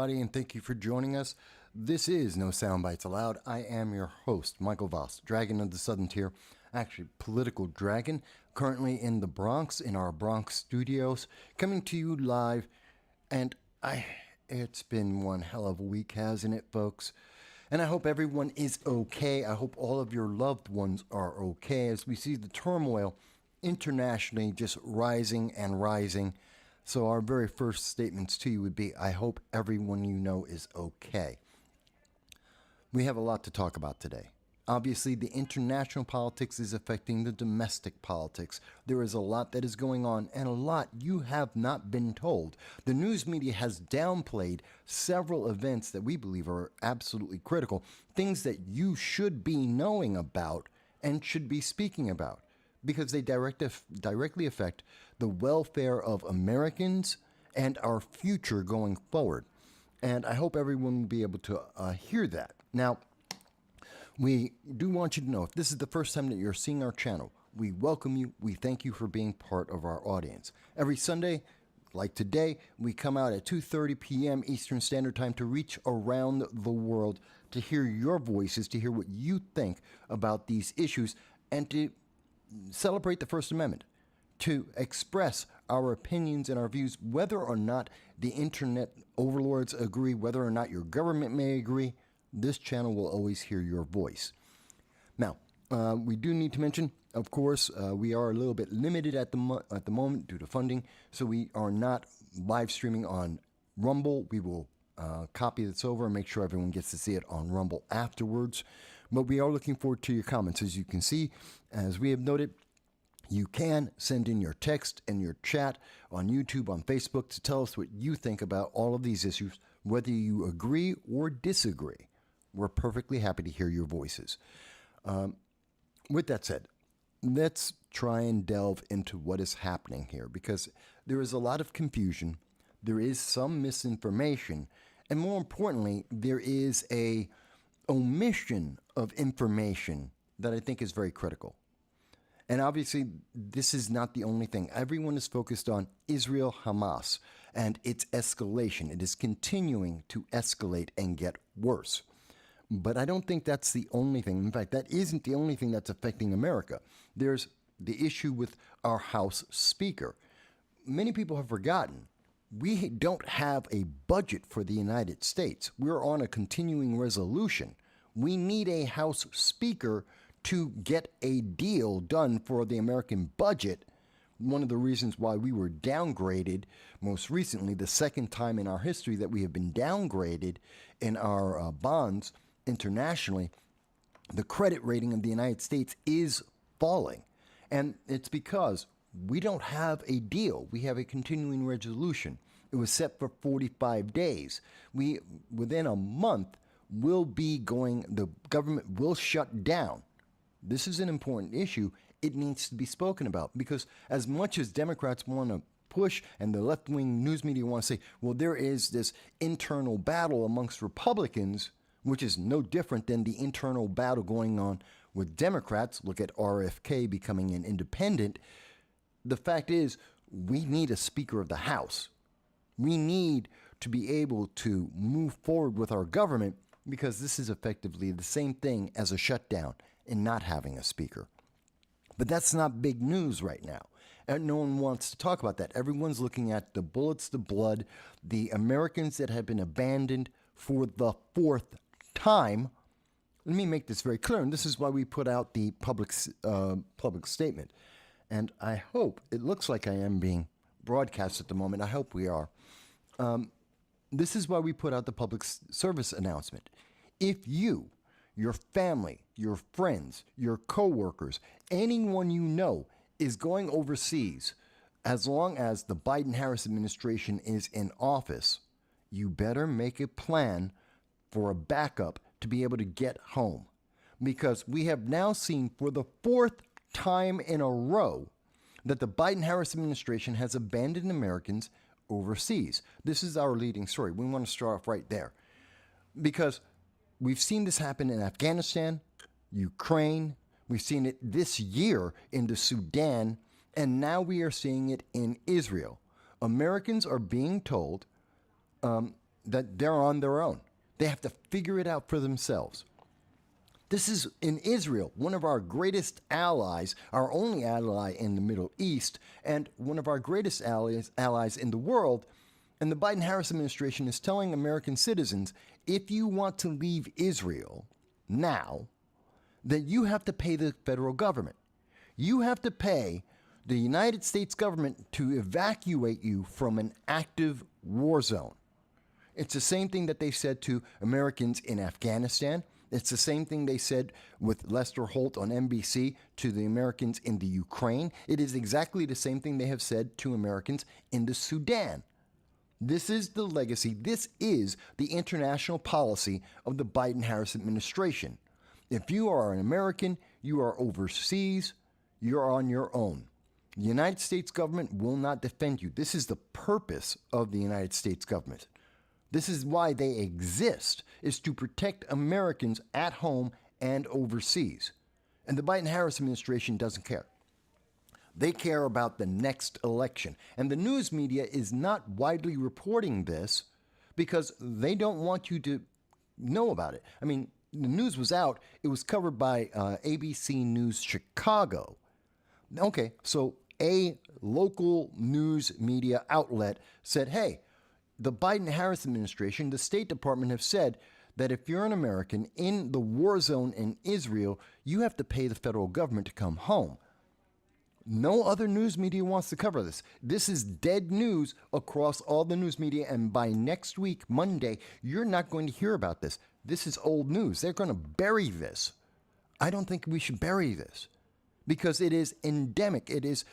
everybody, and thank you for joining us. This is No Soundbites Allowed. I am your host, Michael Voss, Dragon of the Southern Tier, actually political dragon, currently in the Bronx, in our Bronx studios, coming to you live. And it's been one hell of a week, hasn't it, folks? And I hope everyone is okay. I hope all of your loved ones are okay as we see the turmoil internationally just rising and rising. So our very first statements to you would be, I hope everyone you know is okay. We have a lot to talk about today. Obviously, the international politics is affecting the domestic politics. There is a lot that is going on, and a lot you have not been told. The news media has downplayed several events that we believe are absolutely critical, things that you should be knowing about and should be speaking about, because they directly affect the welfare of Americans and our future going forward. And I hope everyone will be able to hear that. Now, we do want you to know, if this is the first time that you're seeing our channel, we welcome you. We thank you for being part of our audience. Every Sunday, like today, we come out at 2:30 p.m. Eastern Standard Time to reach around the world, to hear your voices, to hear what you think about these issues, and to celebrate the First Amendment, to express our opinions and our views, whether or not the internet overlords agree, whether or not your government may agree. This channel will always hear your voice. Now, we do need to mention, of course, we are a little bit limited at the moment due to funding, so we are not live streaming on Rumble. We will copy this over and make sure everyone gets to see it on Rumble afterwards. But we are looking forward to your comments. As you can see, as we have noted, you can send in your text and your chat on YouTube, on Facebook, to tell us what you think about all of these issues, whether you agree or disagree. We're perfectly happy to hear your voices. With that said, let's try and delve into what is happening here, because there is a lot of confusion, there is some misinformation, and more importantly, there is a omission of information that I think is very critical. And obviously, this is not the only thing. Everyone is focused on Israel-Hamas and its escalation. It is continuing to escalate and get worse. But I don't think that's the only thing. In fact, that isn't the only thing that's affecting America. There's the issue with our House Speaker. Many people have forgotten, we don't have a budget for the United States. We're on a continuing resolution. We need a House Speaker to get a deal done for the American budget. One of the reasons why we were downgraded most recently, the second time in our history that we have been downgraded in our bonds internationally, the credit rating of the United States is falling. And it's because we don't have a deal. We have a continuing resolution. It was set for 45 days. Within a month, the government will shut down. This is an important issue. It needs to be spoken about, because as much as Democrats want to push and the left-wing news media want to say, well, there is this internal battle amongst Republicans, which is no different than the internal battle going on with Democrats. Look at RFK becoming an independent. The fact is, we need a Speaker of the House. We need to be able to move forward with our government, because this is effectively the same thing as a shutdown and not having a speaker. But that's not big news right now. And no one wants to talk about that. Everyone's looking at the bullets, the blood, the Americans that have been abandoned for the fourth time. Let me make this very clear, and this is why we put out the public statement. And I hope, it looks like I am being broadcast at the moment. I hope we are. This is why we put out the public service announcement. If you, your family, your friends, your coworkers, anyone you know is going overseas, as long as the Biden-Harris administration is in office, you better make a plan for a backup to be able to get home. Because we have now seen for the fourth time in a row that the Biden-Harris administration has abandoned Americans overseas. This is our leading story. We want to start off right there, because we've seen this happen in Afghanistan, Ukraine. We've seen it this year in the Sudan, and now we are seeing it in Israel. Americans are being told that they're on their own. They have to figure it out for themselves. This is in Israel, one of our greatest allies, our only ally in the Middle East, and one of our greatest allies in the world. And the Biden-Harris administration is telling American citizens, if you want to leave Israel now, that you have to pay the federal government. You have to pay the United States government to evacuate you from an active war zone. It's the same thing that they said to Americans in Afghanistan. It's the same thing they said with Lester Holt on NBC to the Americans in the Ukraine. It is exactly the same thing they have said to Americans in the Sudan. This is the legacy. This is the international policy of the Biden-Harris administration. If you are an American, you are overseas, you're on your own. The United States government will not defend you. This is the purpose of the United States government. This is why they exist, is to protect Americans at home and overseas. And the Biden-Harris administration doesn't care. They care about the next election. And the news media is not widely reporting this because they don't want you to know about it. I mean, the news was out. It was covered by ABC News Chicago. Okay, so a local news media outlet said, hey, the Biden-Harris administration, the State Department have said that if you're an American in the war zone in Israel, you have to pay the federal government to come home. No other news media wants to cover this. This is dead news across all the news media, and by next week, Monday, you're not going to hear about this. This is old news. They're going to bury this. I don't think we should bury this because it is endemic. It is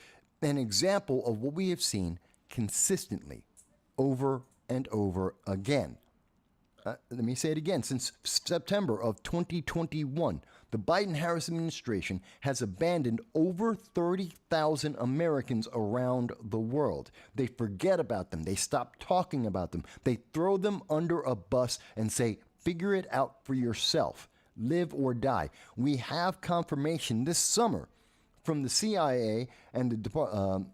an example of what we have seen consistently over and over again. Let me say it again. Since September of 2021, the Biden-Harris administration has abandoned over 30,000 Americans around the world. They forget about them. They stop talking about them. They throw them under a bus and say, figure it out for yourself. Live or die. We have confirmation this summer from the CIA and the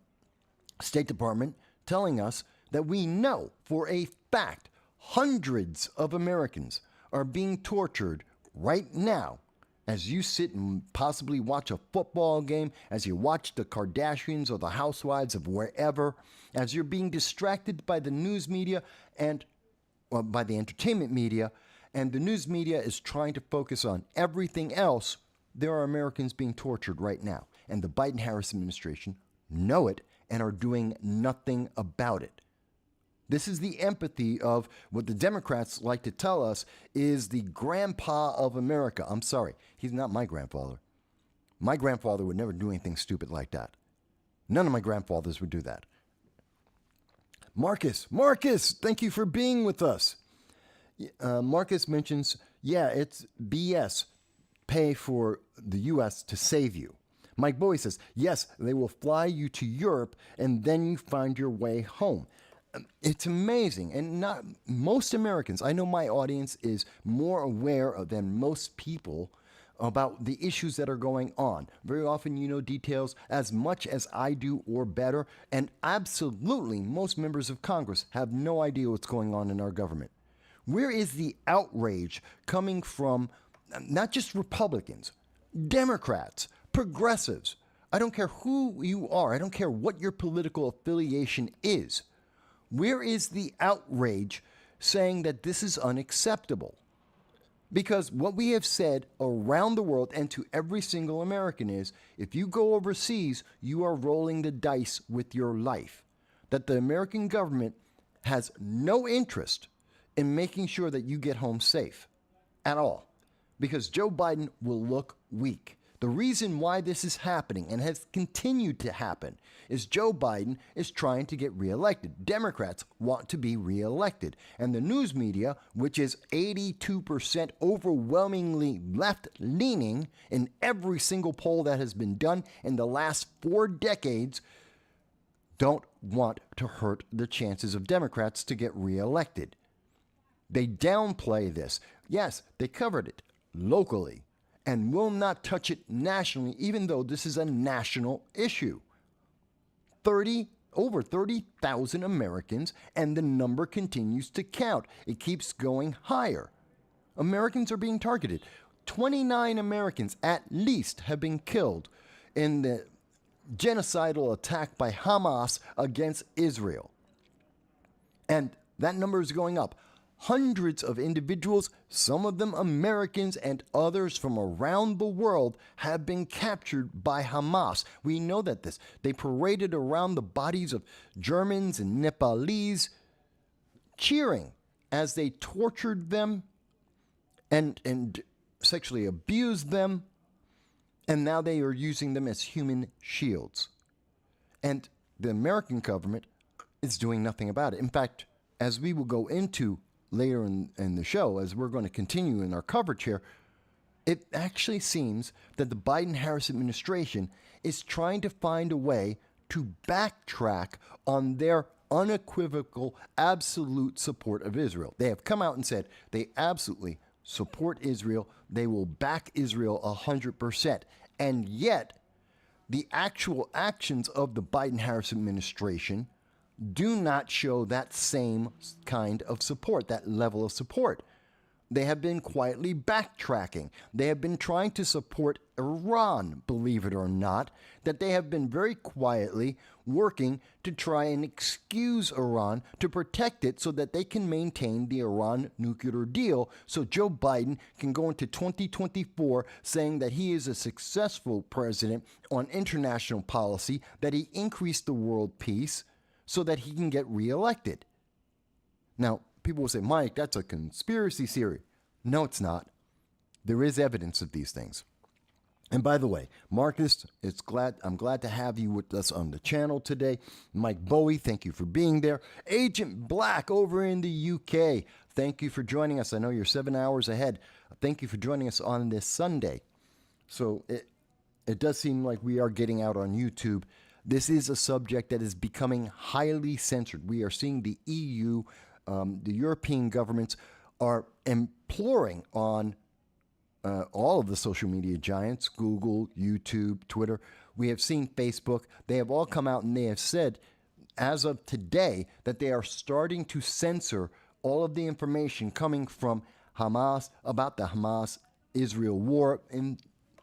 State Department telling us that we know for a fact hundreds of Americans are being tortured right now as you sit and possibly watch a football game, as you watch the Kardashians or the housewives of wherever, as you're being distracted by the news media and by the entertainment media, and the news media is trying to focus on everything else. There are Americans being tortured right now, and the Biden-Harris administration know it and are doing nothing about it. This is the empathy of what the Democrats like to tell us is the grandpa of America. I'm sorry, he's not my grandfather. My grandfather would never do anything stupid like that. None of my grandfathers would do that. Marcus, thank you for being with us. Marcus mentions, yeah, it's BS. Pay for the U.S. to save you. Mike Bowie says, yes, they will fly you to Europe and then you find your way home. It's amazing. And not most Americans, I know my audience is more aware than most people about the issues that are going on. Very often you know details as much as I do or better. And absolutely most members of Congress have no idea what's going on in our government. Where is the outrage coming from? Not just Republicans, Democrats, progressives. I don't care who you are. I don't care what your political affiliation is. Where is the outrage saying that this is unacceptable? Because what we have said around the world and to every single American is, if you go overseas, you are rolling the dice with your life. That the American government has no interest in making sure that you get home safe at all. Because Joe Biden will look weak. The reason why this is happening and has continued to happen is Joe Biden is trying to get reelected. Democrats want to be reelected. And the news media, which is 82% overwhelmingly left-leaning in every single poll that has been done in the last 4 decades, don't want to hurt the chances of Democrats to get reelected. They downplay this. Yes, they covered it locally and will not touch it nationally, even though this is a national issue. 30 over 30,000 Americans, and the number continues to count. It keeps going higher. Americans are being targeted. 29 Americans at least have been killed in the genocidal attack by Hamas against Israel. And that number is going up. Hundreds of individuals, some of them Americans and others from around the world, have been captured by Hamas. We know that this. They paraded around the bodies of Germans and Nepalese, cheering as they tortured them and sexually abused them. And now they are using them as human shields. And the American government is doing nothing about it. In fact, as we will go into later in the show, as we're going to continue in our coverage here, it actually seems that the Biden-Harris administration is trying to find a way to backtrack on their unequivocal, absolute support of Israel. They have come out and said they absolutely support Israel. They will back Israel 100%. And yet, the actual actions of the Biden-Harris administration do not show that same kind of support, that level of support. They have been quietly backtracking. They have been trying to support Iran, believe it or not, that they have been very quietly working to try and excuse Iran, to protect it so that they can maintain the Iran nuclear deal, so Joe Biden can go into 2024 saying that he is a successful president on international policy, that he increased the world peace, so that he can get reelected. Now, people will say, Mike, that's a conspiracy theory. No, it's not. There is evidence of these things. And by the way, Marcus, I'm glad to have you with us on the channel today. Mike Bowie, thank you for being there. Agent Black over in the UK, thank you for joining us. I know you're 7 hours ahead. Thank you for joining us on this Sunday. So it does seem like we are getting out on YouTube. This is a subject that is becoming highly censored. We are seeing the EU, the European governments are imploring on all of the social media giants, Google, YouTube, Twitter. We have seen Facebook. They have all come out and they have said, as of today, that they are starting to censor all of the information coming from Hamas about the Hamas-Israel war and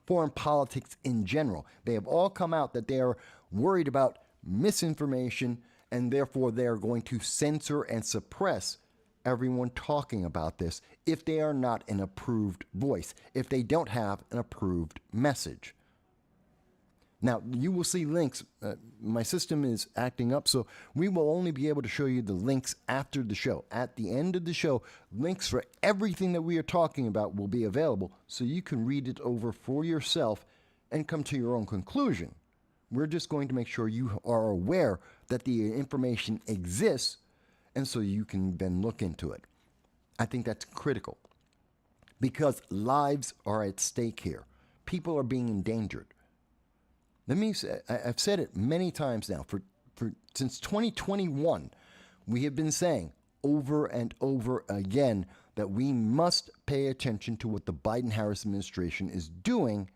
foreign politics in general. They have all come out that they are worried about misinformation, and therefore they are going to censor and suppress everyone talking about this if they are not an approved voice, if they don't have an approved message. Now, you will see links. My system is acting up, so we will only be able to show you the links after the show. At the end of the show, links for everything that we are talking about will be available, so you can read it over for yourself and come to your own conclusion. We're just going to make sure you are aware that the information exists, and so you can then look into it. I think that's critical because lives are at stake here. People are being endangered. Let me say, I've said it many times now. Since 2021, we have been saying over and over again that we must pay attention to what the Biden-Harris administration is doing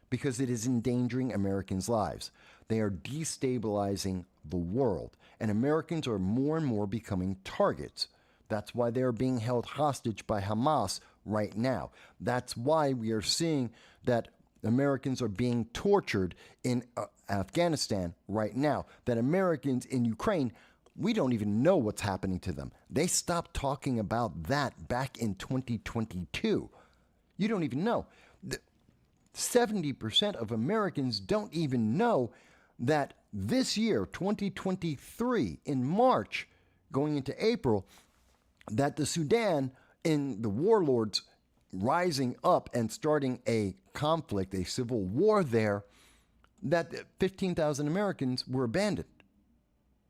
because it is endangering Americans' lives. They are destabilizing the world, and Americans are more and more becoming targets. That's why they are being held hostage by Hamas right now. That's why we are seeing that Americans are being tortured in Afghanistan right now, that Americans in Ukraine, we don't even know what's happening to them. They stopped talking about that back in 2022. You don't even know. 70% of Americans don't even know that this year, 2023, in March, going into April, that the Sudan, in the warlords rising up and starting a conflict, a civil war there, that 15,000 Americans were abandoned.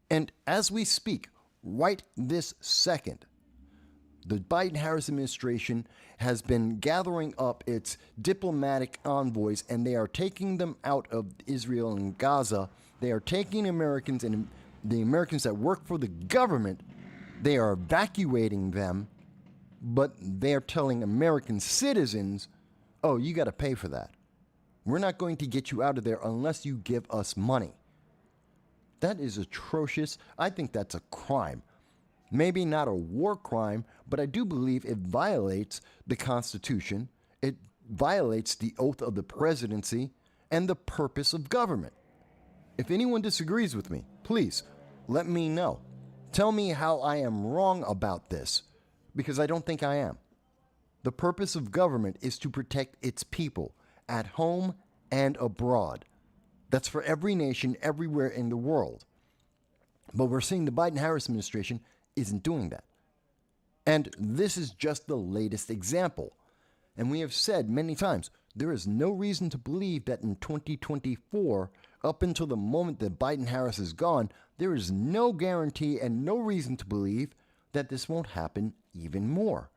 And as we speak, right this second, the Biden-Harris administration has been gathering up its diplomatic envoys, and they are taking them out of Israel and Gaza. They are taking Americans, and the Americans that work for the government, they are evacuating them, but they're telling American citizens, oh, you got to pay for that. We're not going to get you out of there unless you give us money. That is atrocious. I think that's a crime. Maybe not a war crime, but I do believe it violates the Constitution. It violates the oath of the presidency and the purpose of government. If anyone disagrees with me, please let me know. Tell me how I am wrong about this, because I don't think I am. The purpose of government is to protect its people at home and abroad. That's for every nation everywhere in the world. But we're seeing the Biden-Harris administration isn't doing that. And this is just the latest example. And we have said many times, there is no reason to believe that in 2024, up until the moment that Biden-Harris is gone, there is no guarantee and no reason to believe that this won't happen even more.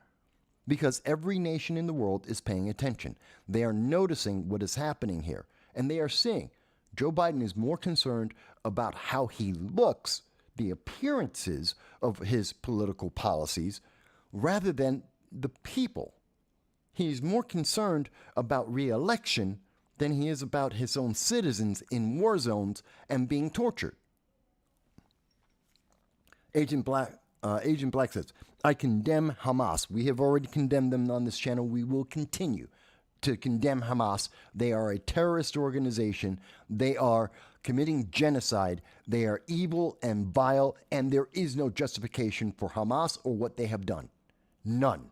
Because every nation in the world is paying attention. They are noticing what is happening here. And they are seeing Joe Biden is more concerned about how he looks, the appearances of his political policies, rather than the people. He's more concerned about re-election than he is about his own citizens in war zones and being tortured. Agent Black says, I condemn Hamas. We have already condemned them on this channel. We will continue to condemn Hamas. They are a terrorist organization. They are committing genocide. They are evil and vile, and there is no justification for Hamas or what they have done. None.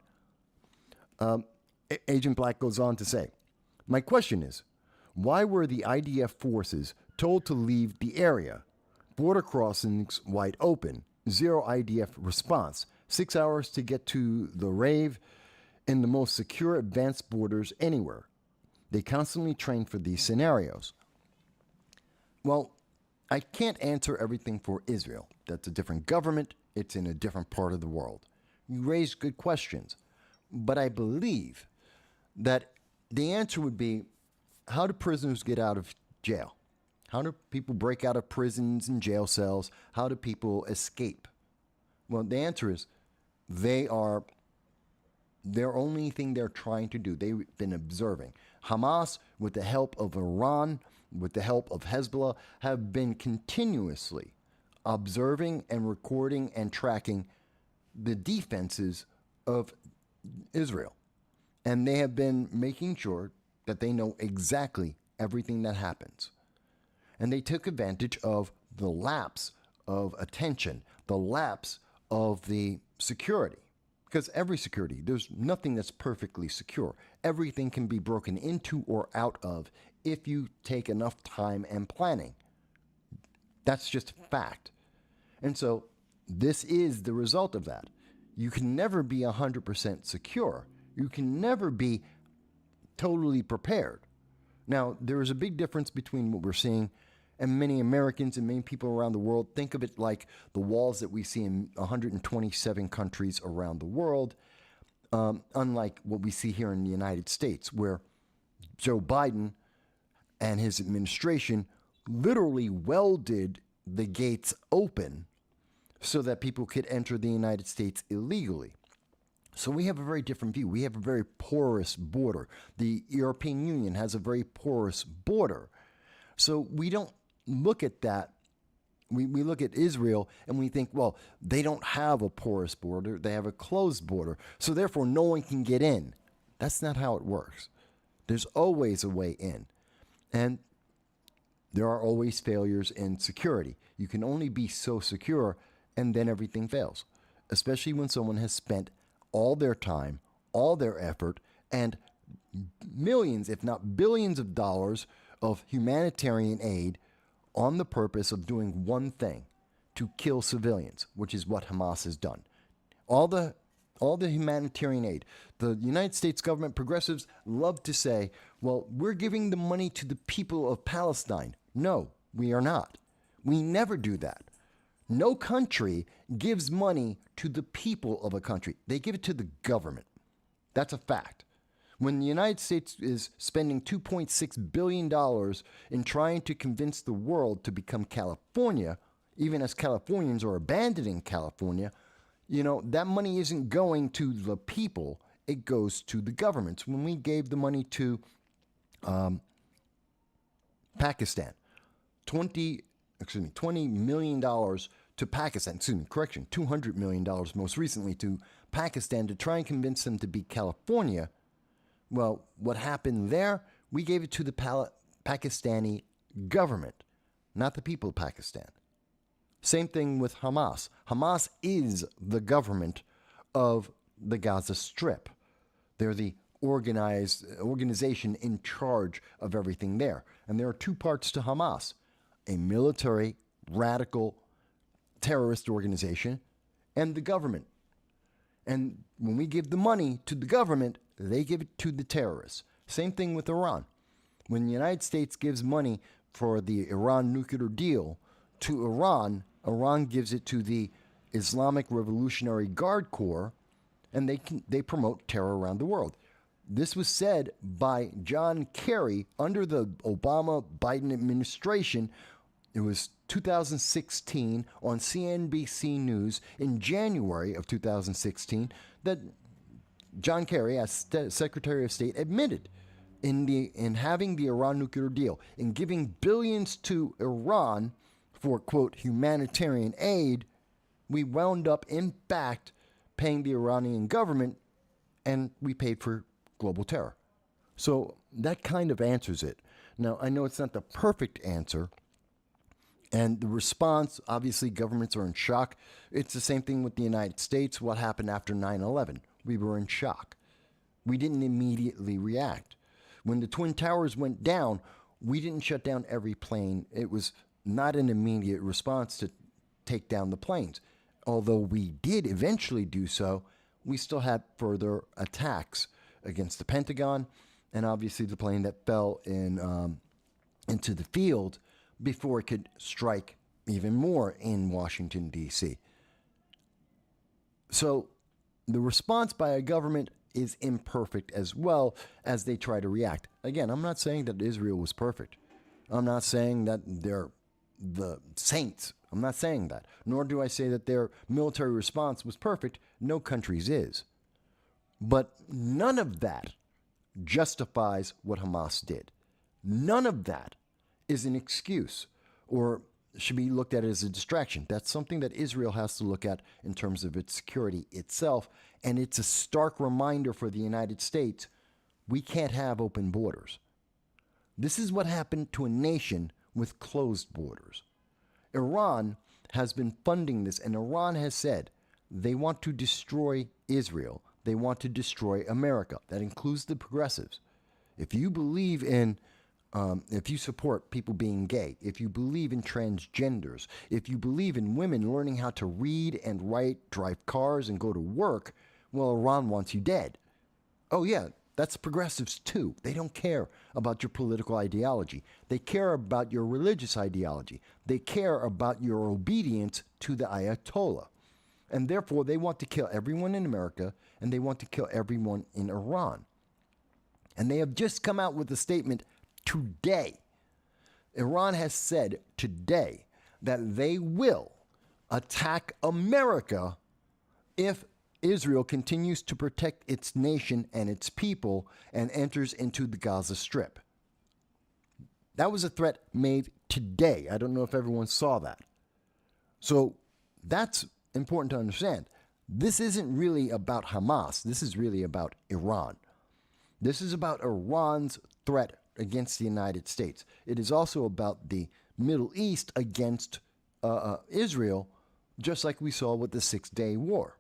Agent Black goes on to say, my question is, why were the IDF forces told to leave the area? Border crossings wide open. Zero IDF response. 6 hours to get to the rave in the most secure advanced borders anywhere. They constantly train for these scenarios. Well, I can't answer everything for Israel. That's a different government. It's in a different part of the world. You raise good questions. But I believe that the answer would be, how do prisoners get out of jail? How do people break out of prisons and jail cells? How do people escape? Well, the answer is their only thing they're trying to do, they've been observing. Hamas, with the help of Iran, with the help of Hezbollah, have been continuously observing and recording and tracking the defenses of Israel. And they have been making sure that they know exactly everything that happens. And they took advantage of the lapse of attention, the lapse of the security. Because every security, there's nothing that's perfectly secure. Everything can be broken into or out of if you take enough time and planning. That's just a fact. And so this is the result of that. You can never be 100% secure. You can never be totally prepared. Now, there is a big difference between what we're seeing, and many Americans and many people around the world think of it like the walls that we see in 127 countries around the world, unlike what we see here in the United States, where Joe Biden and his administration literally welded the gates open so that people could enter the United States illegally. So we have a very different view. We have a very porous border. The European Union has a very porous border. So we don't look at that. We look at Israel and we think, well, they don't have a porous border. They have a closed border. So therefore, no one can get in. That's not how it works. There's always a way in. And there are always failures in security. You can only be so secure, and then everything fails, especially when someone has spent all their time, all their effort, and millions, if not billions of dollars of humanitarian aid on the purpose of doing one thing, to kill civilians, which is what Hamas has done. All the humanitarian aid. The United States government, progressives love to say, well, we're giving the money to the people of Palestine. No, we are not. We never do that. No country gives money to the people of a country. They give it to the government. That's a fact. When the United States is spending $2.6 billion in trying to convince the world to become California, even as Californians are abandoning California, that money isn't going to the people. It goes to the governments. When we gave the money to Pakistan, $20 $20 million to Pakistan, $200 million most recently to Pakistan to try and convince them to beat California. Well, what happened there? We gave it to the Pakistani government, not the people of Pakistan. Same thing with Hamas. Hamas is the government of the Gaza Strip. They're the organization in charge of everything there. And there are two parts to Hamas: a military, radical, terrorist organization, and the government. And when we give the money to the government, they give it to the terrorists. Same thing with Iran. When the United States gives money for the Iran nuclear deal to Iran, Iran gives it to the Islamic Revolutionary Guard Corps, and they promote terror around the world. This was said by John Kerry under the Obama-Biden administration. It was 2016 on CNBC News in January of 2016 that John Kerry, as Secretary of State, admitted in having the Iran nuclear deal, in giving billions to Iran for, quote, humanitarian aid, we wound up, in fact, paying the Iranian government, and we paid for global terror. So that kind of answers it. Now, I know it's not the perfect answer, and the response, obviously, governments are in shock. It's the same thing with the United States. What happened after 9/11? We were in shock. We didn't immediately react. When the Twin Towers went down, we didn't shut down every plane. It was not an immediate response to take down the planes. Although we did eventually do so, we still had further attacks against the Pentagon, and obviously the plane that fell into the field before it could strike even more in Washington, D.C. So the response by a government is imperfect as well as they try to react. Again, I'm not saying that Israel was perfect. I'm not saying that they're the saints. I'm not saying that. Nor do I say that their military response was perfect. No country's is. But none of that justifies what Hamas did. None of that is an excuse or should be looked at as a distraction. That's something that Israel has to look at in terms of its security itself. And it's a stark reminder for the United States, we can't have open borders. This is what happened to a nation with closed borders. Iran has been funding this, and Iran has said they want to destroy Israel. They want to destroy America. That includes the progressives. If you believe in, if you support people being gay, if you believe in transgenders, if you believe in women learning how to read and write, drive cars, and go to work, well, Iran wants you dead. Oh, yeah, that's progressives too. They don't care about your political ideology. They care about your religious ideology. They care about your obedience to the Ayatollah. And therefore, they want to kill everyone in America, and they want to kill everyone in Iran. And they have just come out with a statement today. Iran has said today that they will attack America if Israel continues to protect its nation and its people and enters into the Gaza Strip. That was a threat made today. I don't know if everyone saw that. So that's important to understand. This isn't really about Hamas. This is really about Iran. This is about Iran's threat against the United States. It is also about the Middle East against Israel, just like we saw with the 6-Day War.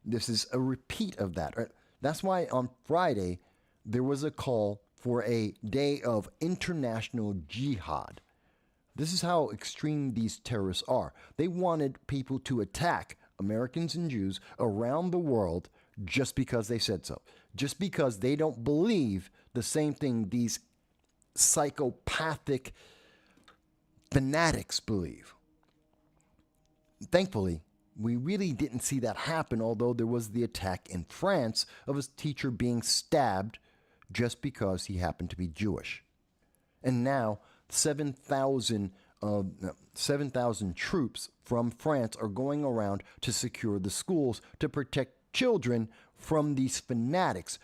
This is a repeat of that. That's why on Friday there was a call for a day of international jihad. This is how extreme these terrorists are. They wanted people to attack Americans and Jews around the world just because they said so. Just because they don't believe the same thing these psychopathic fanatics believe. Thankfully, we really didn't see that happen, although there was the attack in France of a teacher being stabbed just because he happened to be Jewish. And now 7,000 troops from France are going around to secure the schools to protect children from these fanatics.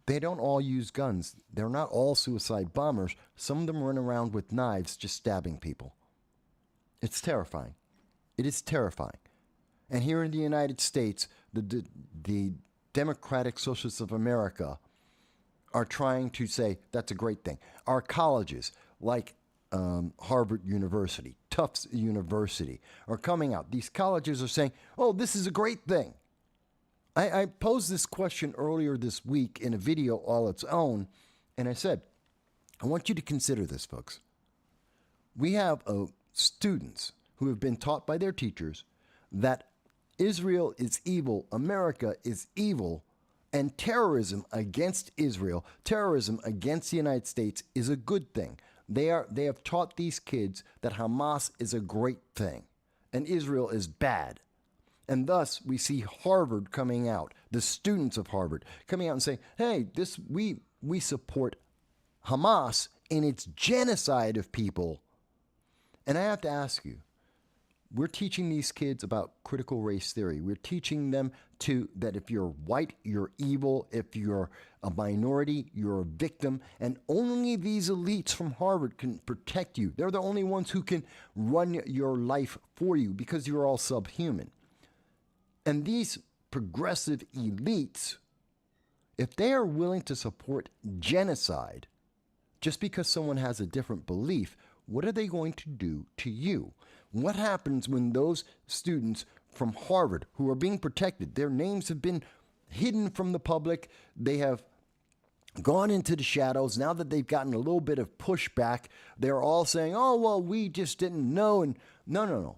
They don't all use guns. They're not all suicide bombers. Some of them run around with knives just stabbing people. It's terrifying. It is terrifying. And here in the United States, the Democratic Socialists of America are trying to say that's a great thing. Our colleges, like Harvard University, Tufts University, are coming out. These colleges are saying, oh, this is a great thing. I posed this question earlier this week in a video all its own, and I said, I want you to consider this, folks. We have students who have been taught by their teachers that Israel is evil, America is evil, and terrorism against Israel, terrorism against the United States is a good thing. They have taught these kids that Hamas is a great thing and Israel is bad. And thus we see Harvard coming out, the students of Harvard coming out and saying, hey, we support Hamas in its genocide of people. And I have to ask you, we're teaching these kids about critical race theory. We're teaching them that if you're white, you're evil. If you're a minority, you're a victim. And only these elites from Harvard can protect you. They're the only ones who can run your life for you because you're all subhuman. And these progressive elites, if they are willing to support genocide just because someone has a different belief, what are they going to do to you? What happens when those students from Harvard who are being protected, their names have been hidden from the public, they have gone into the shadows, now that they've gotten a little bit of pushback, they're all saying, oh, well, we just didn't know. And no.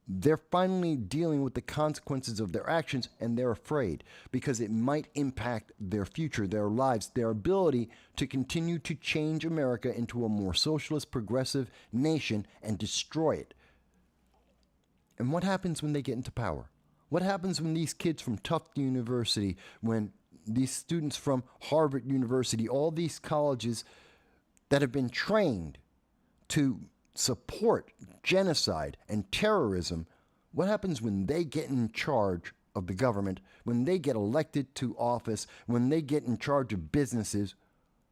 They're finally dealing with the consequences of their actions, and they're afraid because it might impact their future, their lives, their ability to continue to change America into a more socialist, progressive nation and destroy it. And what happens when they get into power? What happens when these kids from Tufts University, when these students from Harvard University, all these colleges that have been trained to support genocide and terrorism, what happens when they get in charge of the government, when they get elected to office, when they get in charge of businesses?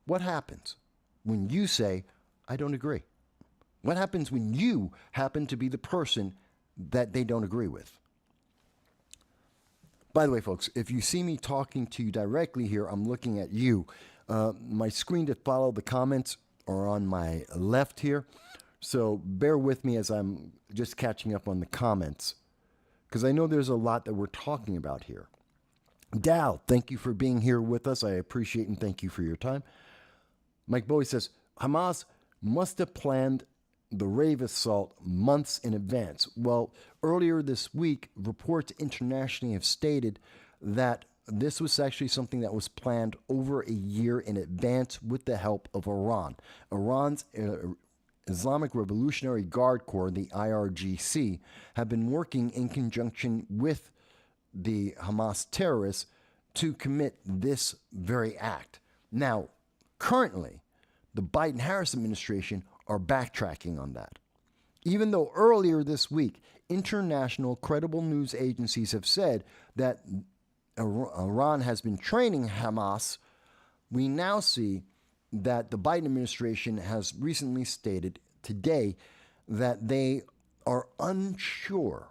What happens when you say, I don't agree? What happens when you happen to be the person that they don't agree with? By the way, folks, if you see me talking to you directly here, I'm looking at you. My screen to follow the comments are on my left here. So bear with me as I'm just catching up on the comments, because I know there's a lot that we're talking about here. Dal, thank you for being here with us. I appreciate and thank you for your time. Mike Bowie says, Hamas must have planned the rave assault months in advance. Well, earlier this week, reports internationally have stated that this was actually something that was planned over a year in advance with the help of Iran. Iran's Islamic Revolutionary Guard Corps, the IRGC, have been working in conjunction with the Hamas terrorists to commit this very act. Now, currently, the Biden-Harris administration are backtracking on that. Even though earlier this week, international credible news agencies have said that Iran has been training Hamas, we now see that the Biden administration has recently stated today that they are unsure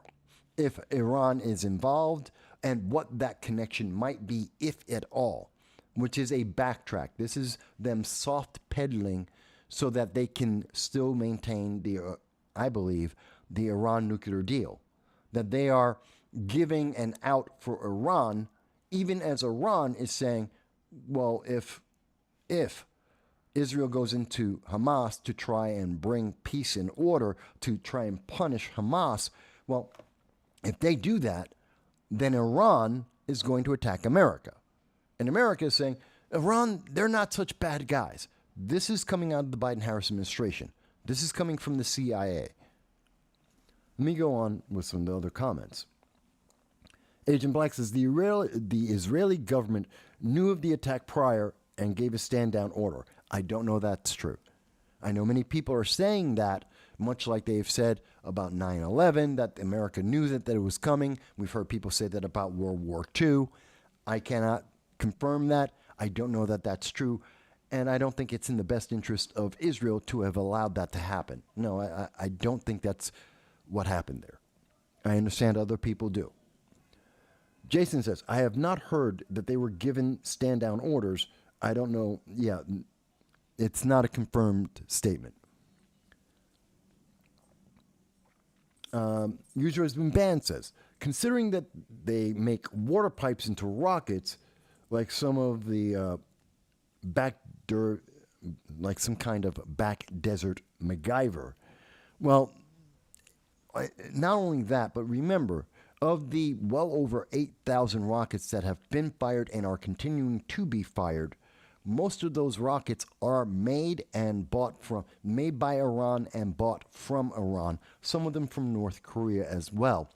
if Iran is involved and what that connection might be, if at all, which is a backtrack. This is them soft pedaling so that they can still maintain I believe, the Iran nuclear deal. That they are giving an out for Iran, even as Iran is saying, well, if Israel goes into Hamas to try and bring peace and order, to try and punish Hamas, well, if they do that, then Iran is going to attack America. And America is saying, Iran, they're not such bad guys. This is coming out of the Biden-Harris administration. This is coming from the CIA. Let me go on with some of the other comments. Agent Black says, the Israeli government knew of the attack prior and gave a stand-down order. I don't know that's true. I know many people are saying that, much like they've said about 9/11, that America knew that it was coming. We've heard people say that about World War II. I cannot confirm that. I don't know that that's true. And I don't think it's in the best interest of Israel to have allowed that to happen. No, I don't think that's what happened there. I understand other people do. Jason says, I have not heard that they were given stand-down orders. I don't know. Yeah, it's not a confirmed statement. User has been banned says, considering that they make water pipes into rockets, like some of the like some kind of back desert MacGyver. Well, not only that, but remember, of the well over 8,000 rockets that have been fired and are continuing to be fired, most of those rockets are made by Iran and bought from Iran, some of them from North Korea as well.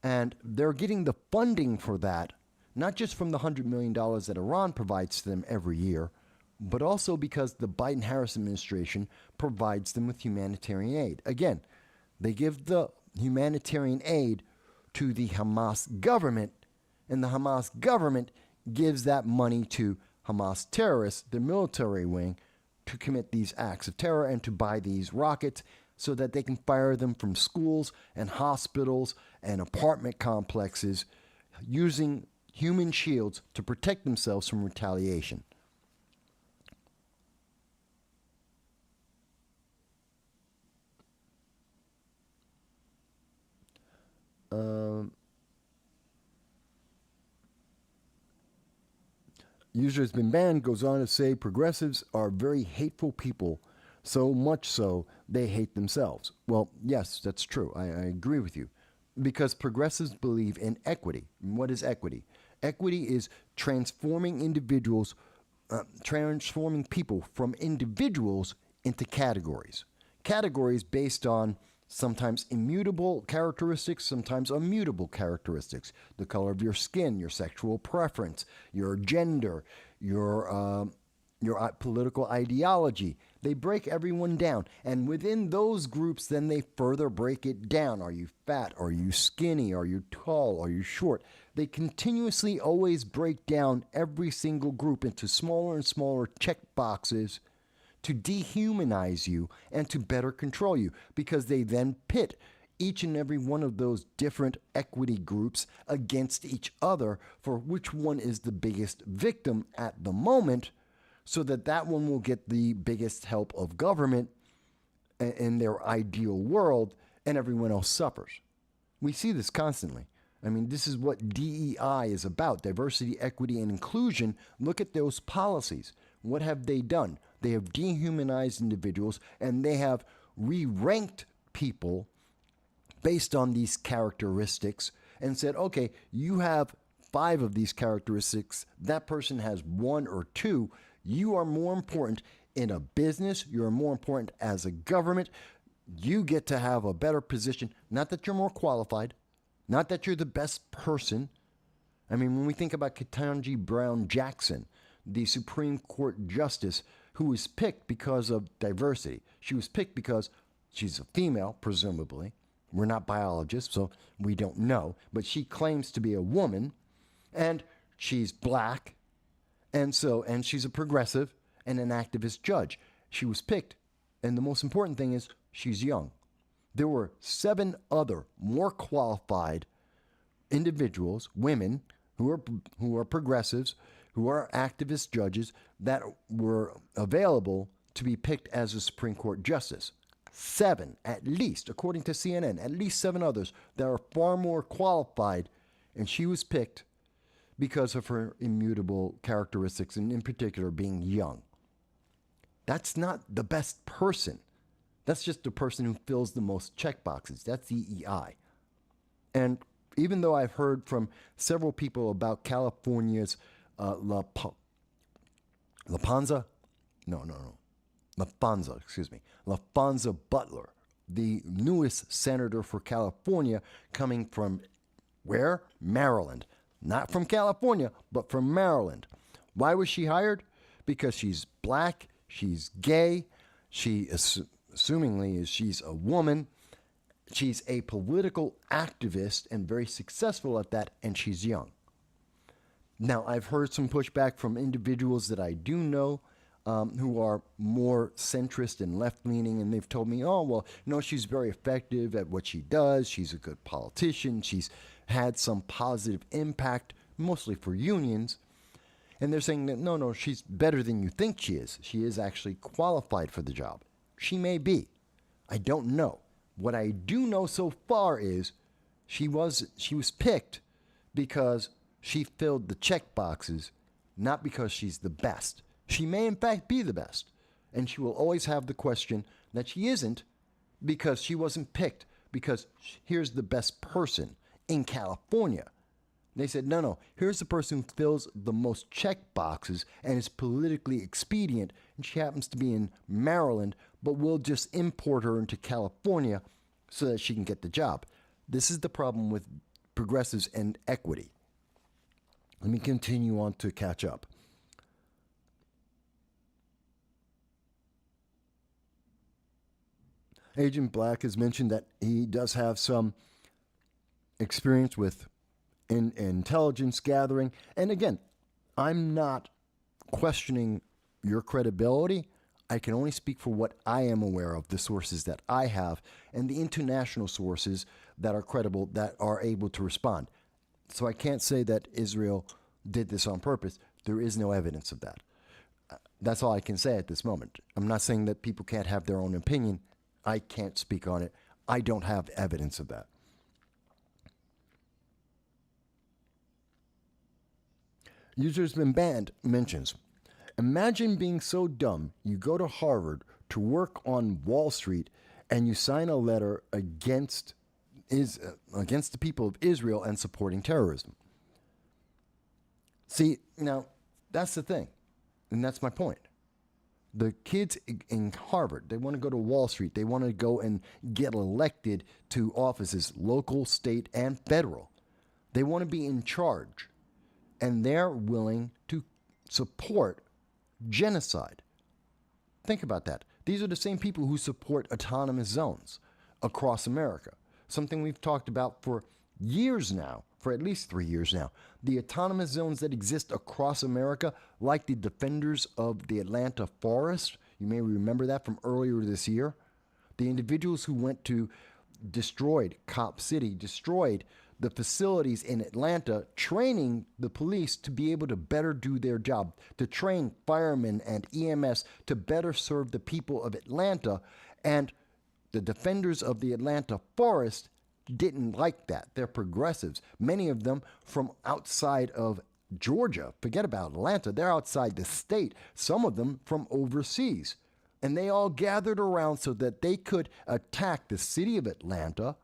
And they're getting the funding for that, not just from the $100 million that Iran provides to them every year, but also because the Biden-Harris administration provides them with humanitarian aid. Again, they give the humanitarian aid to the Hamas government, and the Hamas government gives that money to Hamas terrorists, the military wing, to commit these acts of terror and to buy these rockets so that they can fire them from schools and hospitals and apartment complexes using human shields to protect themselves from retaliation. User has been banned goes on to say progressives are very hateful people, so much so they hate themselves. Well, yes, that's true. I agree with you. Because progressives believe in equity. What is equity? Equity is transforming people from individuals into categories. Categories based on sometimes immutable characteristics, sometimes immutable characteristics. The color of your skin, your sexual preference, your gender, your political ideology. They break everyone down. And within those groups, then they further break it down. Are you fat? Are you skinny? Are you tall? Are you short? They continuously always break down every single group into smaller and smaller check boxes to dehumanize you and to better control you, because they then pit each and every one of those different equity groups against each other for which one is the biggest victim at the moment, so that one will get the biggest help of government in their ideal world, and everyone else suffers. We see this constantly. I mean, this is what DEI is about, diversity, equity, and inclusion. Look at those policies. What have they done? They have dehumanized individuals, and they have re-ranked people based on these characteristics and said, okay, you have 5 of these characteristics. That person has 1 or 2. You are more important in a business. You're more important as a government. You get to have a better position. Not that you're more qualified. Not that you're the best person. I mean, when we think about Ketanji Brown Jackson, the Supreme Court Justice, who was picked because of diversity. She was picked because she's a female, presumably. We're not biologists, so we don't know. But she claims to be a woman, and she's black, and she's a progressive and an activist judge. She was picked, and the most important thing is she's young. There were 7 other more qualified individuals, women, who are progressives, who are activist judges that were available to be picked as a Supreme Court justice. 7, at least, according to CNN, at least 7 others that are far more qualified, and she was picked because of her immutable characteristics, and in particular being young. That's not the best person. That's just the person who fills the most checkboxes. That's DEI. And even though I've heard from several people about California's LaFonza, LaFonza Butler, the newest senator for California, coming from where? Maryland. Not from California, but from Maryland. Why was she hired? Because she's black, she's gay, assumingly she's a woman, she's a political activist and very successful at that, and she's young. Now, I've heard some pushback from individuals that I do know who are more centrist and left-leaning, and they've told me, oh, well, no, she's very effective at what she does. She's a good politician. She's had some positive impact, mostly for unions. And they're saying that, no, she's better than you think she is. She is actually qualified for the job. She may be. I don't know. What I do know so far is she was picked because she filled the check boxes, not because she's the best. She may in fact be the best, and she will always have the question that she isn't because she wasn't picked because here's the best person in California. They said, no, here's the person who fills the most check boxes and is politically expedient, and she happens to be in Maryland, but we'll just import her into California so that she can get the job. This is the problem with progressives and equity. Let me continue on to catch up. Agent Black has mentioned that he does have some experience with intelligence gathering. And again, I'm not questioning your credibility. I can only speak for what I am aware of, the sources that I have, and the international sources that are credible, that are able to respond. So I can't say that Israel did this on purpose. There is no evidence of that. That's all I can say at this moment. I'm not saying that people can't have their own opinion. I can't speak on it. I don't have evidence of that. User's been banned mentions, imagine being so dumb you go to Harvard to work on Wall Street and you sign a letter against the people of Israel and supporting terrorism. See, now, that's the thing, and that's my point. The kids in Harvard, they want to go to Wall Street. They want to go and get elected to offices, local, state, and federal. They want to be in charge, and they're willing to support genocide. Think about that. These are the same people who support autonomous zones across America, something we've talked about for years now, for at least 3 years now. The autonomous zones that exist across America, like the defenders of the Atlanta forest, you may remember that from earlier this year. The individuals who went to destroyed Cop City, destroyed the facilities in Atlanta, training the police to be able to better do their job, to train firemen and EMS to better serve the people of Atlanta. And the defenders of the Atlanta forest didn't like that. They're progressives. Many of them from outside of Georgia. Forget about Atlanta. They're outside the state. Some of them from overseas. And they all gathered around so that they could attack the city of Atlanta,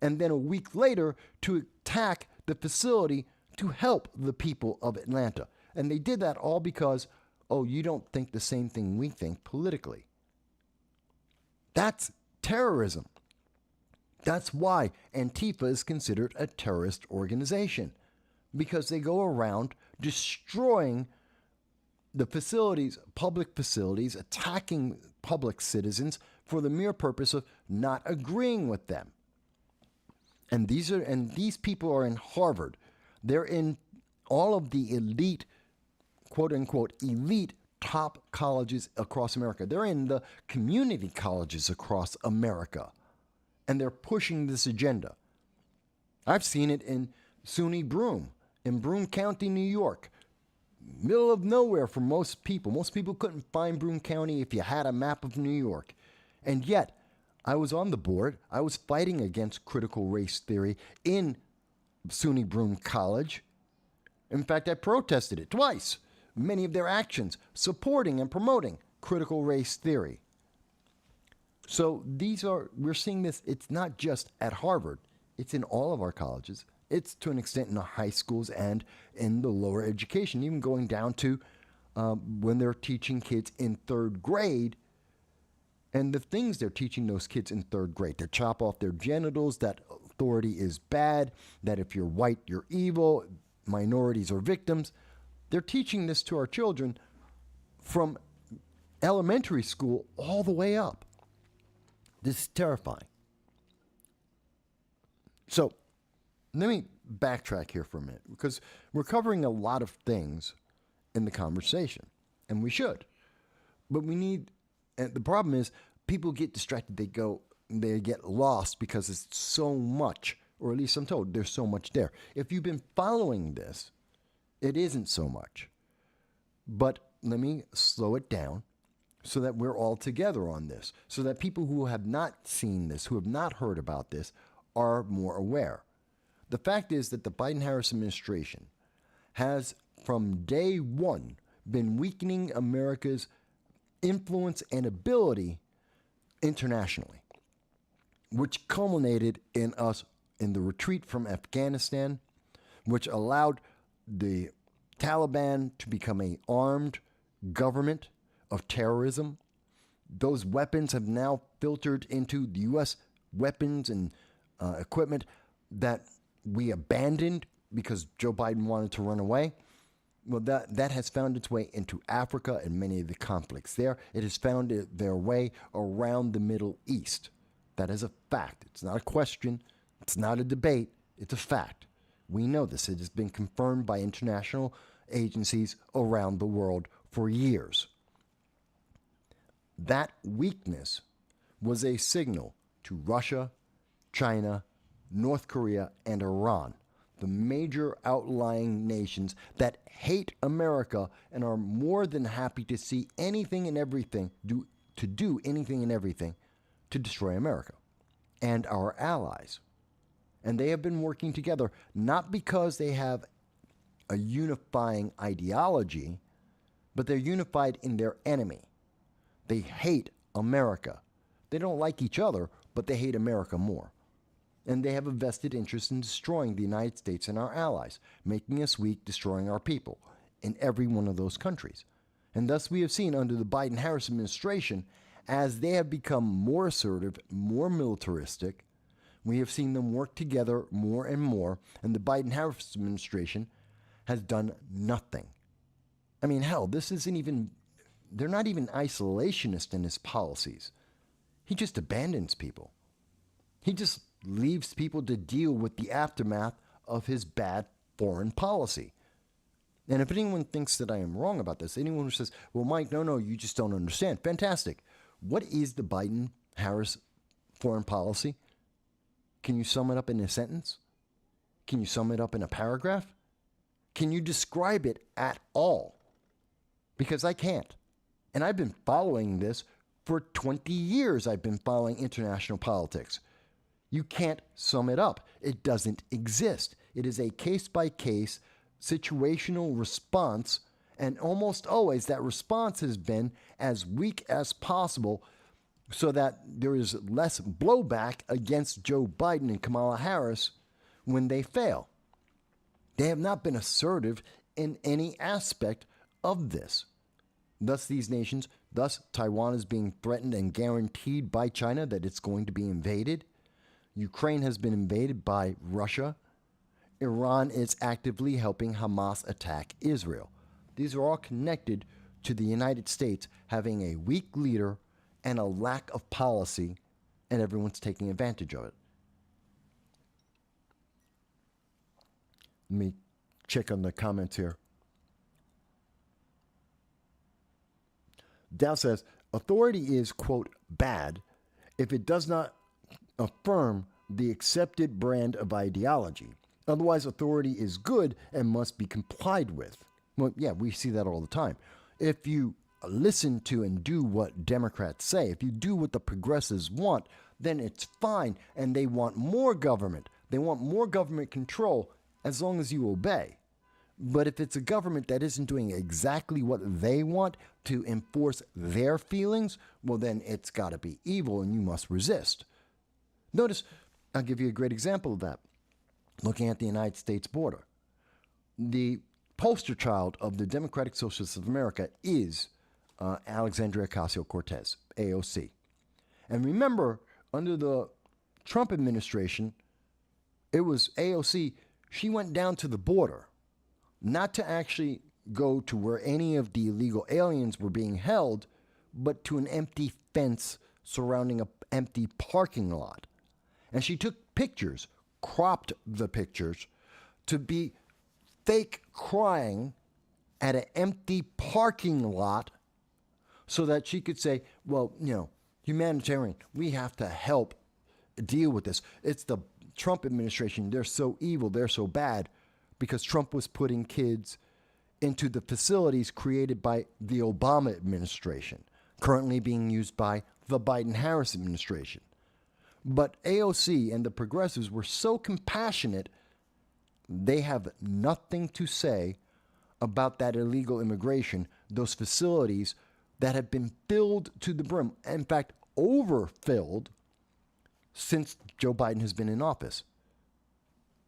and then a week later to attack the facility to help the people of Atlanta. And they did that all because, oh, you don't think the same thing we think politically. That's terrorism. That's why Antifa is considered a terrorist organization, because they go around destroying the facilities, public facilities, attacking public citizens for the mere purpose of not agreeing with them. And these people are in Harvard. They're in all of the elite, quote unquote, elite top colleges across America. They're in the community colleges across America. And they're pushing this agenda. I've seen it in SUNY Broome, in Broome County, New York. Middle of nowhere for most people. Most people couldn't find Broome County if you had a map of New York. And yet, I was on the board. I was fighting against critical race theory in SUNY Broome College. In fact, I protested it twice. Many of their actions supporting and promoting critical race theory. So we're seeing this, it's not just at Harvard, it's in all of our colleges. It's to an extent in the high schools and in the lower education, even going down to when they're teaching kids in third grade, and the things they're teaching those kids in third grade. They chop off their genitals, that authority is bad, that if you're white, you're evil, minorities are victims. They're teaching this to our children from elementary school all the way up. This is terrifying. So, let me backtrack here for a minute, because we're covering a lot of things in the conversation, and we should. But we need, and the problem is people get distracted. They get lost because it's so much, or at least I'm told there's so much there. If you've been following this, it isn't so much. But let me slow it down so that we're all together on this, so that people who have not seen this, who have not heard about this, are more aware. The fact is that the Biden-Harris administration has, from day one, been weakening America's influence and ability internationally, which culminated in us in the retreat from Afghanistan, which allowed the Taliban to become an armed government of terrorism. Those weapons have now filtered into the U.S. weapons and equipment that we abandoned because Joe Biden wanted to run away. Well, that has found its way into Africa and many of the conflicts there. It has found their way around the Middle East. That is a fact. It's not a question. It's not a debate. It's a fact. We know this. It has been confirmed by international agencies around the world for years. That weakness was a signal to Russia, China, North Korea, and Iran, the major outlying nations that hate America and are more than happy to see anything and everything, do anything and everything to destroy America and our allies. And they have been working together not because they have a unifying ideology, but they're unified in their enemy. They hate America. They don't like each other, but they hate America more. And they have a vested interest in destroying the United States and our allies, making us weak, destroying our people in every one of those countries. And thus we have seen under the Biden-Harris administration, as they have become more assertive, more militaristic, we have seen them work together more and more, and the Biden-Harris administration has done nothing. I mean, hell, they're not even isolationist in his policies. He just abandons people. He just leaves people to deal with the aftermath of his bad foreign policy. And if anyone thinks that I am wrong about this, anyone who says, well, Mike, no, you just don't understand. Fantastic. What is the Biden-Harris foreign policy? Can you sum it up in a sentence? Can you sum it up in a paragraph? Can you describe it at all? Because I can't. And I've been following this for 20 years. I've been following international politics. You can't sum it up. It doesn't exist. It is a case-by-case situational response, and almost always that response has been as weak as possible so that there is less blowback against Joe Biden and Kamala Harris when they fail. They have not been assertive in any aspect of this. Thus, Taiwan is being threatened and guaranteed by China that it's going to be invaded. Ukraine has been invaded by Russia. Iran is actively helping Hamas attack Israel. These are all connected to the United States having a weak leader and a lack of policy, and everyone's taking advantage of it. Let me check on the comments here. Dow says, authority is, quote, bad if it does not affirm the accepted brand of ideology. Otherwise, authority is good and must be complied with. Well, yeah, we see that all the time. If you listen to and do what Democrats say, if you do what the progressives want, then it's fine. And they want more government. They want more government control as long as you obey. But if it's a government that isn't doing exactly what they want to enforce their feelings, well, then it's got to be evil and you must resist. Notice, I'll give you a great example of that. Looking at the United States border. The poster child of the Democratic Socialists of America is Alexandria Ocasio-Cortez, AOC. And remember, under the Trump administration, it was AOC, she went down to the border, not to actually go to where any of the illegal aliens were being held, but to an empty fence surrounding an empty parking lot. And she took pictures, cropped the pictures, to be fake crying at an empty parking lot so that she could say, well, humanitarian, we have to help deal with this. It's the Trump administration. They're so evil. They're so bad because Trump was putting kids into the facilities created by the Obama administration, currently being used by the Biden-Harris administration. But AOC and the progressives were so compassionate, they have nothing to say about that illegal immigration, those facilities that have been filled to the brim, in fact, overfilled since Joe Biden has been in office.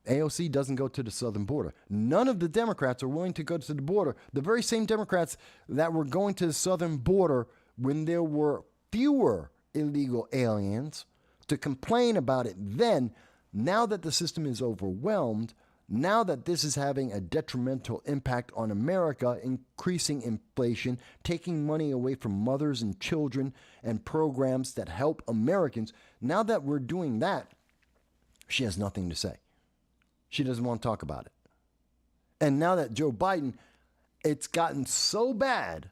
AOC doesn't go to the southern border. None of the Democrats are willing to go to the border. The very same Democrats that were going to the southern border when there were fewer illegal aliens to complain about it then, now that the system is overwhelmed, now that this is having a detrimental impact on America, increasing inflation, taking money away from mothers and children and programs that help Americans, now that we're doing that, she has nothing to say. She doesn't want to talk about it. And now that Joe Biden, it's gotten so bad,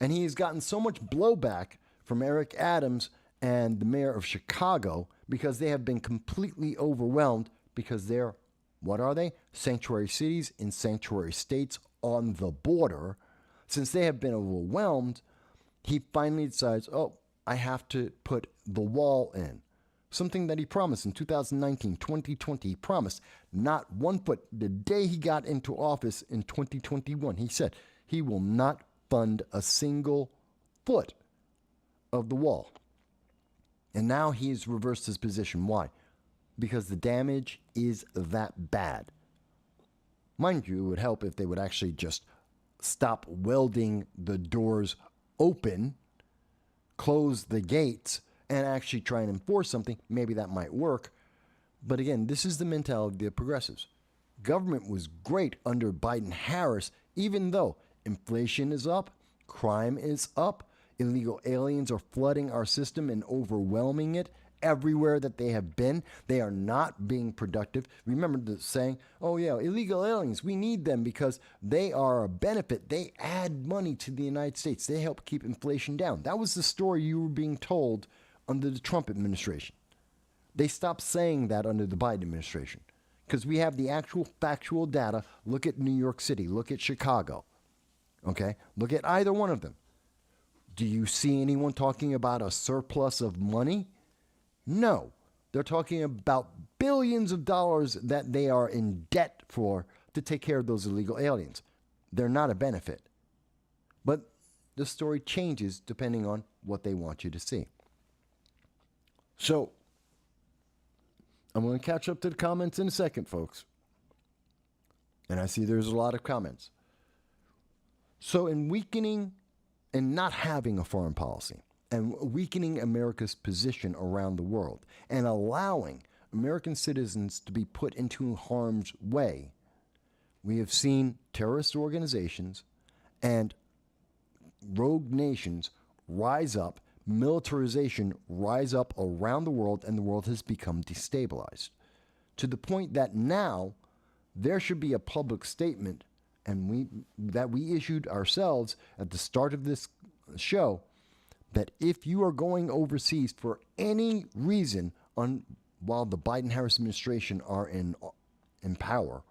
and he's gotten so much blowback from Eric Adams and the mayor of Chicago because they have been completely overwhelmed because they're, what are they? Sanctuary cities in sanctuary states on the border. Since they have been overwhelmed, he finally decides, I have to put the wall in. Something that he promised in 2019, 2020. He promised not 1 foot. The day he got into office in 2021, he said he will not fund a single foot of the wall. And now he's reversed his position. Why? Because the damage is that bad. Mind you, it would help if they would actually just stop welding the doors open, close the gates, and actually try and enforce something. Maybe that might work. But again, this is the mentality of the progressives. Government was great under Biden-Harris, even though inflation is up, crime is up, illegal aliens are flooding our system and overwhelming it. Everywhere that they have been, they are not being productive. Remember the saying, illegal aliens, we need them because they are a benefit. They add money to the United States. They help keep inflation down. That was the story you were being told under the Trump administration. They stopped saying that under the Biden administration because we have the actual factual data. Look at New York City. Look at Chicago. Okay? Look at either one of them. Do you see anyone talking about a surplus of money? No. They're talking about billions of dollars that they are in debt for to take care of those illegal aliens. They're not a benefit. But the story changes depending on what they want you to see. So, I'm going to catch up to the comments in a second, folks. And I see there's a lot of comments. So, in weakening and not having a foreign policy, and weakening America's position around the world, and allowing American citizens to be put into harm's way, we have seen terrorist organizations and rogue nations rise up, militarization rise up around the world, and the world has become destabilized to the point that now there should be a public statement, and we issued ourselves at the start of this show, that if you are going overseas for any reason while the Biden-Harris administration are in power,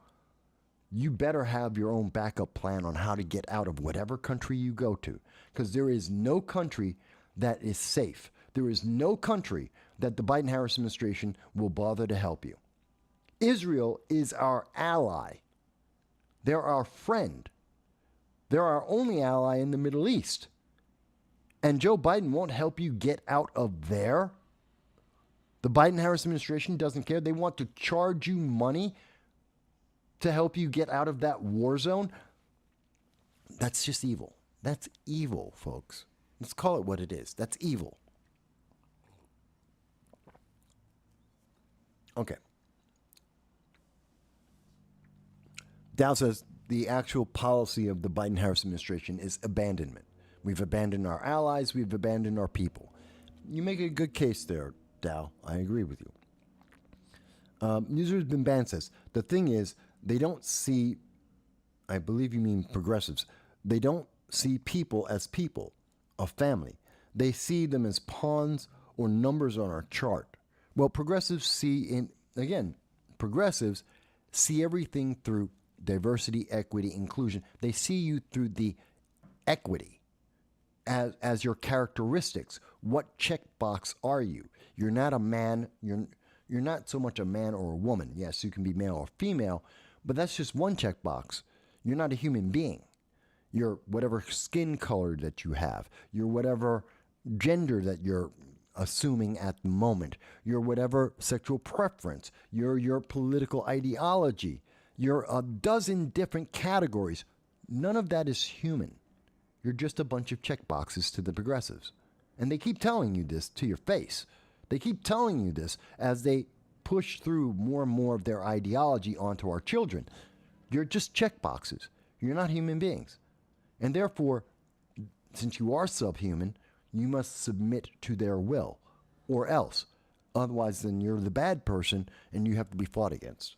you better have your own backup plan on how to get out of whatever country you go to, because there is no country that is safe. There is no country that the Biden-Harris administration will bother to help you. Israel is our ally. They're our friend. They're our only ally in the Middle East. And Joe Biden won't help you get out of there. The Biden-Harris administration doesn't care. They want to charge you money to help you get out of that war zone. That's just evil. That's evil, folks. Let's call it what it is. That's evil. Okay. Dow says the actual policy of the Biden-Harris administration is abandonment. We've abandoned our allies. We've abandoned our people. You make a good case there, Dow. I agree with you. Users been banned says, the thing is, they don't see, I believe you mean progressives, they don't see people as people. a family. They see them as pawns or numbers on our chart. Well, progressives progressives see everything through diversity, equity, inclusion. They see you through the equity as your characteristics. What checkbox are you? You're not a man. You're not so much a man or a woman. Yes, you can be male or female, but that's just one checkbox. You're not a human being. You're whatever skin color that you have. You're whatever gender that you're assuming at the moment. You're whatever sexual preference. You're your political ideology. You're a dozen different categories. None of that is human. You're just a bunch of checkboxes to the progressives. And they keep telling you this to your face. They keep telling you this as they push through more and more of their ideology onto our children. You're just checkboxes. You're not human beings. And therefore, since you are subhuman, you must submit to their will, or else. Otherwise, then you're the bad person and you have to be fought against.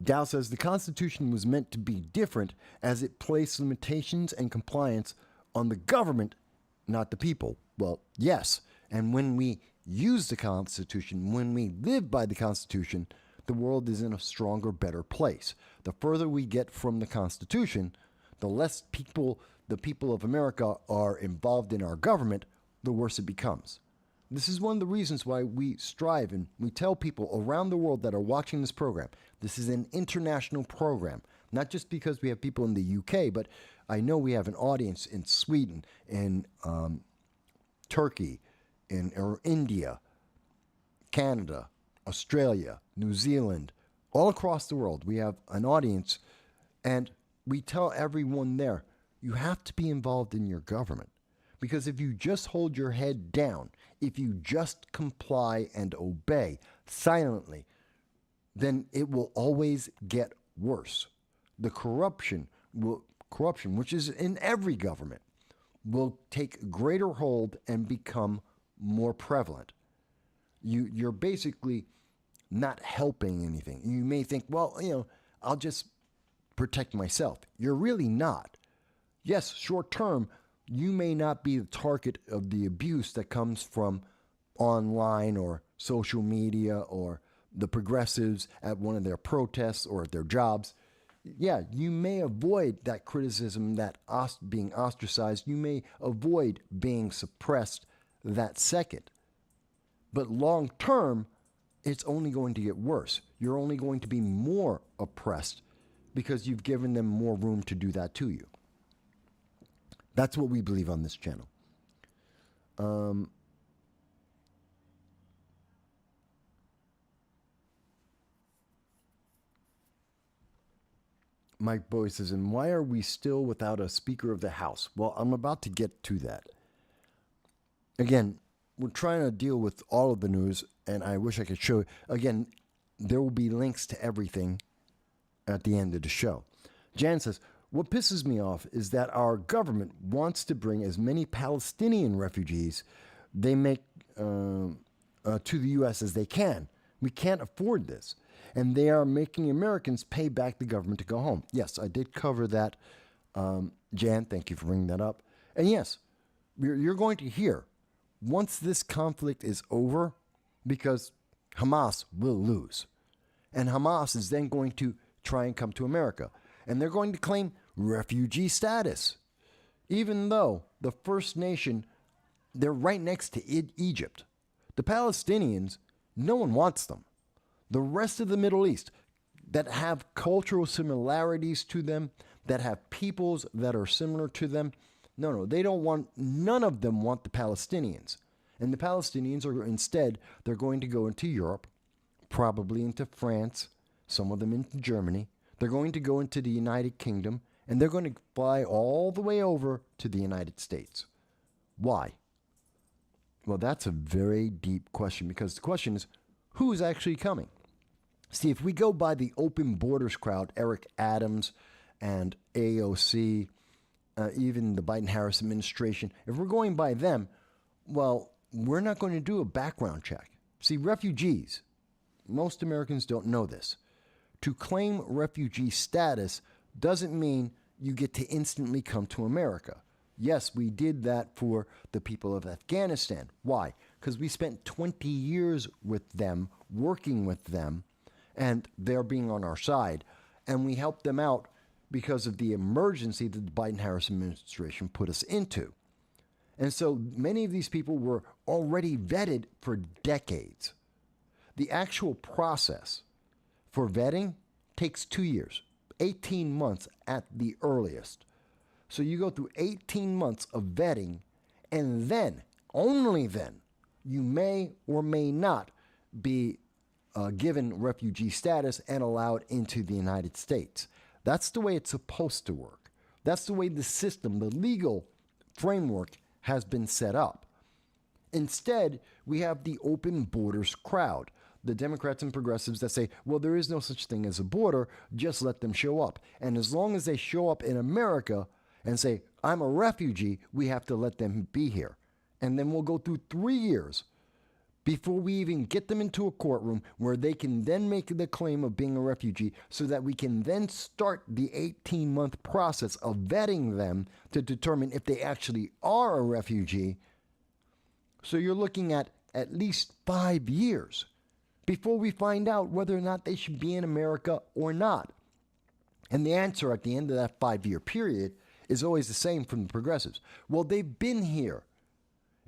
Dow says the Constitution was meant to be different as it placed limitations and compliance on the government, not the people. Well, yes. And when we use the Constitution, when we live by the Constitution, the world is in a stronger, better place. The further we get from the Constitution, the less people, the people of America, are involved in our government, the worse it becomes. This is one of the reasons why we strive and we tell people around the world that are watching this program, this is an international program. Not just because we have people in the UK, but I know we have an audience in Sweden, in Turkey, in India, Canada, Australia, New Zealand, all across the world. We have an audience, and we tell everyone there, you have to be involved in your government. Because if you just hold your head down, if you just comply and obey silently, then it will always get worse. The corruption, which is in every government, will take greater hold and become more prevalent. You're basically not helping anything. You may think, well, I'll just protect myself. You're really not. Yes, short term, you may not be the target of the abuse that comes from online or social media or the progressives at one of their protests or at their jobs. Yeah, you may avoid that criticism, that being ostracized. You may avoid being suppressed that second. But long term, it's only going to get worse. You're only going to be more oppressed because you've given them more room to do that to you. That's what we believe on this channel. Mike Bowie says, and why are we still without a Speaker of the House? Well, I'm about to get to that. Again, we're trying to deal with all of the news, and I wish I could show. Again, there will be links to everything at the end of the show. Jan says, what pisses me off is that our government wants to bring as many Palestinian refugees they make to the U.S. as they can. We can't afford this. And they are making Americans pay back the government to go home. Yes, I did cover that. Jan, thank you for bringing that up. And yes, you're going to hear, once this conflict is over, because Hamas will lose. And Hamas is then going to try and come to America. And they're going to claim refugee status. Even though the First Nation, they're right next to Egypt. The Palestinians, no one wants them. The rest of the Middle East that have cultural similarities to them, that have peoples that are similar to them, no, they don't want, none of them want the Palestinians. And the Palestinians are instead, they're going to go into Europe, probably into France, some of them into Germany. They're going to go into the United Kingdom, and they're going to fly all the way over to the United States. Why? Well, that's a very deep question, because the question is, who is actually coming? See, if we go by the open borders crowd, Eric Adams and AOC, even the Biden-Harris administration, if we're going by them, well, we're not going to do a background check. See, refugees, most Americans don't know this. To claim refugee status doesn't mean you get to instantly come to America. Yes, we did that for the people of Afghanistan. Why? Because we spent 20 years with them, working with them, and they're being on our side. And we helped them out because of the emergency that the Biden-Harris administration put us into. And so many of these people were already vetted for decades. The actual process for vetting takes 2 years, 18 months at the earliest. So you go through 18 months of vetting, and then, only then, you may or may not be given refugee status and allowed into the United States. That's the way it's supposed to work. That's the way the system, the legal framework has been set up. Instead, we have the open borders crowd, the Democrats and progressives that say, well, there is no such thing as a border, just let them show up. And as long as they show up in America and say, I'm a refugee, we have to let them be here. And then we'll go through 3 years before we even get them into a courtroom where they can then make the claim of being a refugee, so that we can then start the 18-month process of vetting them to determine if they actually are a refugee. So you're looking at least 5 years before we find out whether or not they should be in America or not. And the answer at the end of that 5-year period is always the same from the progressives. Well, they've been here.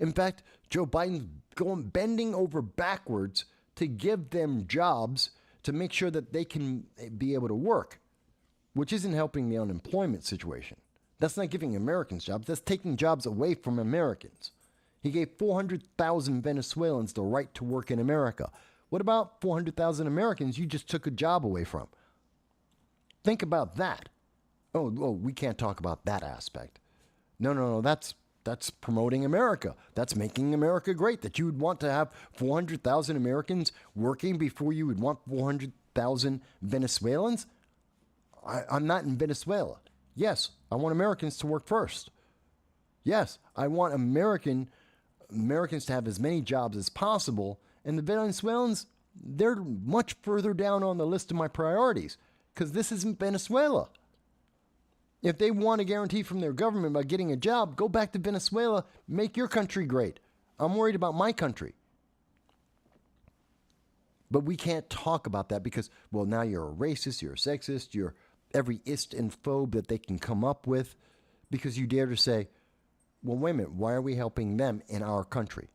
In fact, Joe Biden's bending over backwards to give them jobs to make sure that they can be able to work, which isn't helping the unemployment situation. That's not giving Americans jobs. That's taking jobs away from Americans. He gave 400,000 Venezuelans the right to work in America. What about 400,000 Americans you just took a job away from? Think about that. Oh, we can't talk about that aspect. No, that's promoting America. That's making America great, that you would want to have 400,000 Americans working before you would want 400,000 Venezuelans. I'm not in Venezuela. Yes, I want Americans to work first. Yes, I want Americans to have as many jobs as possible. And the Venezuelans, they're much further down on the list of my priorities, because this isn't Venezuela. If they want a guarantee from their government by getting a job, go back to Venezuela, make your country great. I'm worried about my country. But we can't talk about that because, well, now you're a racist, you're a sexist, you're every ist and phobe that they can come up with, because you dare to say, well, wait a minute, why are we helping them in our country?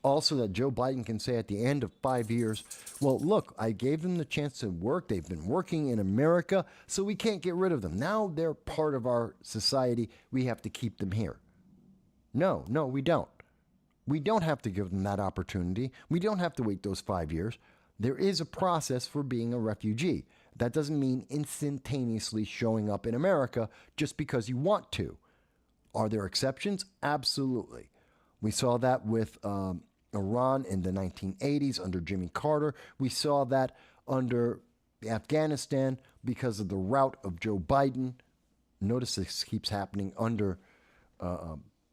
Also, that Joe Biden can say at the end of 5 years, well, look, I gave them the chance to work. They've been working in America, so we can't get rid of them. Now they're part of our society. We have to keep them here. No, we don't. We don't have to give them that opportunity. We don't have to wait those 5 years. There is a process for being a refugee. That doesn't mean instantaneously showing up in America just because you want to. Are there exceptions? Absolutely. We saw that with Iran in the 1980s under Jimmy Carter. We saw that under Afghanistan because of the route of Joe Biden. Notice this keeps happening under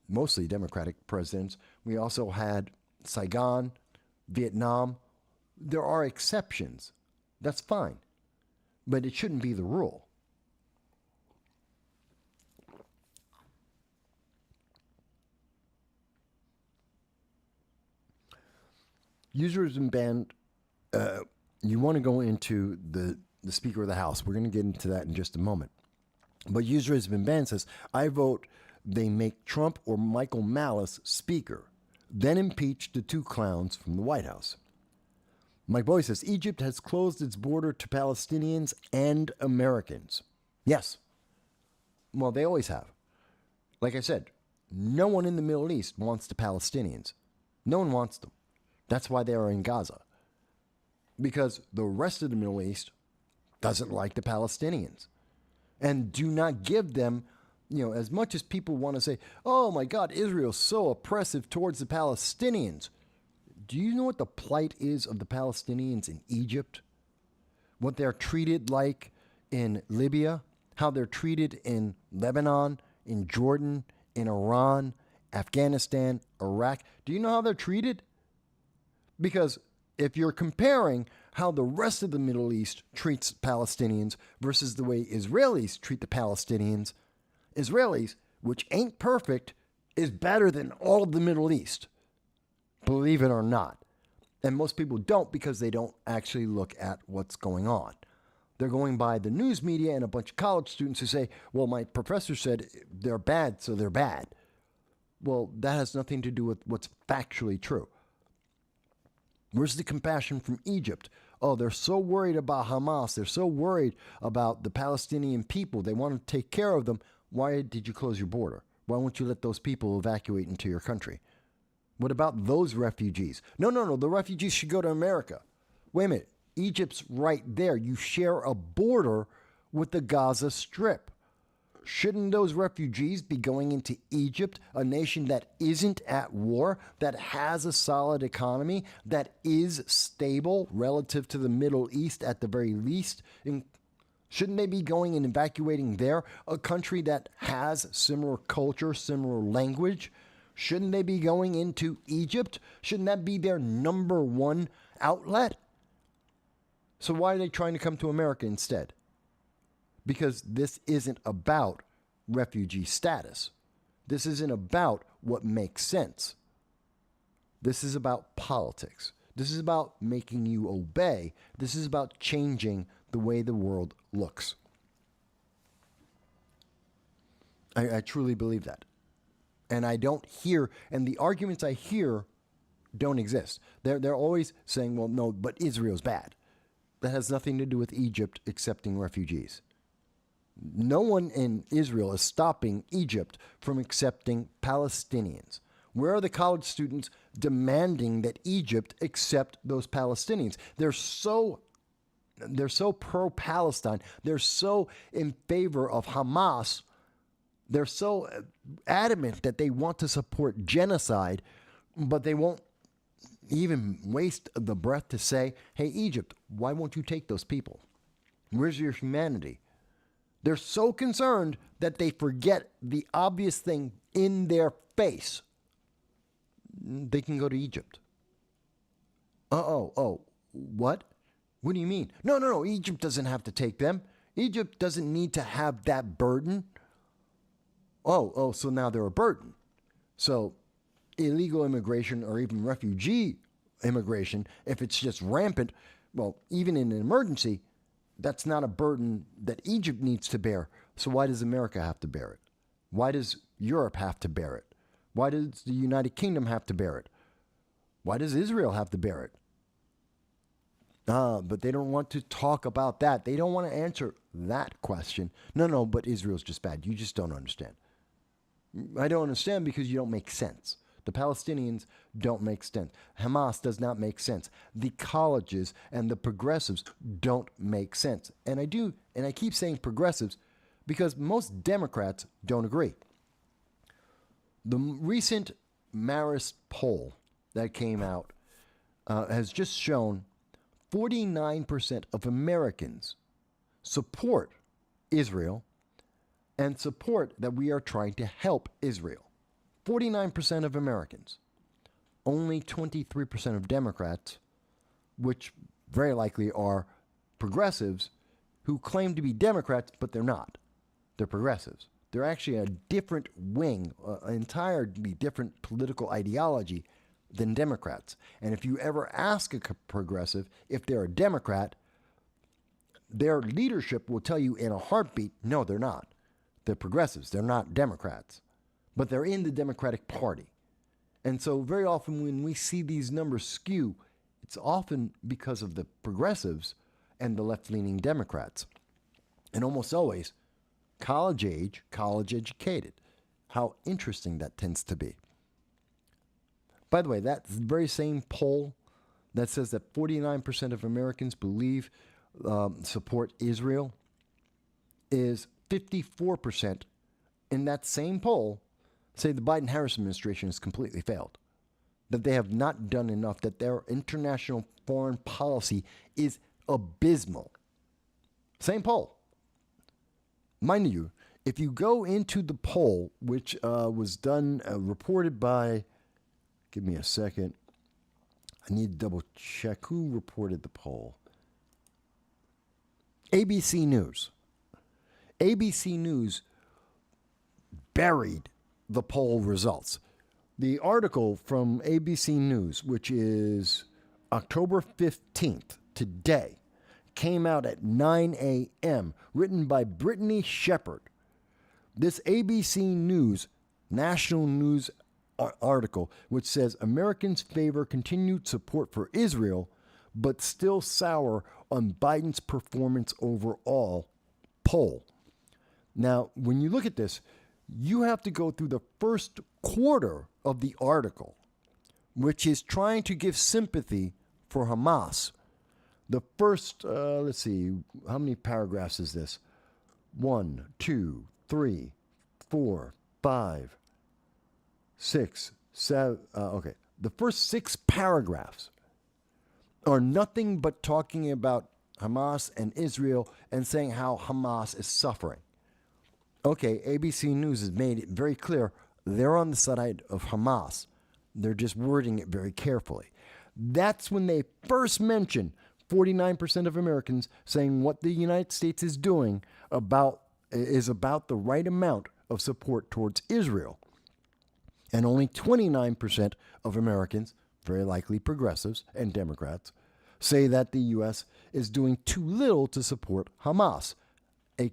mostly Democratic presidents. We also had Saigon, Vietnam. There are exceptions. That's fine. But it shouldn't be the rule. User has been banned. You want to go into the Speaker of the House. We're going to get into that in just a moment. But user has been banned says, I vote they make Trump or Michael Malice Speaker, then impeach the two clowns from the White House. Mike Boy says, Egypt has closed its border to Palestinians and Americans. Yes. Well, they always have. Like I said, no one in the Middle East wants the Palestinians. No one wants them. That's why they are in Gaza. Because the rest of the Middle East doesn't like the Palestinians. And do not give them, as much as people want to say, oh my God, Israel's so oppressive towards the Palestinians. Do you know what the plight is of the Palestinians in Egypt? What they're treated like in Libya? How they're treated in Lebanon, in Jordan, in Iran, Afghanistan, Iraq? Do you know how they're treated? Because if you're comparing how the rest of the Middle East treats Palestinians versus the way Israelis treat the Palestinians, Israelis, which ain't perfect, is better than all of the Middle East. Believe it or not. And most people don't because they don't actually look at what's going on. They're going by the news media and a bunch of college students who say, well, my professor said they're bad, so they're bad. Well, that has nothing to do with what's factually true. Where's the compassion from Egypt? Oh, they're so worried about Hamas. They're so worried about the Palestinian people. They want to take care of them. Why did you close your border? Why won't you let those people evacuate into your country? What about those refugees? No. The refugees should go to America. Wait a minute. Egypt's right there. You share a border with the Gaza Strip. Shouldn't those refugees be going into Egypt, a nation that isn't at war, that has a solid economy, that is stable relative to the Middle East at the very least? Shouldn't they be going and evacuating there, a country that has similar culture, similar language? Shouldn't they be going into Egypt? Shouldn't that be their number one outlet? So why are they trying to come to America instead? Because this isn't about refugee status. This isn't about what makes sense. This is about politics. This is about making you obey. This is about changing the way the world looks. I truly believe that. And I don't hear, and the arguments I hear don't exist. They're always saying, well, no, but Israel's bad. That has nothing to do with Egypt accepting refugees. No one in Israel is stopping Egypt from accepting Palestinians. Where are the college students demanding that Egypt accept those Palestinians? They're so pro-Palestine. They're so in favor of Hamas. They're so adamant that they want to support genocide, but they won't even waste the breath to say, hey, Egypt, why won't you take those people? Where's your humanity? They're so concerned that they forget the obvious thing in their face. They can go to Egypt. What? What do you mean? No. Egypt doesn't have to take them. Egypt doesn't need to have that burden. So now they're a burden. So illegal immigration or even refugee immigration, if it's just rampant, well, even in an emergency, that's not a burden that Egypt needs to bear. So why does America have to bear it? Why does Europe have to bear it? Why does the United Kingdom have to bear it? Why does Israel have to bear it? But they don't want to talk about that. They don't want to answer that question. No, but Israel's just bad. You just don't understand. I don't understand because you don't make sense. The Palestinians don't make sense. Hamas does not make sense. The colleges and the progressives don't make sense. And I keep saying progressives because most Democrats don't agree. The recent Marist poll that came out has just shown 49% of Americans support Israel and support that we are trying to help Israel. 49% of Americans. Only 23% of Democrats, which very likely are progressives, who claim to be Democrats, but they're not. They're progressives. They're actually a different wing, an entirely different political ideology than Democrats. And if you ever ask a progressive if they're a Democrat, their leadership will tell you in a heartbeat, no, they're not. They're progressives. They're not Democrats. But they're in the Democratic Party. And so very often when we see these numbers skew, it's often because of the progressives and the left-leaning Democrats. And almost always college age, college educated. How interesting that tends to be. By the way, that very same poll that says that 49% of Americans believe support Israel is 54% in that same poll say the Biden-Harris administration has completely failed, that they have not done enough, that their international foreign policy is abysmal. Same poll. Mind you, if you go into the poll, which was done, reported by, give me a second, I need to double check who reported the poll. ABC News. ABC News buried the poll results. The article from ABC News, which is October 15th, today, came out at 9 a.m., written by Brittany Shepard. This ABC News, national news article, which says Americans favor continued support for Israel, but still sour on Biden's performance overall poll. Now, when you look at this, you have to go through the first quarter of the article, which is trying to give sympathy for Hamas. The first, let's see, how many paragraphs is this? 1, 2, 3, 4, 5, 6, 7. Okay. The first 6 paragraphs are nothing but talking about Hamas and Israel and saying how Hamas is suffering. Okay, ABC News has made it very clear they're on the side of Hamas. They're just wording it very carefully. That's when they first mention 49% of Americans saying what the United States is doing is about the right amount of support towards Israel. And only 29% of Americans, very likely progressives and Democrats, say that the U.S. is doing too little to support Hamas, a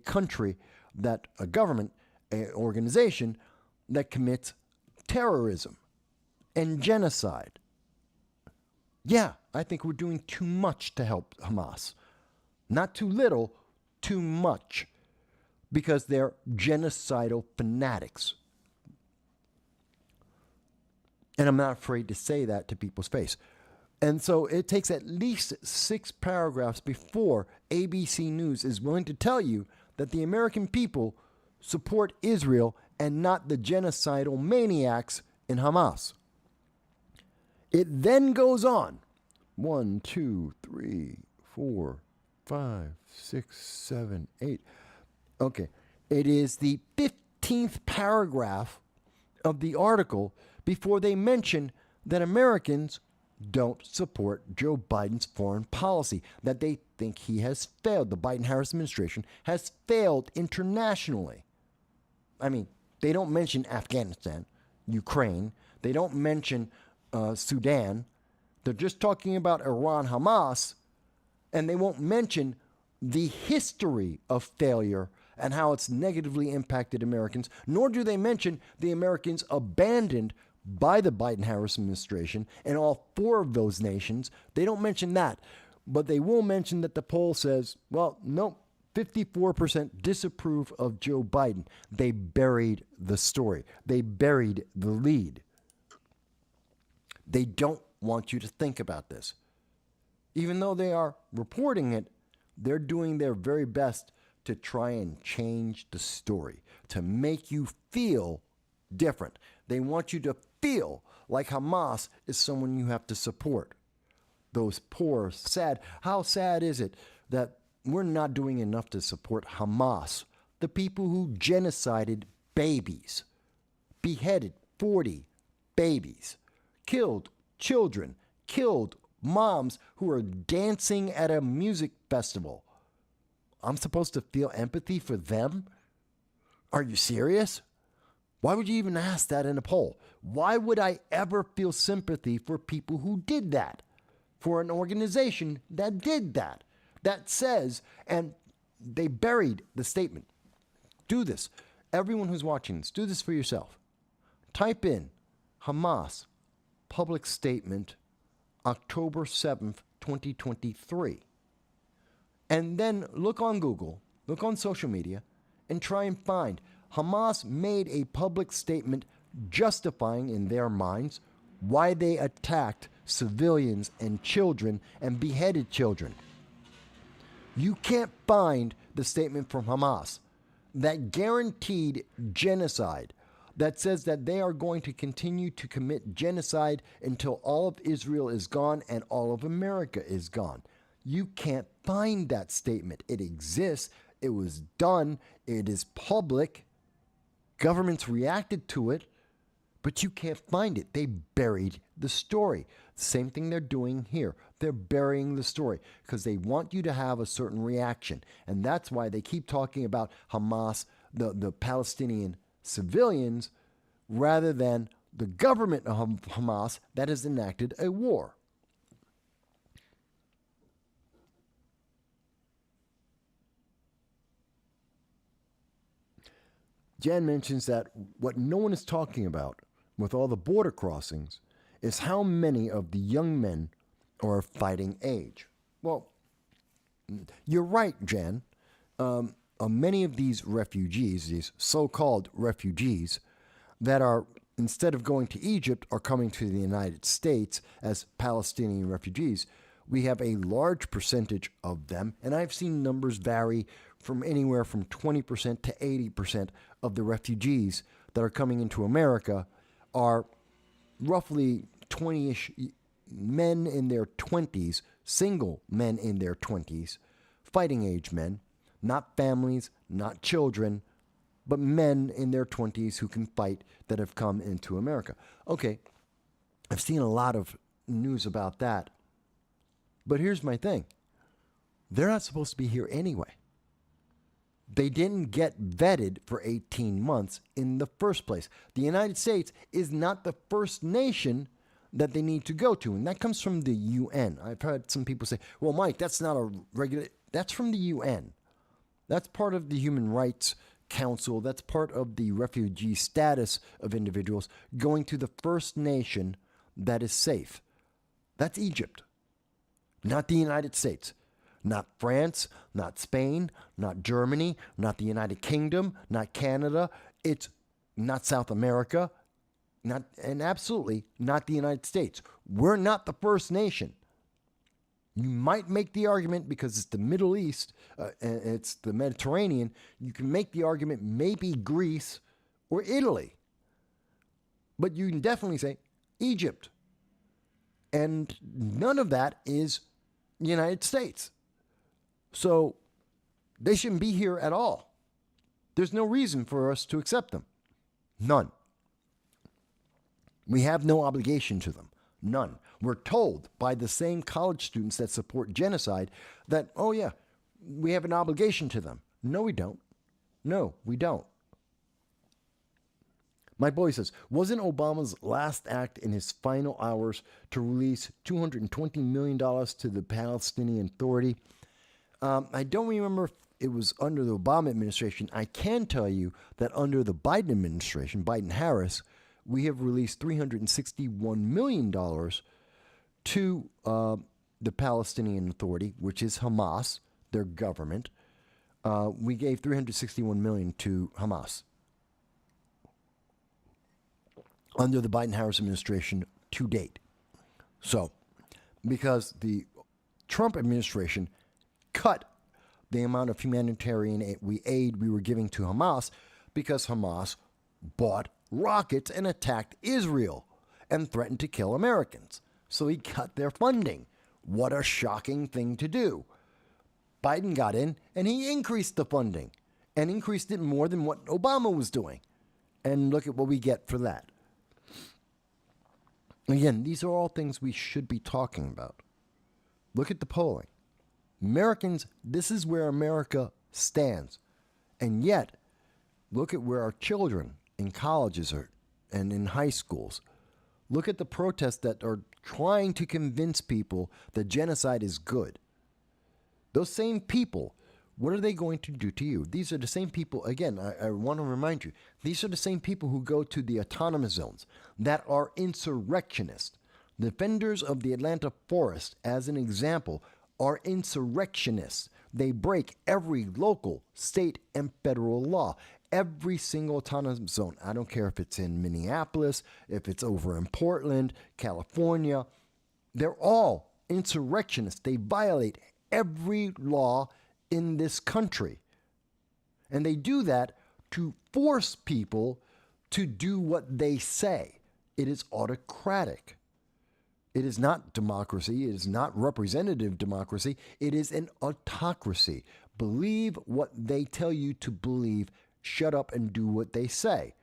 government, an organization that commits terrorism and genocide. Yeah, I think we're doing too much to help Hamas. Not too little, too much. Because they're genocidal fanatics. And I'm not afraid to say that to people's face. And so it takes at least 6 paragraphs before ABC News is willing to tell you that the American people support Israel and not the genocidal maniacs in Hamas. It then goes on. 1, 2, 3, 4, 5, 6, 7, 8. Okay. It is the 15th paragraph of the article before they mention that Americans don't support Joe Biden's foreign policy, that they think he has failed. The Biden-Harris administration has failed internationally. I mean, they don't mention Afghanistan, Ukraine. They don't mention Sudan. They're just talking about Iran, Hamas, and they won't mention the history of failure and how it's negatively impacted Americans, nor do they mention the Americans abandoned by the Biden-Harris administration in all 4 of those nations. They don't mention that, but they will mention that the poll says, well, no, 54% disapprove of Joe Biden. They buried the story. They buried the lead. They don't want you to think about this. Even though they are reporting it, they're doing their very best to try and change the story, to make you feel different. They want you to feel like Hamas is someone you have to support. Those poor, sad. How sad is it that we're not doing enough to support Hamas, the people who genocided babies, beheaded 40 babies, killed children, killed moms who are dancing at a music festival. I'm supposed to feel empathy for them? Are you serious? Why would you even ask that in a poll? Why would I ever feel sympathy for people who did that? For an organization that did that? That says, and they buried the statement. Do this. Everyone who's watching this, do this for yourself. Type in Hamas public statement October 7th, 2023. And then look on Google, look on social media, and try and find Hamas made a public statement justifying in their minds why they attacked civilians and children and beheaded children. You can't find the statement from Hamas that guaranteed genocide, that says that they are going to continue to commit genocide until all of Israel is gone and all of America is gone. You can't find that statement. It exists. It was done. It is public. Governments reacted to it, but you can't find it. They buried the story. Same thing they're doing here. They're burying the story because they want you to have a certain reaction. And that's why they keep talking about Hamas, the Palestinian civilians, rather than the government of Hamas that has enacted a war. Jan mentions that what no one is talking about with all the border crossings is how many of the young men are of fighting age. Well, you're right, Jan. Many of these refugees, these so-called refugees, that are, instead of going to Egypt, are coming to the United States as Palestinian refugees. We have a large percentage of them, and I've seen numbers vary from anywhere from 20% to 80% of the refugees that are coming into America are roughly 20-ish men in their 20s, single men in their 20s, fighting age men, not families, not children, but men in their 20s who can fight that have come into America. Okay, I've seen a lot of news about that. But here's my thing. They're not supposed to be here anyway. They didn't get vetted for 18 months in the first place. The United States is not the first nation that they need to go to, and that comes from the UN. I've heard some people say, well, Mike, that's not a regular... That's from the UN. That's part of the Human Rights Council. That's part of the refugee status of individuals going to the first nation that is safe. That's Egypt, not the United States. Not France, not Spain, not Germany, not the United Kingdom, not Canada. It's not South America, and absolutely not the United States. We're not the first nation. You might make the argument, because it's the Middle East, and it's the Mediterranean, you can make the argument maybe Greece or Italy. But you can definitely say Egypt. And none of that is the United States. So they shouldn't be here at all. There's no reason for us to accept them. None. We have no obligation to them. None. We're told by the same college students that support genocide that, oh yeah, we have an obligation to them. No, we don't. No, we don't. My boy says, wasn't Obama's last act in his final hours to release $220 million to the Palestinian Authority? I don't remember if it was under the Obama administration. I can tell you that under the Biden administration, Biden-Harris, we have released $361 million to the Palestinian Authority, which is Hamas, their government. We gave $361 million to Hamas under the Biden-Harris administration to date. So, because the Trump administration cut the amount of humanitarian aid we were giving to Hamas because Hamas bought rockets and attacked Israel and threatened to kill Americans. So he cut their funding. What a shocking thing to do. Biden got in and he increased the funding and increased it more than what Obama was doing. And look at what we get for that. Again, these are all things we should be talking about. Look at the polling. Americans, this is where America stands. And yet, look at where our children in colleges are and in high schools. Look at the protests that are trying to convince people that genocide is good. Those same people, what are they going to do to you? These are the same people, again, I want to remind you, these are the same people who go to the autonomous zones that are insurrectionists. Defenders of the Atlanta forest, as an example, are insurrectionists. They break every local, state, and federal law. Every single autonomous zone. I don't care if it's in Minneapolis, if it's over in Portland, California. They're all insurrectionists. They violate every law in this country. And they do that to force people to do what they say. It is autocratic. It is not democracy. It is not representative democracy. It is an autocracy. Believe what they tell you to believe. Shut up and do what they say.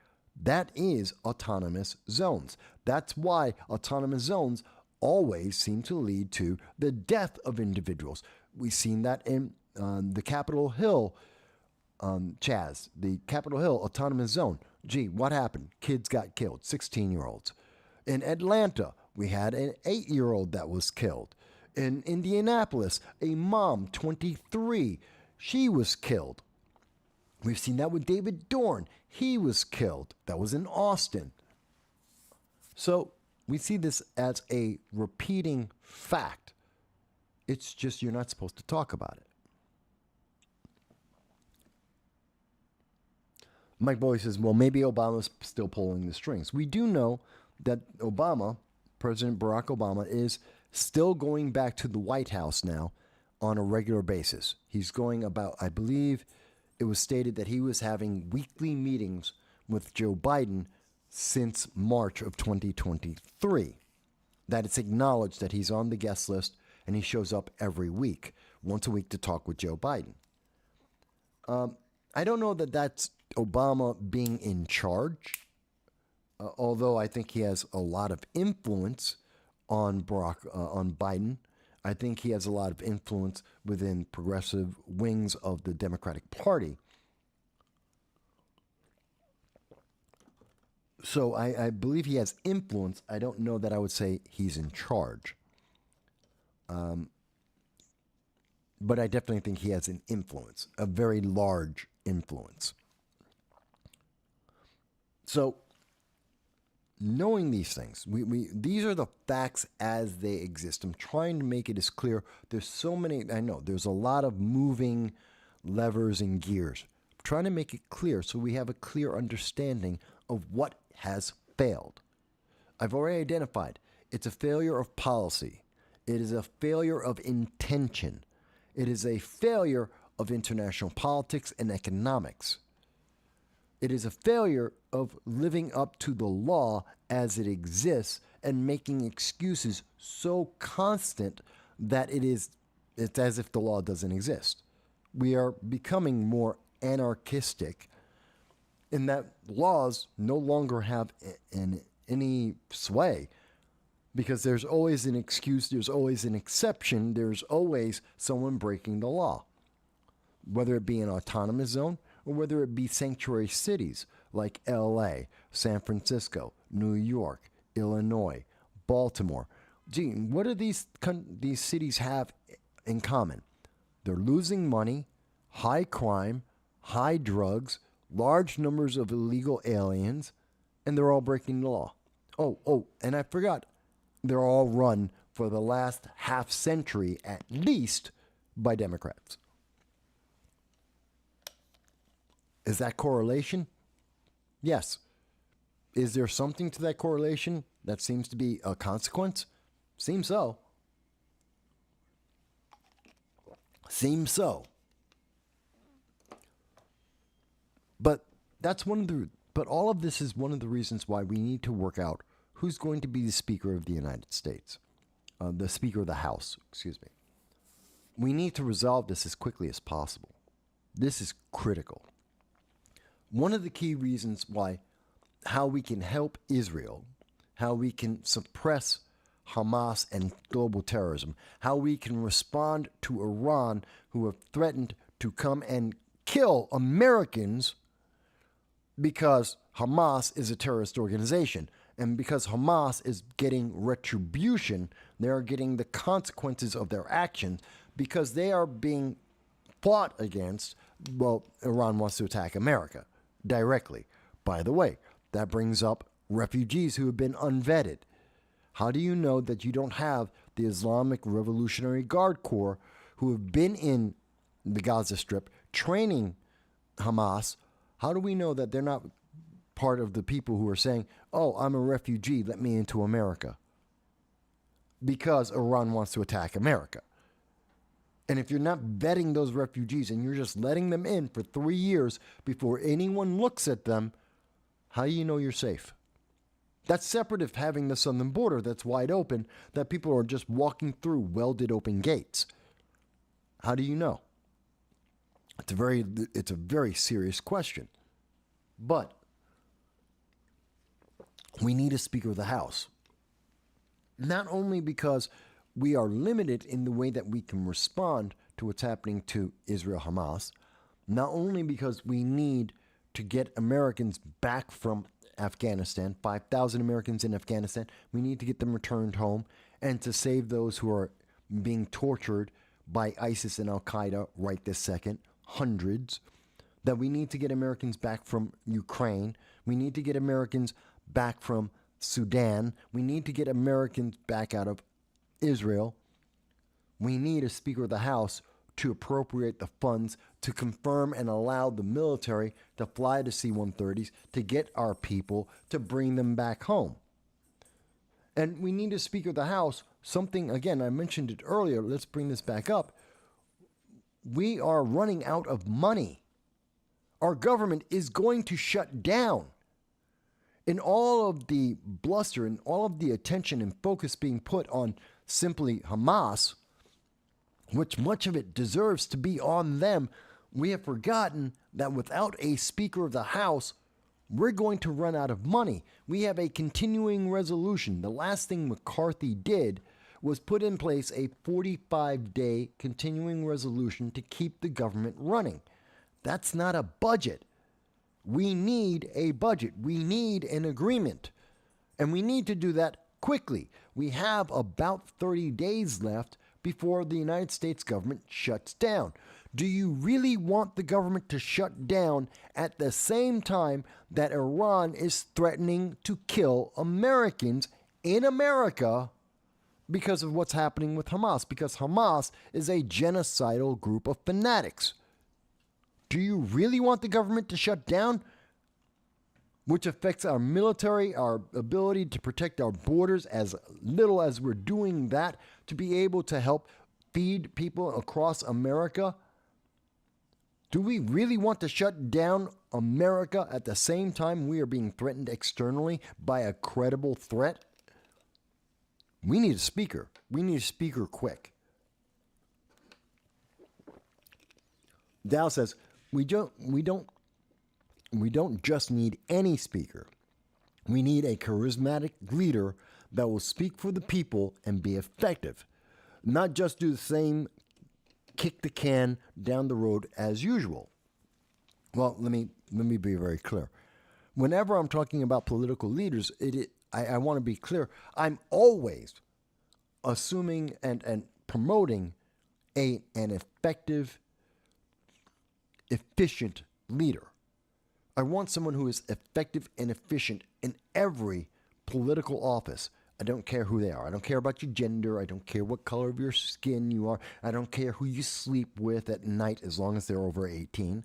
That is autonomous zones. That's why autonomous zones always seem to lead to the death of individuals. We've seen that in the Capitol Hill, Chaz, the Capitol Hill Autonomous Zone. Gee, what happened? Kids got killed, 16-year-olds. In Atlanta, we had an 8-year-old that was killed. In Indianapolis, a mom, 23, she was killed. We've seen that with David Dorn. He was killed. That was in Austin. So we see this as a repeating fact. It's just you're not supposed to talk about it. Mike Bowie says, well, maybe Obama's still pulling the strings. We do know that President Barack Obama, is still going back to the White House now on a regular basis. He's going about, I believe it was stated that he was having weekly meetings with Joe Biden since March of 2023. That it's acknowledged that he's on the guest list and he shows up every week, once a week, to talk with Joe Biden. I don't know that that's Obama being in charge, although I think he has a lot of influence on Biden. I think he has a lot of influence within progressive wings of the Democratic Party. So I believe he has influence. I don't know that I would say he's in charge. But I definitely think he has an influence, a very large influence. So, knowing these things, these are the facts as they exist. I'm trying to make it as clear. There's so many, I know, there's a lot of moving levers and gears. I'm trying to make it clear so we have a clear understanding of what has failed. I've already identified it's a failure of policy. It is a failure of intention. It is a failure of international politics and economics. It is a failure of living up to the law as it exists and making excuses so constant that it's as if the law doesn't exist. We are becoming more anarchistic in that laws no longer have any sway, because there's always an excuse, there's always an exception, there's always someone breaking the law, whether it be an autonomous zone or whether it be sanctuary cities like LA, San Francisco, New York, Illinois, Baltimore. Gee, what do these cities have in common? They're losing money, high crime, high drugs, large numbers of illegal aliens, and they're all breaking the law. Oh, and I forgot, they're all run for the last half century at least by Democrats. Is that correlation? Yes. Is there something to that correlation that seems to be a consequence? Seems so. Seems so. But all of this is one of the reasons why we need to work out who's going to be the Speaker of the United States, the Speaker of the House, excuse me. We need to resolve this as quickly as possible. This is critical. One of the key reasons how we can help Israel, how we can suppress Hamas and global terrorism, how we can respond to Iran, who have threatened to come and kill Americans because Hamas is a terrorist organization. And because Hamas is getting retribution, they are getting the consequences of their actions because they are being fought against. Well, Iran wants to attack America directly. By the way, that brings up refugees who have been unvetted. How do you know that you don't have the Islamic Revolutionary Guard Corps who have been in the Gaza Strip training Hamas? How do we know that they're not part of the people who are saying, oh, I'm a refugee, let me into America? Because Iran wants to attack America. And if you're not vetting those refugees and you're just letting them in for 3 years before anyone looks at them, how do you know you're safe? That's separate of having the southern border that's wide open, that people are just walking through welded open gates. How do you know? It's a very serious question. But we need a Speaker of the House. Not only because we are limited in the way that we can respond to what's happening to Israel Hamas, not only because we need to get Americans back from Afghanistan, 5,000 Americans in Afghanistan, we need to get them returned home, and to save those who are being tortured by ISIS and Al Qaeda right this second, hundreds, that we need to get Americans back from Ukraine, we need to get Americans back from Sudan, we need to get Americans back out of Israel. We need a Speaker of the House to appropriate the funds to confirm and allow the military to fly the C-130s, to get our people, to bring them back home. And we need a Speaker of the House, something, again, I mentioned it earlier, let's bring this back up. We are running out of money. Our government is going to shut down. In all of the bluster and all of the attention and focus being put on simply Hamas, which much of it deserves to be on them, we have forgotten that without a Speaker of the House, we're going to run out of money. We have a continuing resolution. The last thing McCarthy did was put in place a 45-day continuing resolution to keep the government running. That's not a budget. We need a budget. We need an agreement. And we need to do that quickly. We have about 30 days left before the United States government shuts down. Do you really want the government to shut down at the same time that Iran is threatening to kill Americans in America because of what's happening with Hamas? Because Hamas is a genocidal group of fanatics. Do you really want the government to shut down? Which affects our military, our ability to protect our borders, as little as we're doing that, to be able to help feed people across America? Do we really want to shut down America at the same time we are being threatened externally by a credible threat? We need a speaker. We need a speaker quick. Dow says, we don't just need any speaker. We need a charismatic leader that will speak for the people and be effective, not just do the same kick the can down the road as usual. Well, let me be very clear. Whenever I'm talking about political leaders, I want to be clear. I'm always assuming and promoting an effective, efficient leader. I want someone who is effective and efficient in every political office. I don't care who they are. I don't care about your gender. I don't care what color of your skin you are. I don't care who you sleep with at night as long as they're over 18.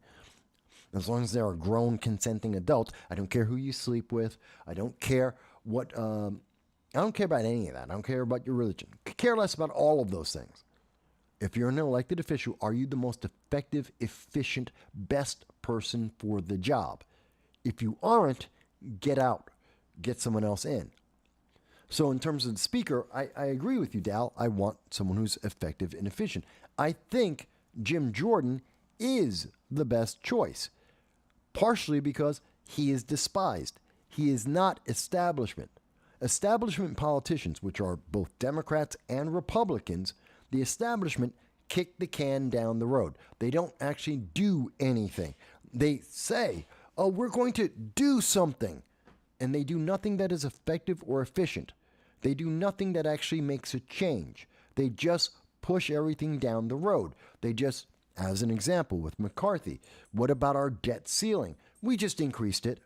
As long as they're a grown, consenting adult. I don't care who you sleep with. I don't care what... I don't care about any of that. I don't care about your religion. I care less about all of those things. If you're an elected official, are you the most effective, efficient, best person for the job? If you aren't, get out. Get someone else in. So in terms of the speaker, I agree with you, Dal. I want someone who's effective and efficient. I think Jim Jordan is the best choice, partially because he is despised. He is not establishment. Establishment politicians, which are both Democrats and Republicans, the establishment kick the can down the road. They don't actually do anything. They say, oh, we're going to do something. And they do nothing that is effective or efficient. They do nothing that actually makes a change. They just push everything down the road. They just, as an example with McCarthy, what about our debt ceiling? We just increased it.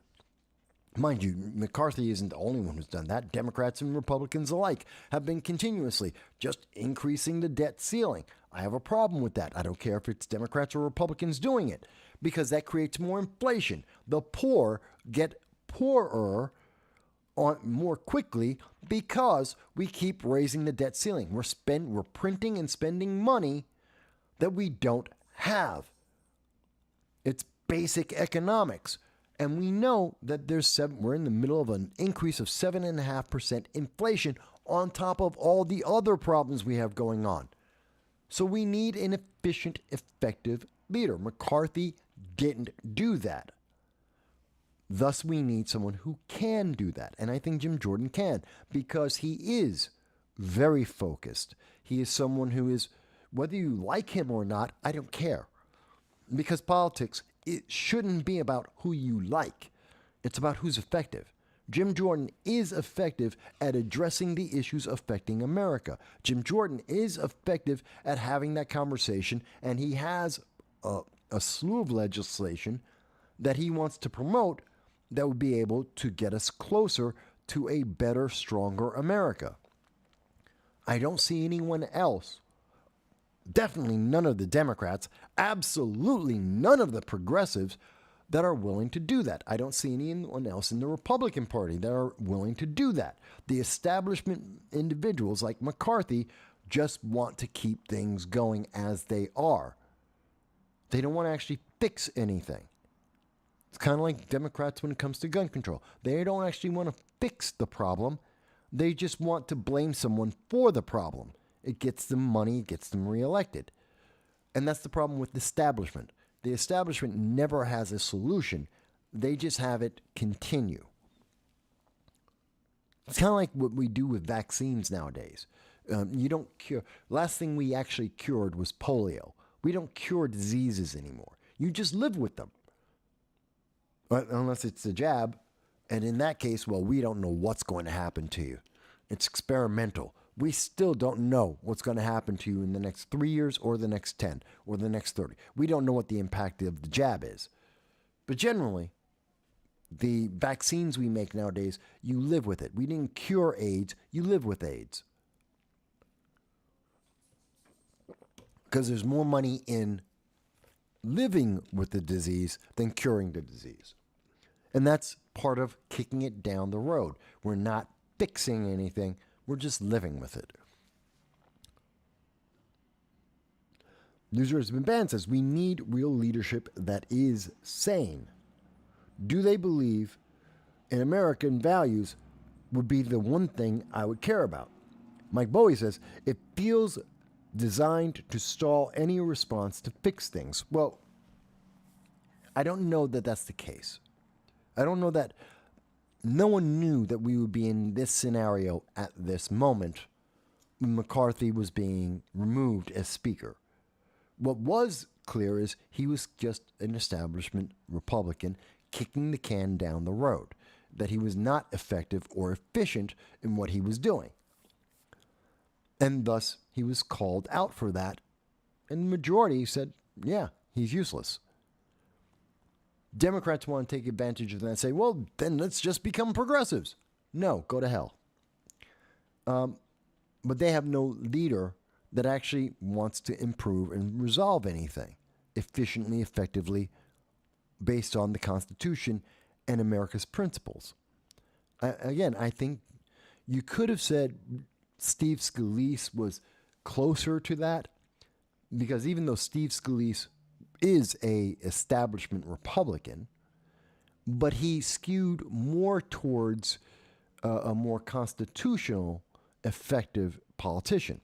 Mind you, McCarthy isn't the only one who's done that. Democrats and Republicans alike have been continuously just increasing the debt ceiling. I have a problem with that. I don't care if it's Democrats or Republicans doing it, because that creates more inflation. The poor get poorer more quickly because we keep raising the debt ceiling. We're printing and spending money that we don't have. It's basic economics. And we know that we're in the middle of an increase of 7.5% inflation on top of all the other problems we have going on. So we need an efficient, effective leader. McCarthy didn't do that. Thus, we need someone who can do that. And I think Jim Jordan can, because he is very focused. He is someone who is, whether you like him or not, I don't care. Because politics, it shouldn't be about who you like. It's about who's effective. Jim Jordan is effective at addressing the issues affecting America. Jim Jordan is effective at having that conversation, and he has a slew of legislation that he wants to promote that would be able to get us closer to a better, stronger America. I don't see anyone else, definitely none of the Democrats, absolutely none of the progressives that are willing to do that. I don't see anyone else in the Republican Party that are willing to do that. The establishment individuals like McCarthy just want to keep things going as they are. They don't want to actually fix anything. It's kind of like Democrats when it comes to gun control. They don't actually want to fix the problem. They just want to blame someone for the problem. It gets them money, it gets them reelected. And that's the problem with the establishment. The establishment never has a solution. They just have it continue. It's kind of like what we do with vaccines nowadays. You don't cure. Last thing we actually cured was polio. We don't cure diseases anymore. You just live with them. Unless it's a jab. And in that case, well, we don't know what's going to happen to you. It's experimental. We still don't know what's going to happen to you in the next 3 years or the next 10 or the next 30. We don't know what the impact of the jab is. But generally, the vaccines we make nowadays, you live with it. We didn't cure AIDS, you live with AIDS. Because there's more money in living with the disease than curing the disease. And that's part of kicking it down the road. We're not fixing anything. We're just living with it. Newsreader has been banned says we need real leadership that is sane. Do they believe in American values would be the one thing I would care about? Mike Bowie says it feels designed to stall any response to fix things. Well, I don't know that that's the case. I don't know that no one knew that we would be in this scenario at this moment when McCarthy was being removed as Speaker. What was clear is he was just an establishment Republican kicking the can down the road, that he was not effective or efficient in what he was doing. And thus, he was called out for that, and the majority said, yeah, he's useless. Democrats want to take advantage of that and say, well, then let's just become progressives. No, go to hell. But they have no leader that actually wants to improve and resolve anything efficiently, effectively, based on the Constitution and America's principles. I think you could have said Steve Scalise was closer to that, because even though Steve Scalise is a establishment Republican, but he skewed more towards a more constitutional, effective politician.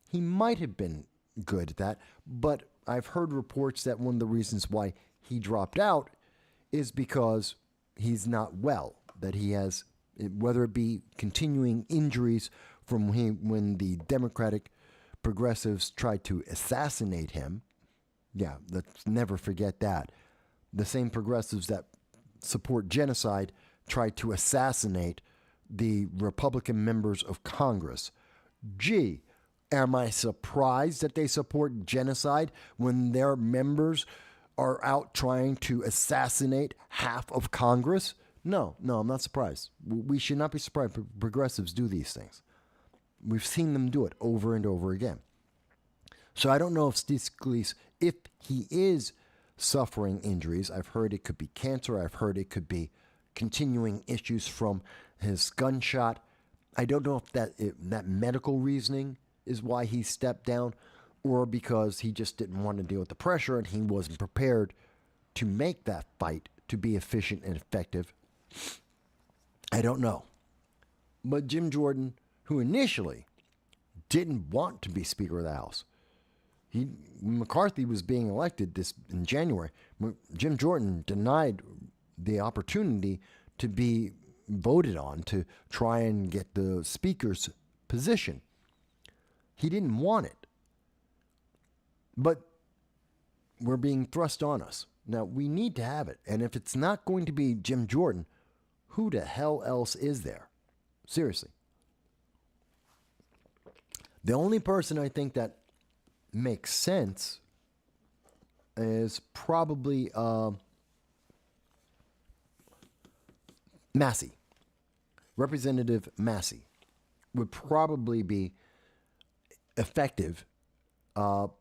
He might have been good at that, but I've heard reports that one of the reasons why he dropped out is because he's not well, that he has, whether it be continuing injuries from when the Democratic progressives tried to assassinate him. Yeah, let's never forget that. The same progressives that support genocide tried to assassinate the Republican members of Congress. Gee, am I surprised that they support genocide when their members are out trying to assassinate half of Congress? No, I'm not surprised. We should not be surprised progressives do these things. We've seen them do it over and over again. So I don't know if Steve Scalise, if he is suffering injuries, I've heard it could be cancer, I've heard it could be continuing issues from his gunshot. I don't know if that medical reasoning is why he stepped down, or because he just didn't want to deal with the pressure and he wasn't prepared to make that fight to be efficient and effective. I don't know. But Jim Jordan, who initially didn't want to be Speaker of the House, McCarthy was being elected in January. Jim Jordan denied the opportunity to be voted on to try and get the Speaker's position. He didn't want it. But we're being thrust on us. Now, we need to have it. And if it's not going to be Jim Jordan, who the hell else is there? Seriously. The only person I think that makes sense is probably Massey. Representative Massey would probably be effective, but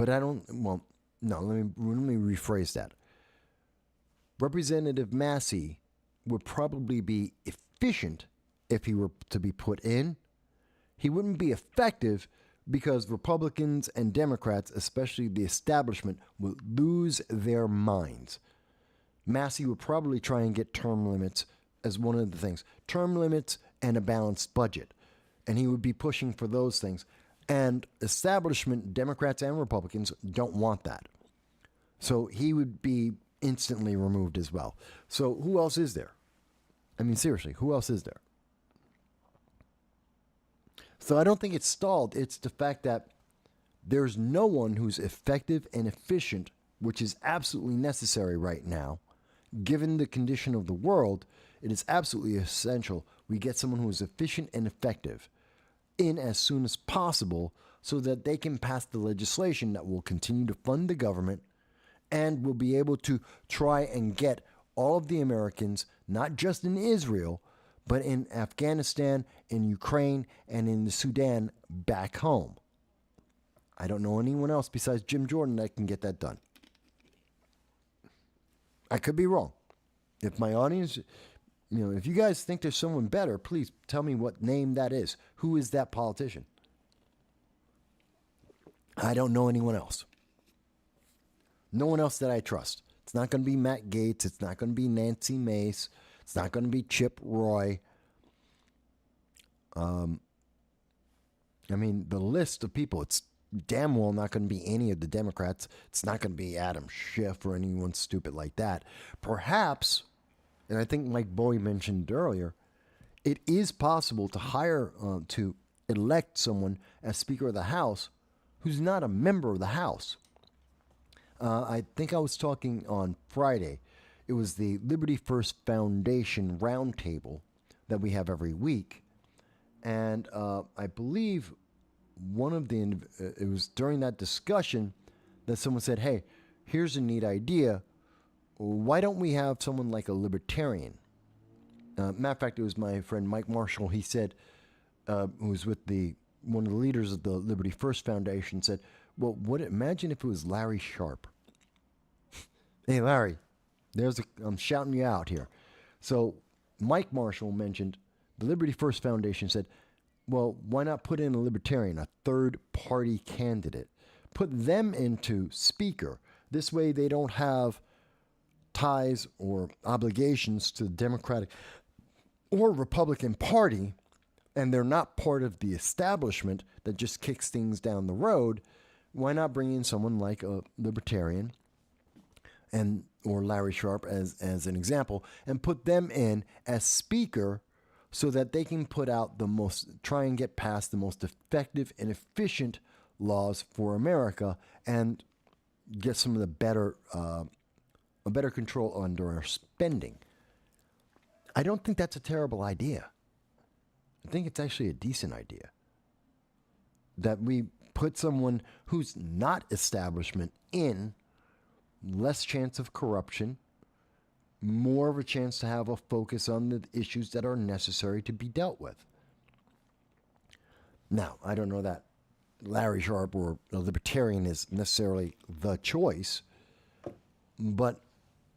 I don't, well, no, let me rephrase that. Representative Massey would probably be efficient if he were to be put in. He wouldn't be effective because Republicans and Democrats, especially the establishment, would lose their minds. Massey would probably try and get term limits as one of the things. Term limits and a balanced budget. And he would be pushing for those things. And establishment, Democrats and Republicans, don't want that. So he would be instantly removed as well. So who else is there? I mean, seriously, who else is there? So I don't think it's stalled. It's the fact that there's no one who's effective and efficient, which is absolutely necessary right now. Given the condition of the world, it is absolutely essential we get someone who is efficient and effective in as soon as possible so that they can pass the legislation that will continue to fund the government and will be able to try and get all of the Americans, not just in Israel, but in Afghanistan, in Ukraine, and in the Sudan, back home. I don't know anyone else besides Jim Jordan that can get that done. I could be wrong. If my audience, if you guys think there's someone better, please tell me what name that is. Who is that politician? I don't know anyone else. No one else that I trust. It's not going to be Matt Gaetz. It's not going to be Nancy Mace. It's not going to be Chip Roy. The list of people, it's damn well not going to be any of the Democrats. It's not going to be Adam Schiff or anyone stupid like that. Perhaps, and I think Mike Bowie mentioned earlier, it is possible to hire, to elect someone as Speaker of the House who's not a member of the House. I think I was talking on Friday. It was the Liberty First Foundation roundtable that we have every week. And I believe it was during that discussion that someone said, hey, here's a neat idea. Why don't we have someone like a libertarian? Matter of fact, it was my friend Mike Marshall. He said, who was with one of the leaders of the Liberty First Foundation, said, well, imagine if it was Larry Sharpe. Hey, Larry, I'm shouting you out here. So Mike Marshall mentioned the Liberty First Foundation said, well, why not put in a libertarian, a third-party candidate? Put them into speaker. This way they don't have ties or obligations to the Democratic or Republican Party, and they're not part of the establishment that just kicks things down the road. Why not bring in someone like a libertarian or Larry Sharpe as an example, and put them in as speaker so that they can try and get past the most effective and efficient laws for America and get some of the a better control under our spending. I don't think that's a terrible idea. I think it's actually a decent idea. That we put someone who's not establishment in, less chance of corruption, more of a chance to have a focus on the issues that are necessary to be dealt with. Now, I don't know that Larry Sharpe or a libertarian is necessarily the choice, but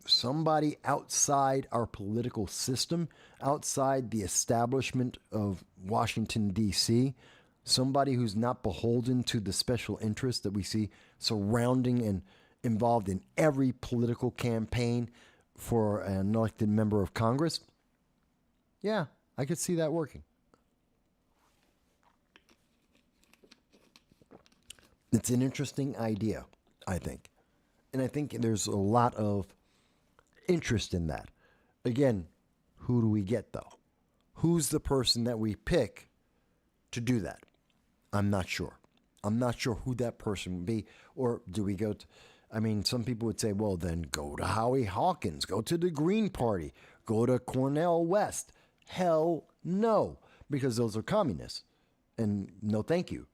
somebody outside our political system, outside the establishment of Washington, D.C., somebody who's not beholden to the special interests that we see surrounding and involved in every political campaign for an elected member of Congress, yeah, I could see that working. It's an interesting idea, I think. And I think there's a lot of interest in that. Again, who do we get, though? Who's the person that we pick to do that? I'm not sure. I'm not sure who that person would be. Or do we go to, I mean, some people would say, well, then go to Howie Hawkins, go to the Green Party, go to Cornel West. Hell no, because those are communists. And no thank you.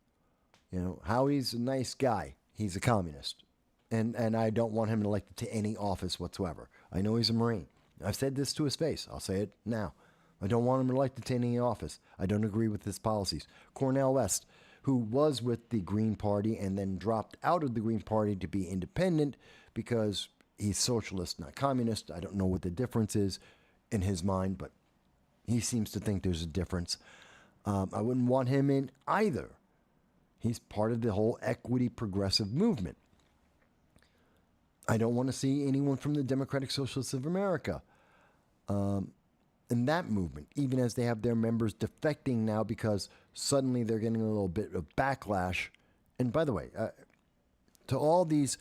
You know, Howie's a nice guy. He's a communist. And I don't want him elected to any office whatsoever. I know he's a Marine. I've said this to his face. I'll say it now. I don't want him elected to any office. I don't agree with his policies. Cornel West, who was with the Green Party and then dropped out of the Green Party to be independent because he's socialist, not communist. I don't know what the difference is in his mind, but he seems to think there's a difference. I wouldn't want him in either. He's part of the whole equity progressive movement. I don't want to see anyone from the Democratic Socialists of America in that movement, even as they have their members defecting now because suddenly they're getting a little bit of backlash. And by the way, to all these,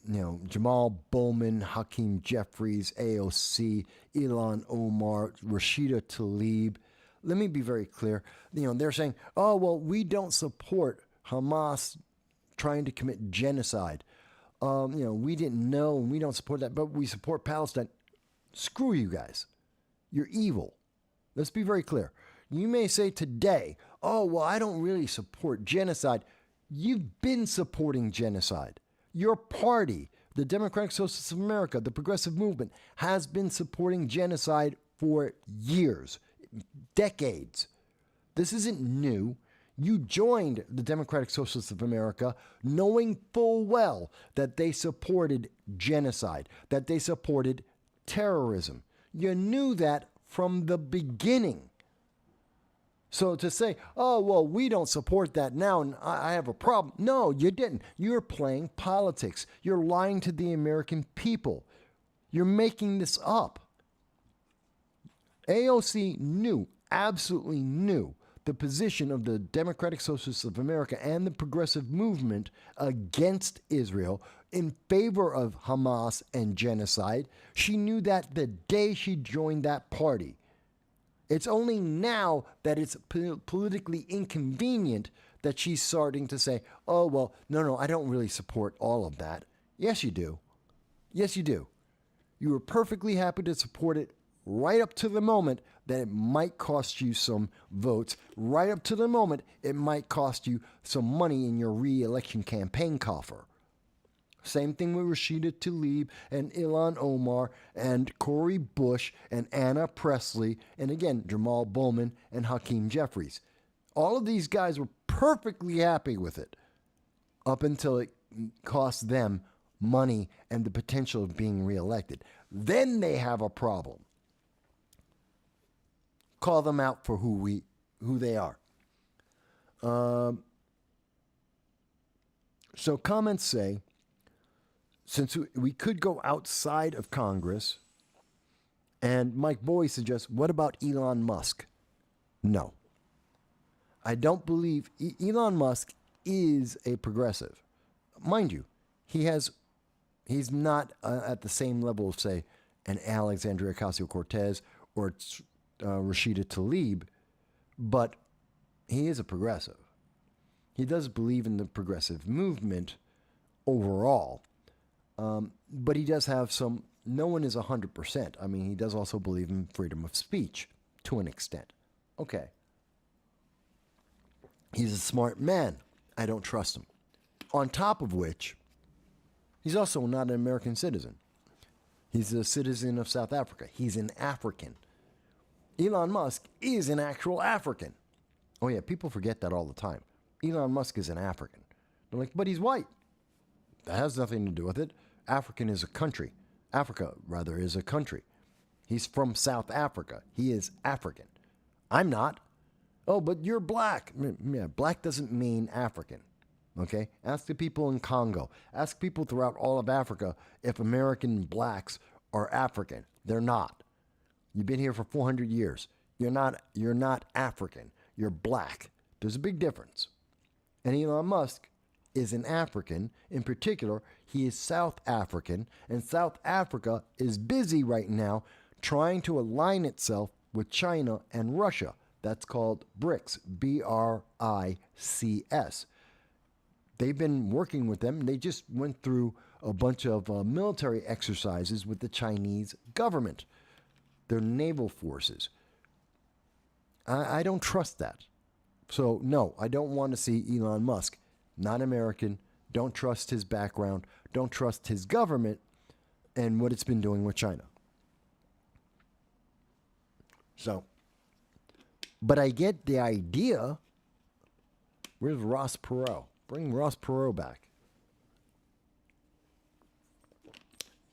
you know, Jamal Bowman, Hakeem Jeffries, AOC, Ilhan Omar, Rashida Tlaib, let me be very clear. You know, they're saying, oh, well, we don't support Hamas trying to commit genocide. You know, we didn't know and we don't support that, but we support Palestine. Screw you guys. You're evil. Let's be very clear. You may say today, oh, well, I don't really support genocide. You've been supporting genocide. Your party, the Democratic Socialists of America, the progressive movement, has been supporting genocide for years, decades. This isn't new. You joined the Democratic Socialists of America knowing full well that they supported genocide, that they supported terrorism. You knew that from the beginning. So to say, oh, well, we don't support that now and I have a problem. No, you didn't. You're playing politics. You're lying to the American people. You're making this up. AOC knew, absolutely knew, the position of the Democratic Socialists of America and the progressive movement against Israel in favor of Hamas and genocide. She knew that the day she joined that party. It's only now that it's politically inconvenient that she's starting to say, oh, well, no, I don't really support all of that. Yes, you do. Yes, you do. You were perfectly happy to support it right up to the moment that it might cost you some votes, right up to the moment it might cost you some money in your re-election campaign coffer. Same thing with Rashida Tlaib and Ilhan Omar and Cori Bush and Anna Presley and again, Jamal Bowman and Hakeem Jeffries. All of these guys were perfectly happy with it up until it cost them money and the potential of being reelected. Then they have a problem. Call them out for who they are. So comments say, since we could go outside of Congress, and Mike Bowie suggests, what about Elon Musk? No. I don't believe Elon Musk is a progressive. Mind you, he's not at the same level of, say, an Alexandria Ocasio-Cortez or Rashida Tlaib, but he is a progressive. He does believe in the progressive movement overall, but he does have some, no one is 100%. I mean, he does also believe in freedom of speech to an extent. Okay. He's a smart man. I don't trust him. On top of which, he's also not an American citizen. He's a citizen of South Africa. He's an African. Elon Musk is an actual African. Oh yeah, people forget that all the time. Elon Musk is an African. They're like, but he's white. That has nothing to do with it. African is a country. Africa, rather, is a country. He's from South Africa. He is African. I'm not. Oh, but you're black. Yeah, black doesn't mean African. Okay? Ask the people in Congo. Ask people throughout all of Africa if American blacks are African. They're not. You've been here for 400 years. You're not African. You're black. There's a big difference. And Elon Musk is an African. In particular, he is South African. And South Africa is busy right now trying to align itself with China and Russia. That's called BRICS, BRICS. They've been working with them. They just went through a bunch of military exercises with the Chinese government, their naval forces. I don't trust that. So, no, I don't want to see Elon Musk, not American, don't trust his background, don't trust his government and what it's been doing with China. So, but I get the idea. Where's Ross Perot? Bring Ross Perot back.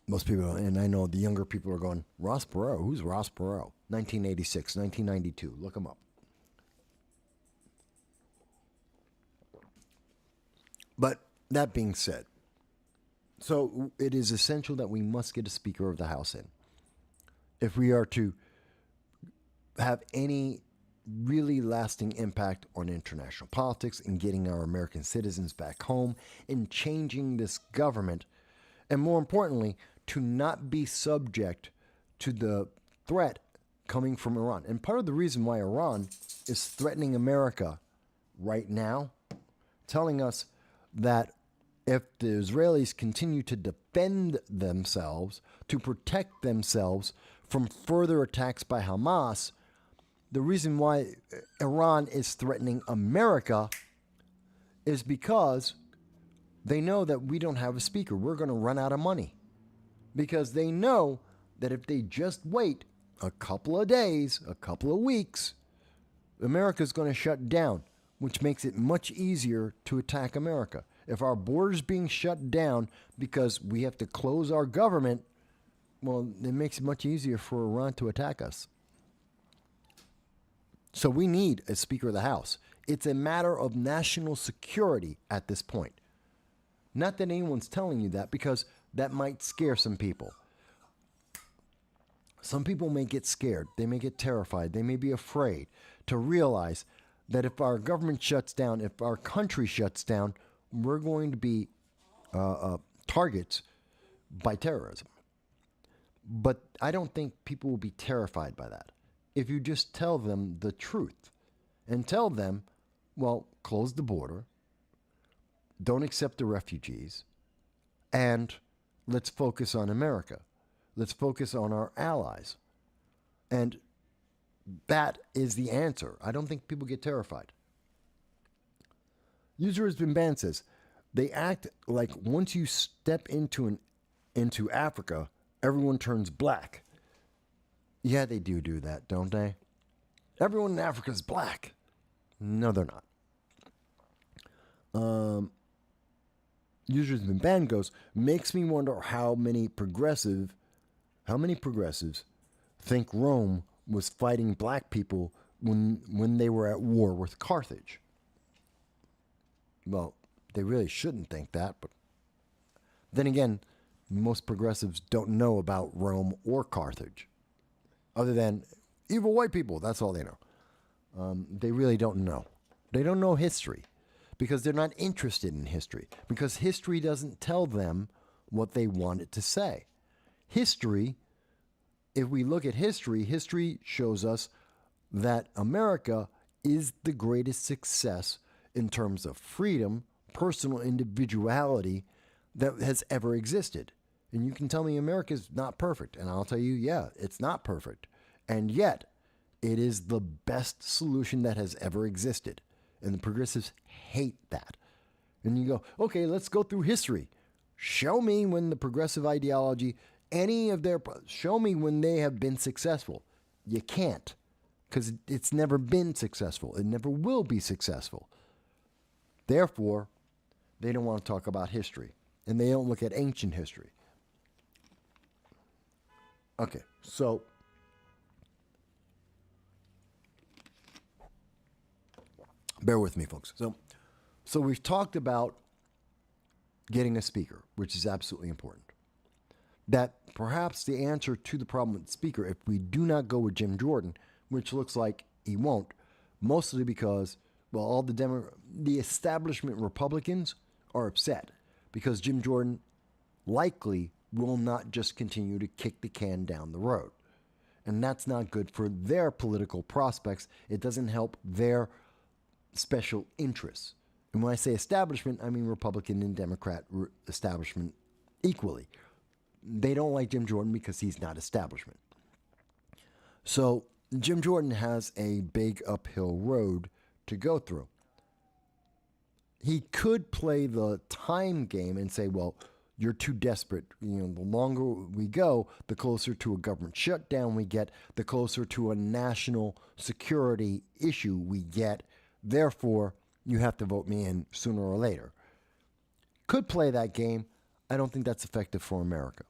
Most people, and I know the younger people are going, Ross Perot? Who's Ross Perot? 1986, 1992. Look him up. But that being said, so it is essential that we must get a Speaker of the House in if we are to have any really lasting impact on international politics and getting our American citizens back home and changing this government, and more importantly, to not be subject to the threat coming from Iran. And part of the reason why Iran is threatening America right now, telling us that if the Israelis continue to defend themselves, to protect themselves from further attacks by Hamas, the reason why Iran is threatening America is because they know that we don't have a speaker. We're going to run out of money. Because they know that if they just wait a couple of days, a couple of weeks, America's going to shut down, which makes it much easier to attack America. If our border's being shut down because we have to close our government, well, it makes it much easier for Iran to attack us. So we need a Speaker of the House. It's a matter of national security at this point. Not that anyone's telling you that, because that might scare some people. Some people may get scared. They may get terrified. They may be afraid to realize that if our government shuts down, if our country shuts down, we're going to be targets by terrorism. But I don't think people will be terrified by that. If you just tell them the truth and tell them, well, close the border, don't accept the refugees, and let's focus on America. Let's focus on our allies. And that is the answer. I don't think people get terrified. User has been banned says, they act like once you step into Africa, everyone turns black. Yeah, they do that, don't they? Everyone in Africa is black. No, they're not. Users been banned goes, makes me wonder how many progressives think Rome was fighting black people when they were at war with Carthage. Well, they really shouldn't think that, but then again, most progressives don't know about Rome or Carthage. Other than evil white people, that's all they know. They really don't know. They don't know history because they're not interested in history, because history doesn't tell them what they want it to say. History, if we look at history, history shows us that America is the greatest success in terms of freedom, personal individuality that has ever existed. And you can tell me America's not perfect, and I'll tell you, yeah, it's not perfect. And yet, it is the best solution that has ever existed. And the progressives hate that. And you go, okay, let's go through history. Show me when the progressive ideology, show me when they have been successful. You can't, because it's never been successful. It never will be successful. Therefore, they don't want to talk about history, and they don't look at ancient history. Okay, so bear with me, folks. So we've talked about getting a speaker, which is absolutely important. That perhaps the answer to the problem with the speaker, if we do not go with Jim Jordan, which looks like he won't, mostly because, well, all the establishment Republicans are upset because Jim Jordan likely will not just continue to kick the can down the road. And that's not good for their political prospects. It doesn't help their special interests. And when I say establishment, I mean Republican and Democrat establishment equally. They don't like Jim Jordan because he's not establishment. So Jim Jordan has a big uphill road to go through. He could play the time game and say, well, you're too desperate. The longer we go, the closer to a government shutdown we get, the closer to a national security issue we get. Therefore, you have to vote me in sooner or later. Could play that game. I don't think that's effective for America.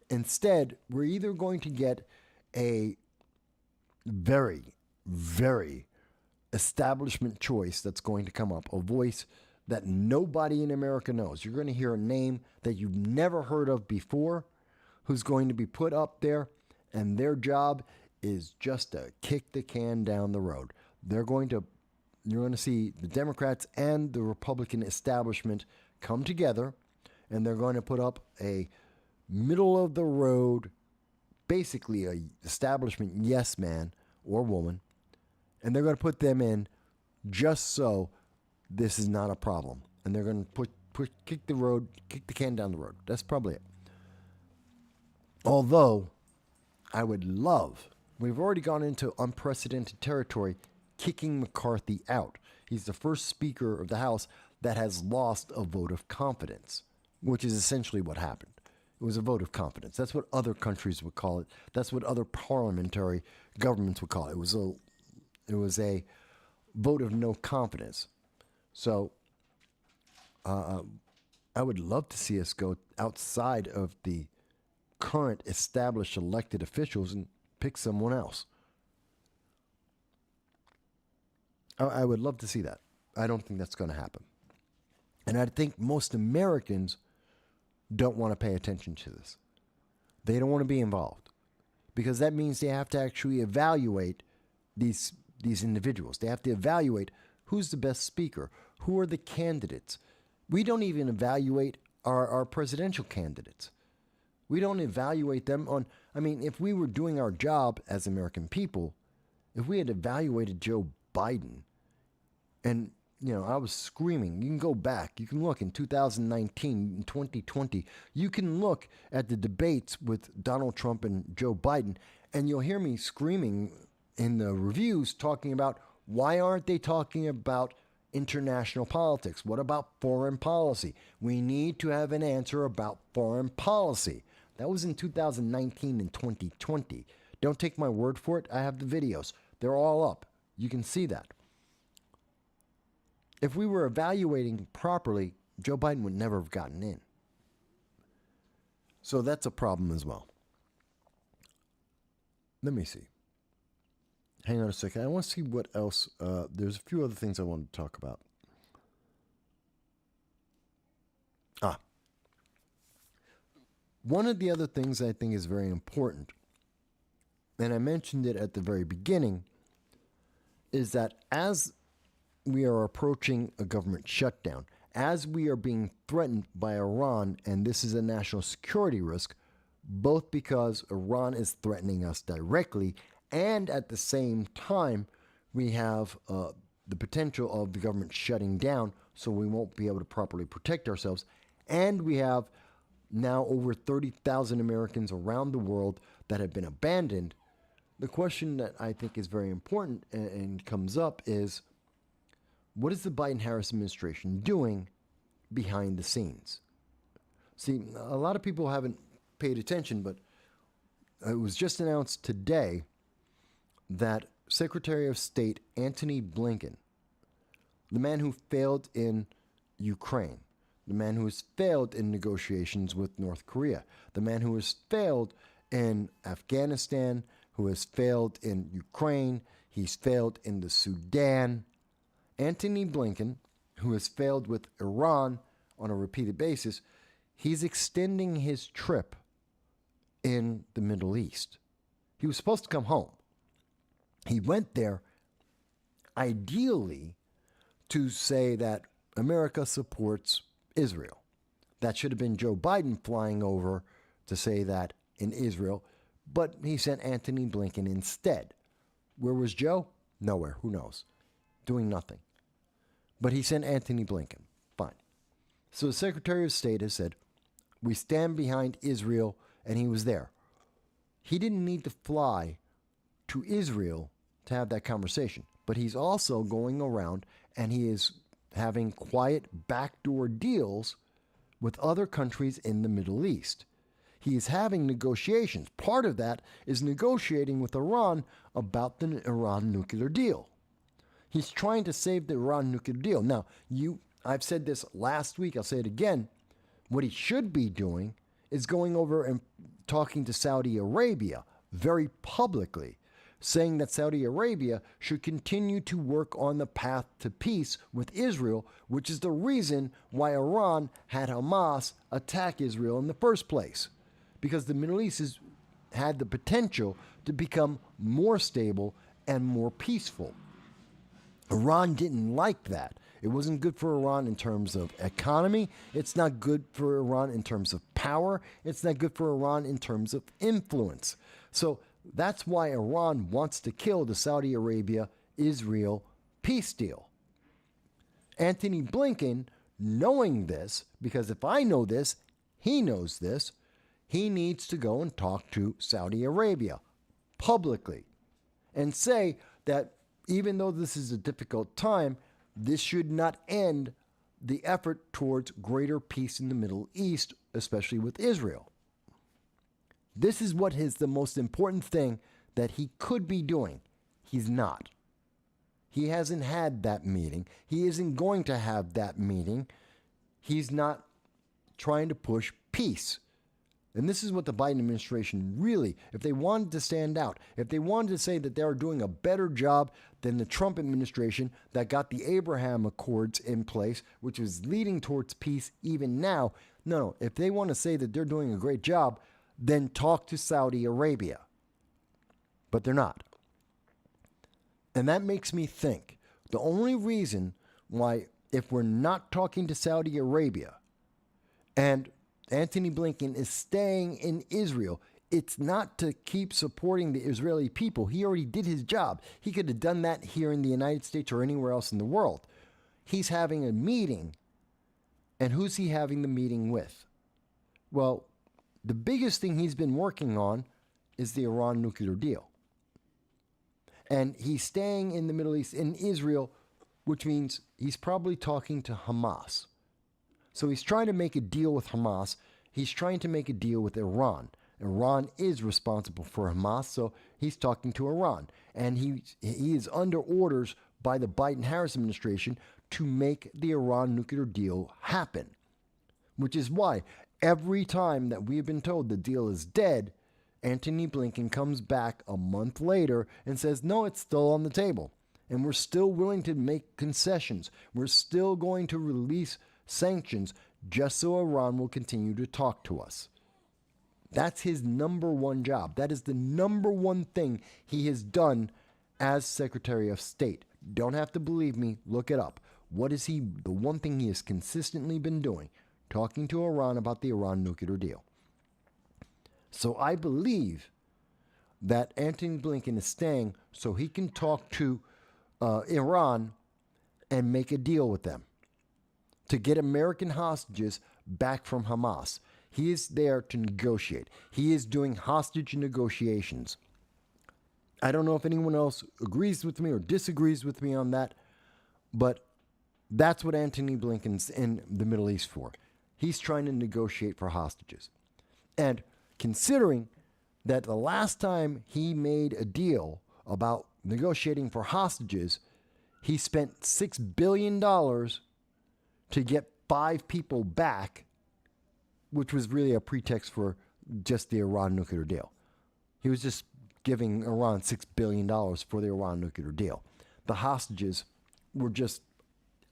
Instead, we're either going to get a very, very establishment choice that's going to come up, a voice that nobody in America knows. You're going to hear a name that you've never heard of before, who's going to be put up there, and their job is just to kick the can down the road. You're going to see the Democrats and the Republican establishment come together, and they're going to put up a middle of the road, basically a establishment yes man or woman, and they're going to put them in just so this is not a problem. And they're going to kick the can down the road. That's probably it. Although, we've already gone into unprecedented territory, kicking McCarthy out. He's the first Speaker of the House that has lost a vote of confidence, which is essentially what happened. It was a vote of confidence. That's what other countries would call it. That's what other parliamentary governments would call it. It was a vote of no confidence. So I would love to see us go outside of the current established elected officials and pick someone else. I would love to see that. I don't think that's going to happen. And I think most Americans don't want to pay attention to this. They don't want to be involved because that means they have to actually evaluate these individuals. They have to evaluate who's the best speaker, who are the candidates. We don't even evaluate our presidential candidates. We don't evaluate them on, if we were doing our job as American people, if we had evaluated Joe Biden, and I was screaming. You can go back. You can look in 2019, in 2020. You can look at the debates with Donald Trump and Joe Biden, and you'll hear me screaming in the reviews talking about why aren't they talking about international politics? What about foreign policy? We need to have an answer about foreign policy. That was in 2019 and 2020. Don't take my word for it. I have the videos. They're all up. You can see that. If we were evaluating properly, Joe Biden would never have gotten in. So that's a problem as well. Let me see. Hang on a second. I want to see what else. There's a few other things I want to talk about. One of the other things I think is very important, and I mentioned it at the very beginning, is that as we are approaching a government shutdown, as we are being threatened by Iran, and this is a national security risk, both because Iran is threatening us directly, and at the same time, we have the potential of the government shutting down, so we won't be able to properly protect ourselves, and we have now over 30,000 Americans around the world that have been abandoned. The question that I think is very important and comes up is, what is the Biden-Harris administration doing behind the scenes? See, a lot of people haven't paid attention, but it was just announced today that Secretary of State Antony Blinken, the man who failed in Ukraine, the man who has failed in negotiations with North Korea, the man who has failed in Afghanistan, who has failed in Ukraine, he's failed in the Sudan. Antony Blinken, who has failed with Iran on a repeated basis, he's extending his trip in the Middle East. He was supposed to come home. He went there ideally to say that America supports Israel. That should have been Joe Biden flying over to say that in Israel, but he sent Antony Blinken instead. Where was Joe? Nowhere. Who knows? Doing nothing. But he sent Antony Blinken. Fine. So the Secretary of State has said, we stand behind Israel, and he was there. He didn't need to fly to Israel to have that conversation. But he's also going around and he is having quiet backdoor deals with other countries in the Middle East. He is having negotiations. Part of that is negotiating with Iran about the Iran nuclear deal. He's trying to save the Iran nuclear deal. Now, I've said this last week, I'll say it again. What he should be doing is going over and talking to Saudi Arabia very publicly, saying that Saudi Arabia should continue to work on the path to peace with Israel, which is the reason why Iran had Hamas attack Israel in the first place. Because the Middle East had the potential to become more stable and more peaceful. Iran didn't like that. It wasn't good for Iran in terms of economy. It's not good for Iran in terms of power. It's not good for Iran in terms of influence. So that's why Iran wants to kill the Saudi Arabia-Israel peace deal. Antony Blinken, knowing this, because if I know this, he knows this, he needs to go and talk to Saudi Arabia publicly and say that even though this is a difficult time, this should not end the effort towards greater peace in the Middle East, especially with Israel. This is what is the most important thing that he could be doing. He's not. He hasn't had that meeting. He isn't going to have that meeting. He's not trying to push peace. And this is what the Biden administration really, if they wanted to stand out, if they wanted to say that they are doing a better job than the Trump administration that got the Abraham Accords in place, which was leading towards peace even now. No, if they want to say that they're doing a great job, then talk to Saudi Arabia. But they're not. And that makes me think the only reason why, if we're not talking to Saudi Arabia and Antony Blinken is staying in Israel, it's not to keep supporting the Israeli people. He already did his job. He could have done that here in the United States or anywhere else in the world. He's having a meeting. And who's he having the meeting with? Well, the biggest thing he's been working on is the Iran nuclear deal. And he's staying in the Middle East, in Israel, which means he's probably talking to Hamas. So he's trying to make a deal with Hamas. He's trying to make a deal with Iran. Iran is responsible for Hamas, so he's talking to Iran. And he is under orders by the Biden-Harris administration to make the Iran nuclear deal happen. Which is why every time that we've been told the deal is dead, Antony Blinken comes back a month later and says, no, it's still on the table. And we're still willing to make concessions. We're still going to release sanctions just so Iran will continue to talk to us. That's his number one job. That is the number one thing he has done as Secretary of State. Don't have to believe me. Look it up. What is the one thing he has consistently been doing? Talking to Iran about the Iran nuclear deal. So I believe that Antony Blinken is staying so he can talk to Iran and make a deal with them to get American hostages back from Hamas. He is there to negotiate. He is doing hostage negotiations. I don't know if anyone else agrees with me or disagrees with me on that, but that's what Antony Blinken's in the Middle East for. He's trying to negotiate for hostages. And considering that the last time he made a deal about negotiating for hostages, he spent $6 billion to get 5 people back, which was really a pretext for just the Iran nuclear deal. He was just giving Iran $6 billion for the Iran nuclear deal. The hostages were just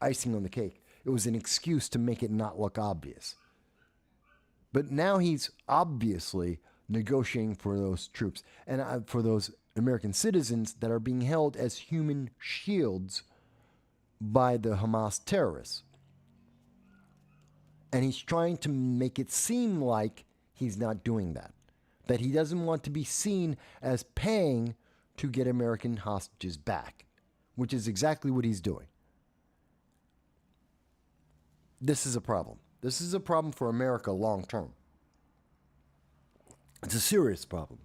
icing on the cake. It was an excuse to make it not look obvious. But now he's obviously negotiating for those troops and for those American citizens that are being held as human shields by the Hamas terrorists. And he's trying to make it seem like he's not doing that. that he doesn't want to be seen as paying to get American hostages back, which is exactly what he's doing. This is a problem. This is a problem for America long term. It's a serious problem.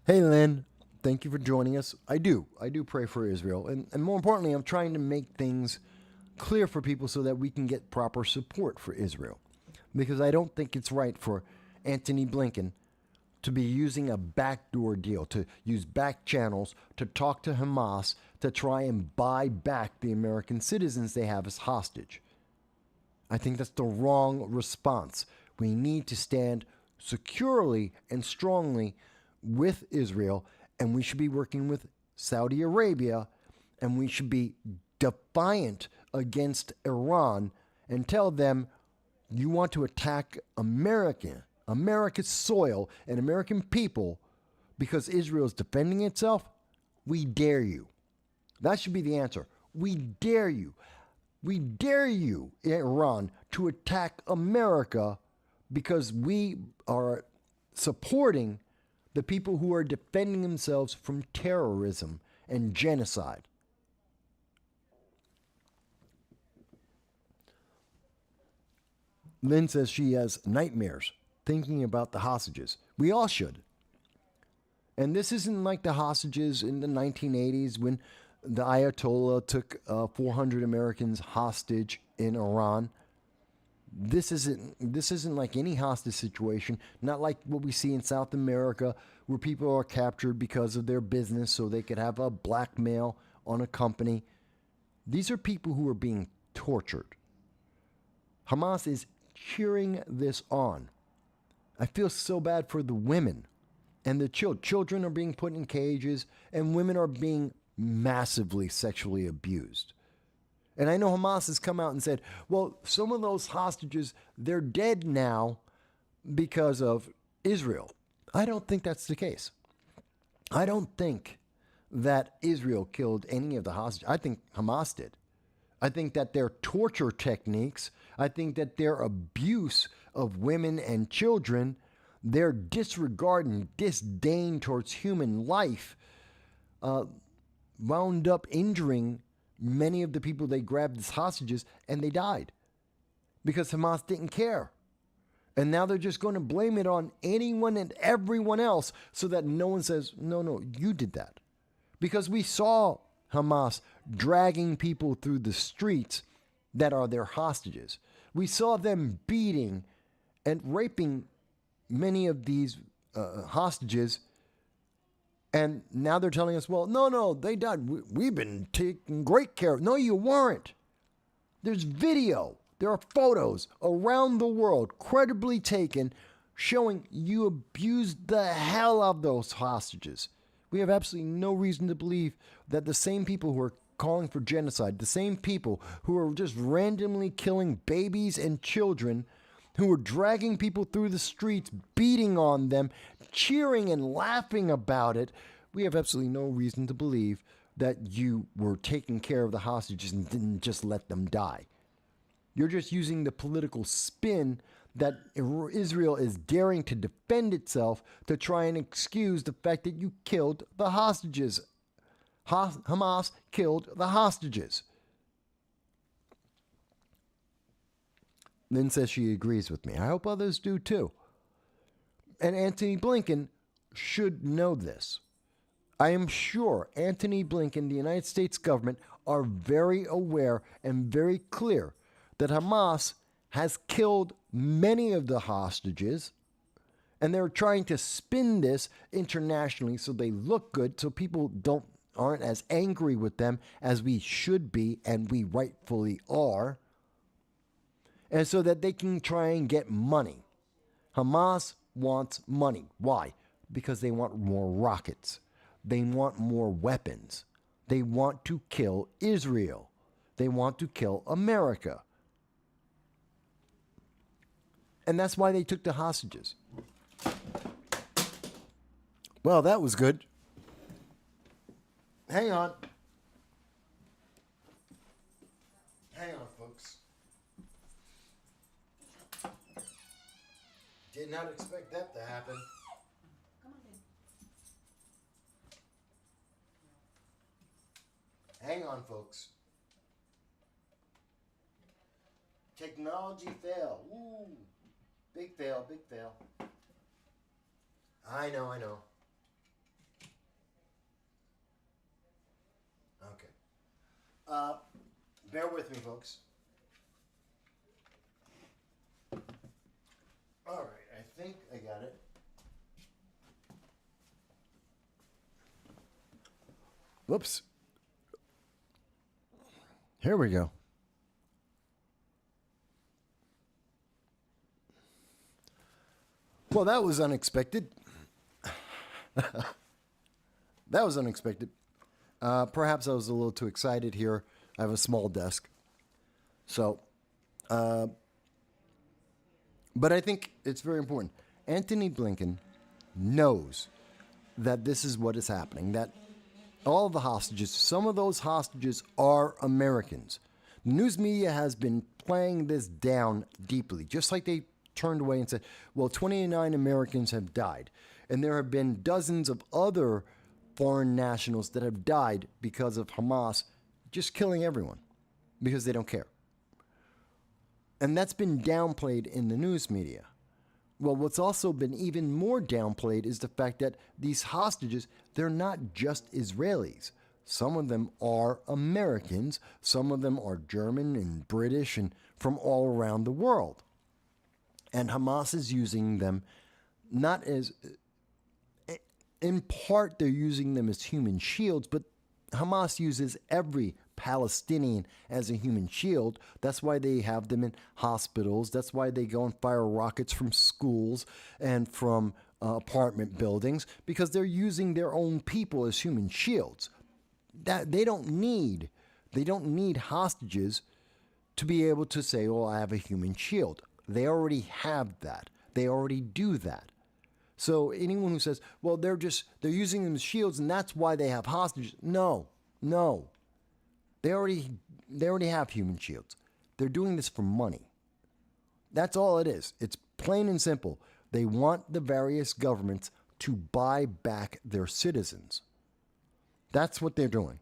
Hey, Lynn, thank you for joining us. I do pray for Israel. And more importantly, I'm trying to make things clear for people so that we can get proper support for Israel. Because I don't think it's right for Antony Blinken to be using a backdoor deal, to use back channels to talk to Hamas to try and buy back the American citizens they have as hostage. I think that's the wrong response. We need to stand securely and strongly with Israel, and we should be working with Saudi Arabia, and we should be defiant against Iran and tell them, you want to attack America's soil and American people because Israel is defending itself? We dare you. That should be the answer. We dare you. We dare you, Iran, to attack America because we are supporting the people who are defending themselves from terrorism and genocide. Lynn says she has nightmares thinking about the hostages. We all should. And this isn't like the hostages in the 1980s when the Ayatollah took 400 Americans hostage in Iran. This isn't like any hostage situation, not like what we see in South America where people are captured because of their business so they could have a blackmail on a company. These are people who are being tortured. Hamas is cheering this on. I feel so bad for the women and the children. Children are being put in cages and women are being massively sexually abused. And I know Hamas has come out and said, well, some of those hostages, they're dead now because of Israel. I don't think that's the case. I don't think that Israel killed any of the hostages. I think Hamas did. I think that their torture techniques, I think that their abuse of women and children, their disregard and disdain towards human life, wound up injuring many of the people they grabbed as hostages, and they died because Hamas didn't care. And now they're just going to blame it on anyone and everyone else so that no one says, no, you did that. Because we saw Hamas dragging people through the streets that are their hostages. We saw them beating and raping many of these hostages. And now they're telling us, well, no, they died. We've been taking great care of. No, you weren't. There's video. There are photos around the world, credibly taken, showing you abused the hell out of those hostages. We have absolutely no reason to believe that the same people who are calling for genocide, the same people who are just randomly killing babies and children, who are dragging people through the streets, beating on them, cheering and laughing about it, we have absolutely no reason to believe that you were taking care of the hostages and didn't just let them die. You're just using the political spin that Israel is daring to defend itself to try and excuse the fact that you killed the hostages. Hamas killed the hostages. Lynn says she agrees with me. I hope others do too. And Antony Blinken should know this. I am sure Antony Blinken, the United States government, are very aware and very clear that Hamas has killed many of the hostages, and they're trying to spin this internationally so they look good, so people aren't as angry with them as we should be, and we rightfully are, and so that they can try and get money. Hamas wants money. Why? Because they want more rockets. They want more weapons. They want to kill Israel. They want to kill America. And that's why they took the hostages. Well, that was good. Hang on. Hang on, folks. Did not expect that to happen. Come on, baby. Hang on, folks. Technology fail. Woo! Big fail, big fail. I know. Okay. Bear with me, folks. All right, I think I got it. Whoops. Here we go. Well, that was unexpected. That was unexpected. Perhaps I was a little too excited here. I have a small desk. So, but I think it's very important. Antony Blinken knows that this is what is happening, that all the hostages, some of those hostages are Americans. The news media has been playing this down deeply, just like they turned away and said, well, 29 Americans have died. And there have been dozens of other foreign nationals that have died because of Hamas just killing everyone because they don't care. And that's been downplayed in the news media. Well, what's also been even more downplayed is the fact that these hostages, they're not just Israelis. Some of them are Americans. Some of them are German and British and from all around the world. And Hamas is using them not as, in part, they're using them as human shields, but Hamas uses every Palestinian as a human shield. That's why they have them in hospitals. That's why they go and fire rockets from schools and from apartment buildings, because they're using their own people as human shields. That they don't need hostages to be able to say, "Oh, I have a human shield." They already have that. They already do that. So anyone who says, "Well, they're using them as shields and that's why they have hostages," no. They already have human shields. They're doing this for money. That's all it is. It's plain and simple. They want the various governments to buy back their citizens. That's what they're doing.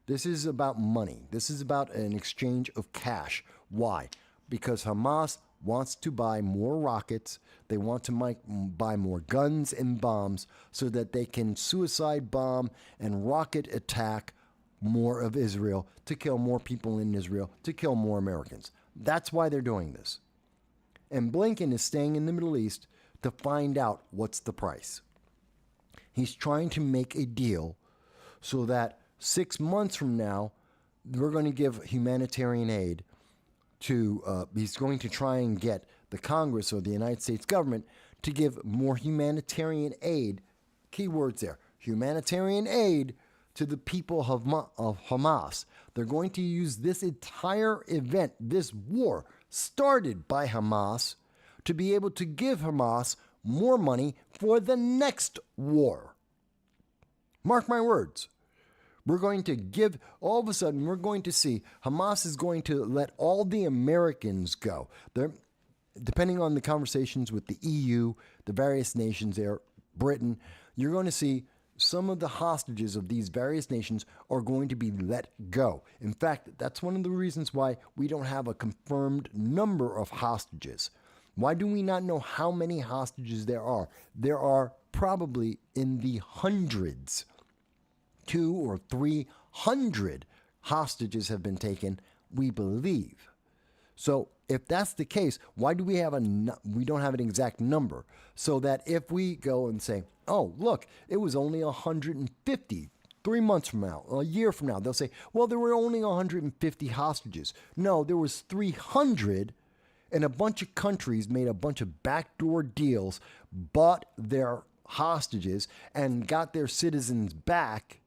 This is about money. This is about an exchange of cash. Why? Because Hamas wants to buy more rockets. They want to buy more guns and bombs so that they can suicide bomb and rocket attack more of Israel, to kill more people in Israel, to kill more Americans. That's why they're doing this. And Blinken is staying in the Middle East to find out what's the price. He's trying to make a deal so that 6 months from now, we're going to give humanitarian aid to, he's going to try and get the Congress or the United States government to give more humanitarian aid, keywords there, humanitarian aid to the people of Hamas. They're going to use this entire event, this war started by Hamas, to be able to give Hamas more money for the next war. Mark my words. We're going to give, all of a sudden, we're going to see Hamas is going to let all the Americans go. Depending on the conversations with the EU, the various nations there, Britain, you're going to see some of the hostages of these various nations are going to be let go. In fact, that's one of the reasons why we don't have a confirmed number of hostages. Why do we not know how many hostages there are? There are probably in the hundreds. 200 or 300 hostages have been taken, we believe. So if that's the case, why do we don't have an exact number? So that if we go and say, "Oh, look, it was only 150 3 months from now, a year from now," they'll say, "Well, there were only 150 hostages." No, there was 300, and a bunch of countries made a bunch of backdoor deals, bought their hostages, and got their citizens back.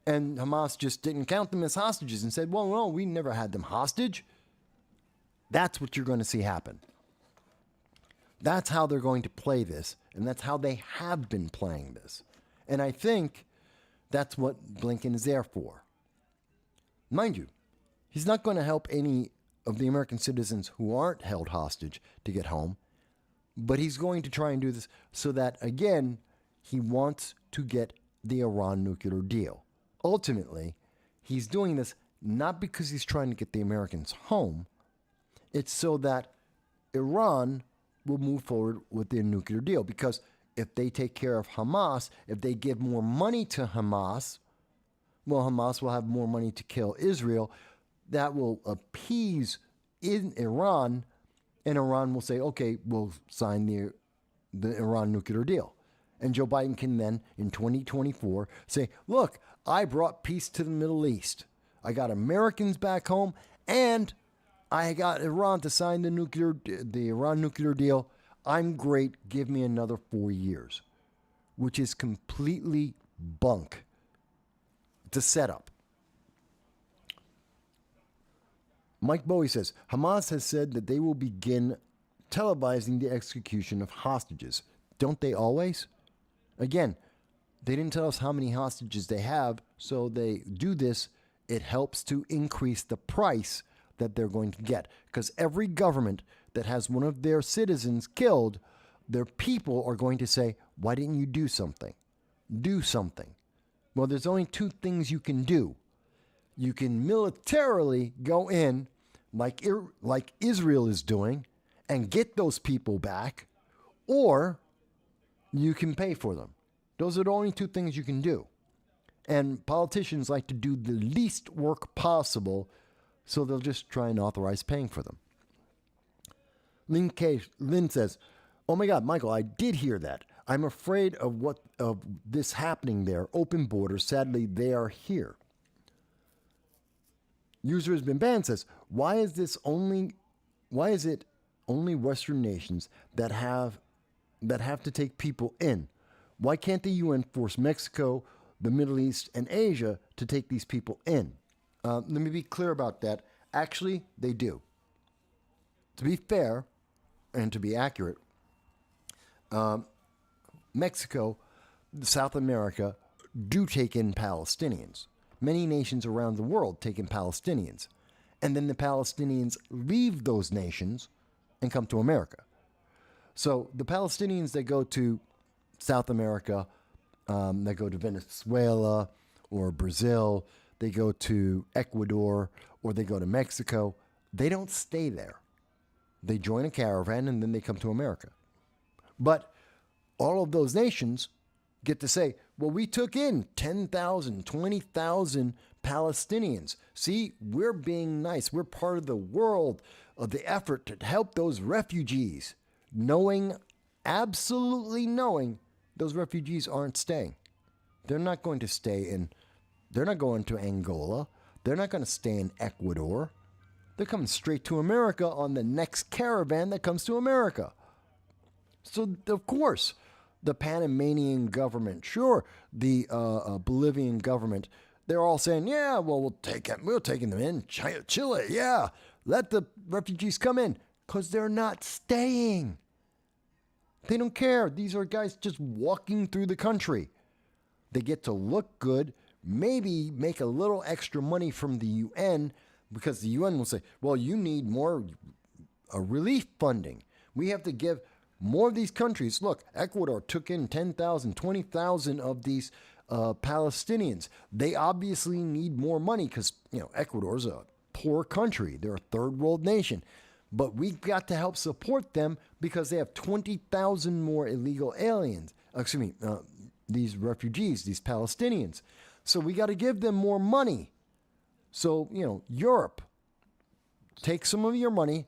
And Hamas just didn't count them as hostages and said, "Well, no, we never had them hostage." That's what you're going to see happen. That's how they're going to play this, and that's how they have been playing this. And I think that's what Blinken is there for. Mind you, he's not going to help any of the American citizens who aren't held hostage to get home. But he's going to try and do this so that, again, he wants to get the Iran nuclear deal. Ultimately, he's doing this not because he's trying to get the Americans home. It's so that Iran will move forward with their nuclear deal. Because if they take care of Hamas, if they give more money to Hamas, well, Hamas will have more money to kill Israel. That will appease in Iran, and Iran will say, okay, we'll sign the Iran nuclear deal. And Joe Biden can then, in 2024, say, look, I brought peace to the Middle East. I got Americans back home, and I got Iran to sign the Iran nuclear deal. I'm great. Give me another 4 years, which is completely bunk. It's a setup. Mike Bowie says, Hamas has said that they will begin televising the execution of hostages. Don't they always? Again, they didn't tell us how many hostages they have, so they do this. It helps to increase the price that they're going to get. Because every government that has one of their citizens killed, their people are going to say, why didn't you do something? Do something. Well, there's only two things you can do. You can militarily go in, like Israel is doing, and get those people back, or you can pay for them. Those are the only two things you can do. And politicians like to do the least work possible, so they'll just try and authorize paying for them. Lynn says, oh my God, Michael, I did hear that. I'm afraid of this happening there. Open borders. Sadly, they are here. User has been banned says, why is it only Western nations that have to take people in? Why can't the UN force Mexico, the Middle East, and Asia to take these people in? Let me be clear about that. Actually, they do. To be fair and to be accurate, Mexico, South America, do take in Palestinians. Many nations around the world take in Palestinians. And then the Palestinians leave those nations and come to America. So the Palestinians that go to South America, that go to Venezuela or Brazil, they go to Ecuador or they go to Mexico, they don't stay there. They join a caravan and then they come to America. But all of those nations get to say, well, we took in 10,000, 20,000 Palestinians. See, we're being nice. We're part of the world of the effort to help those refugees, absolutely knowing those refugees aren't staying. They're not going to they're not going to Angola. They're not going to stay in Ecuador. They're coming straight to America on the next caravan that comes to America. So, of course, the Panamanian government, sure, the Bolivian government, they're all saying, yeah, well, we're taking them in. Chile, yeah, let the refugees come in, because they're not staying. They don't care. These are guys just walking through the country. They get to look good, maybe make a little extra money from the UN, because the UN will say, well, you need more relief funding. We have to give more of these countries. Look, Ecuador took in 10,000, 20,000 of these Palestinians. They obviously need more money because, Ecuador's a poor country. They're a third world nation. But we've got to help support them because they have 20,000 more illegal aliens. These refugees, these Palestinians. So we got to give them more money. So, Europe, take some of your money,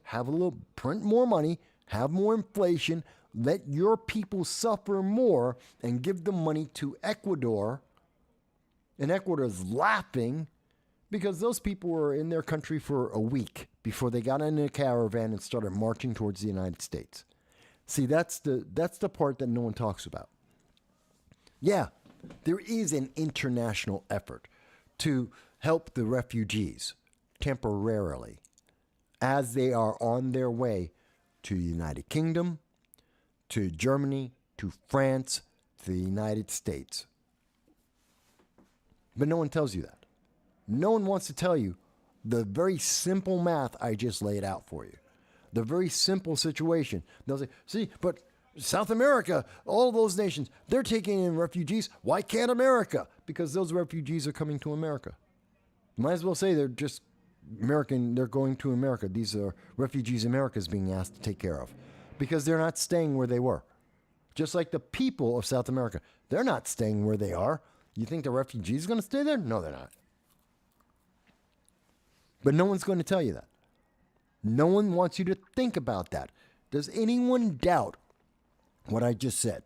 print more money, have more inflation, let your people suffer more, and give the money to Ecuador. And Ecuador is laughing because those people were in their country for a week before they got in a caravan and started marching towards the United States. See, that's the part that no one talks about. Yeah, there is an international effort to help the refugees temporarily as they are on their way to the United Kingdom, to Germany, to France, to the United States. But no one tells you that. No one wants to tell you the very simple math I just laid out for you. The very simple situation. They'll say, see, but South America, all those nations, they're taking in refugees. Why can't America? Because those refugees are coming to America. Might as well say they're just American, they're going to America. These are refugees America's being asked to take care of because they're not staying where they were. Just like the people of South America, they're not staying where they are. You think the refugees are going to stay there? No, they're not. But no one's going to tell you that. No one wants you to think about that. Does anyone doubt what I just said?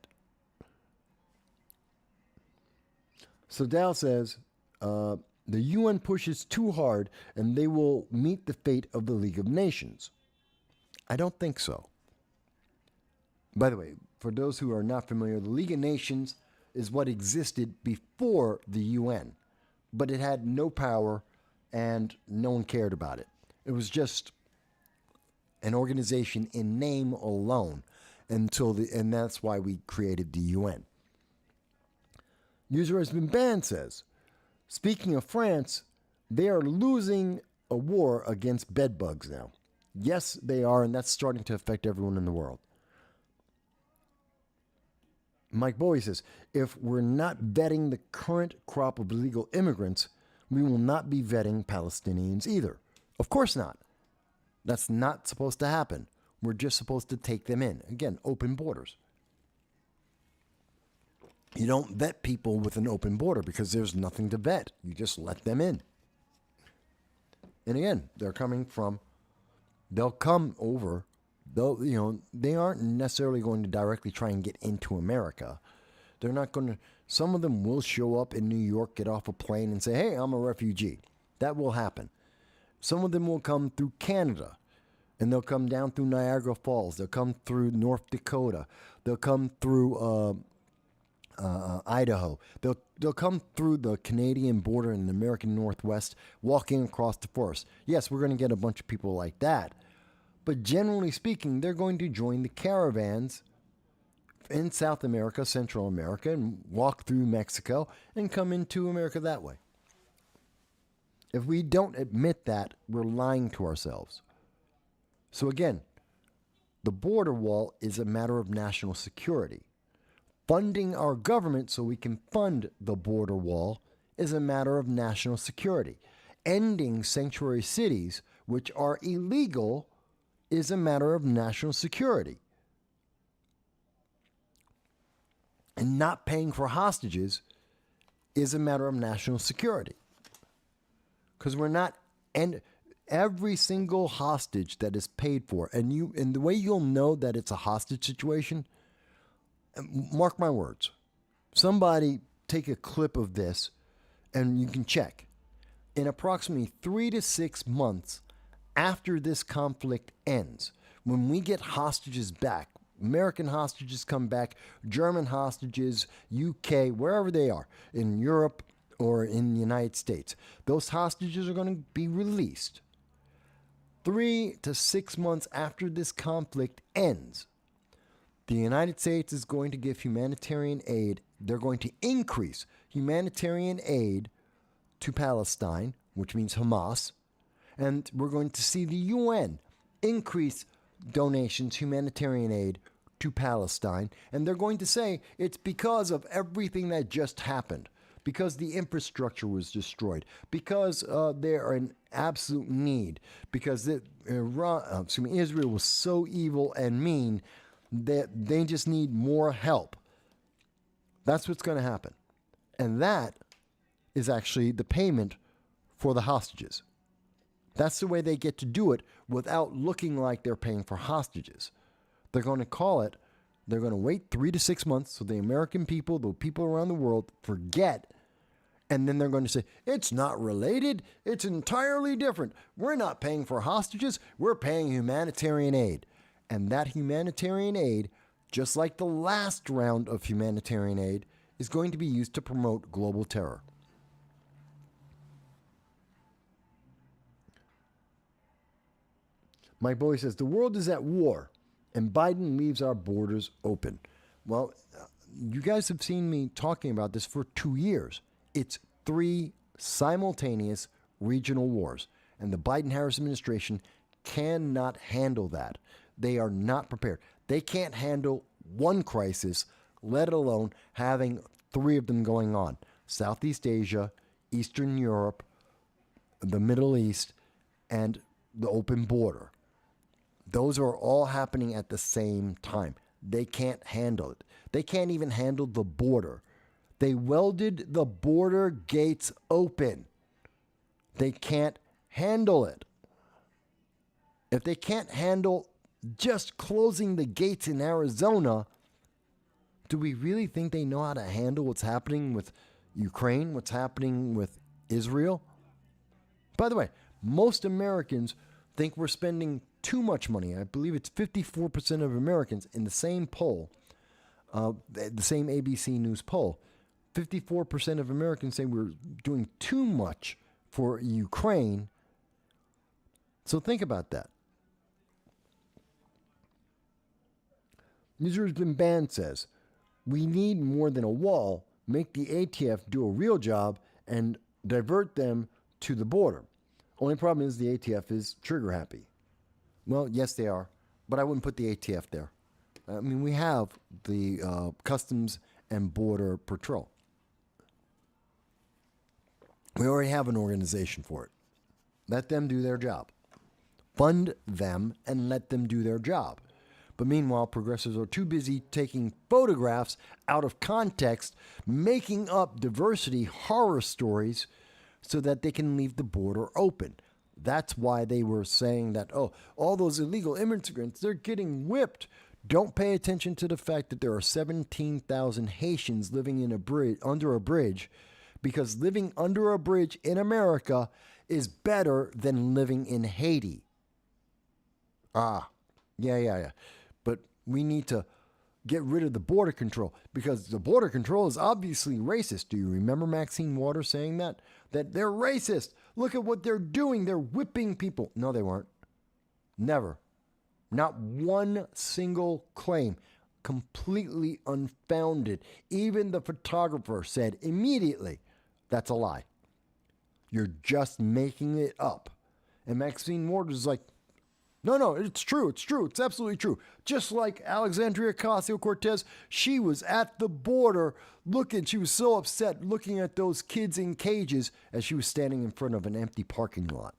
So Dow says, the UN pushes too hard and they will meet the fate of the League of Nations. I don't think so. By the way, for those who are not familiar, the League of Nations is what existed before the UN, but it had no power and no one cared about it. It was just an organization in name alone and that's why we created the UN. User has been banned says, speaking of France, they are losing a war against bedbugs now. Yes, they are, and that's starting to affect everyone in the world. Mike Bowie says, if we're not vetting the current crop of illegal immigrants, we will not be vetting Palestinians either. Of course not. That's not supposed to happen. We're just supposed to take them in. Again, open borders. You don't vet people with an open border because there's nothing to vet. You just let them in. And again, they'll come over. They aren't necessarily going to directly try and get into America. They're not going to. Some of them will show up in New York, get off a plane and say, hey, I'm a refugee. That will happen. Some of them will come through Canada, and they'll come down through Niagara Falls. They'll come through North Dakota. They'll come through Idaho. They'll come through the Canadian border in the American Northwest, walking across the forest. Yes, we're going to get a bunch of people like that. But generally speaking, they're going to join the caravans in South America, Central America, and walk through Mexico and come into America that way. If we don't admit that, we're lying to ourselves. So again, the border wall is a matter of national security. Funding our government so we can fund the border wall is a matter of national security. Ending sanctuary cities, which are illegal, is a matter of national security. And not paying for hostages is a matter of national security. Because we're not, and every single hostage that is paid for, and the way you'll know that it's a hostage situation, mark my words, somebody take a clip of this and you can check. In approximately 3 to 6 months after this conflict ends, when we get hostages back, American hostages come back, German hostages, UK, wherever they are, in Europe or in the United States, those hostages are going to be released. 3 to 6 months after this conflict ends, the United States is going to give humanitarian aid. They're going to increase humanitarian aid to Palestine, which means Hamas, and we're going to see the UN increase donations, humanitarian aid to Palestine, and they're going to say it's because of everything that just happened, because the infrastructure was destroyed, because they're in absolute need, because Israel was so evil and mean that they just need more help. That's what's going to happen. And that is actually the payment for the hostages. That's the way they get to do it without looking like they're paying for hostages. They're going to call it, they're going to wait 3 to 6 months so the American people, the people around the world forget, and then they're going to say, it's not related, it's entirely different. We're not paying for hostages, we're paying humanitarian aid. And that humanitarian aid, just like the last round of humanitarian aid, is going to be used to promote global terror. Mike Bowie says, the world is at war, and Biden leaves our borders open. Well, you guys have seen me talking about this for 2 years. It's 3 simultaneous regional wars, and the Biden-Harris administration cannot handle that. They are not prepared. They can't handle one crisis, let alone having three of them going on. Southeast Asia, Eastern Europe, the Middle East, and the open border. Those are all happening at the same time. They can't handle it. They can't even handle the border. They welded the border gates open. They can't handle it. If they can't handle just closing the gates in Arizona, do we really think they know how to handle what's happening with Ukraine, what's happening with Israel? By the way, most Americans think we're spending too much money. I believe it's 54% of Americans in the same poll, the same ABC News poll. 54% of Americans say we're doing too much for Ukraine. So think about that. User has been banned says, we need more than a wall, make the ATF do a real job and divert them to the border. Only problem is the ATF is trigger happy. Well, yes, they are, but I wouldn't put the ATF there. I mean, we have the Customs and Border Patrol. We already have an organization for it. Let them do their job. Fund them and let them do their job. But meanwhile, progressives are too busy taking photographs out of context, making up diversity horror stories so that they can leave the border open. That's why they were saying that, oh, all those illegal immigrants, they're getting whipped. Don't pay attention to the fact that there are 17,000 Haitians living in under a bridge, because living under a bridge in America is better than living in Haiti. Yeah. But we need to get rid of the border control, because the border control is obviously racist. Do you remember Maxine Waters saying that? That they're racist. Look at what they're doing. They're whipping people. No, they weren't. Never. Not one single claim. Completely unfounded. Even the photographer said immediately, that's a lie. You're just making it up. And Maxine Waters is like, no, it's true. It's absolutely true. Just like Alexandria Ocasio-Cortez, she was at the border looking. She was so upset looking at those kids in cages as she was standing in front of an empty parking lot.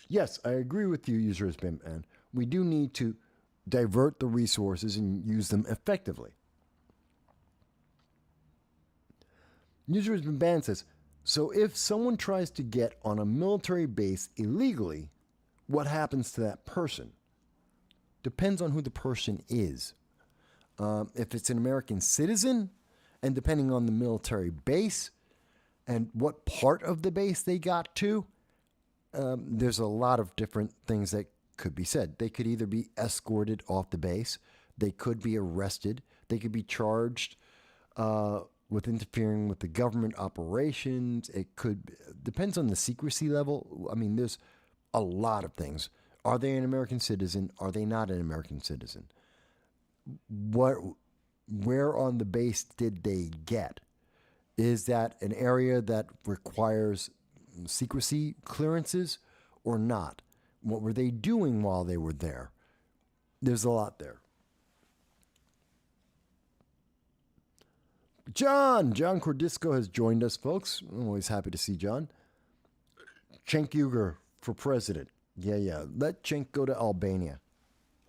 Yes, I agree with you, user has been banned. We do need to divert the resources and use them effectively. User has been banned says, so if someone tries to get on a military base illegally, what happens to that person? Depends on who the person is. If it's an American citizen, and depending on the military base and what part of the base they got to, there's a lot of different things that could be said. They could either be escorted off the base, they could be arrested, they could be charged with interfering with the government operations. It could, depends on the secrecy level. I mean, there's a lot of things. Are they an American citizen? Are they not an American citizen? Where on the base did they get? Is that an area that requires secrecy clearances or not? What were they doing while they were there? There's a lot there. John Cordisco has joined us, folks. I'm always happy to see John. Cenk Uygur for president. Yeah. Let Cenk go to Albania.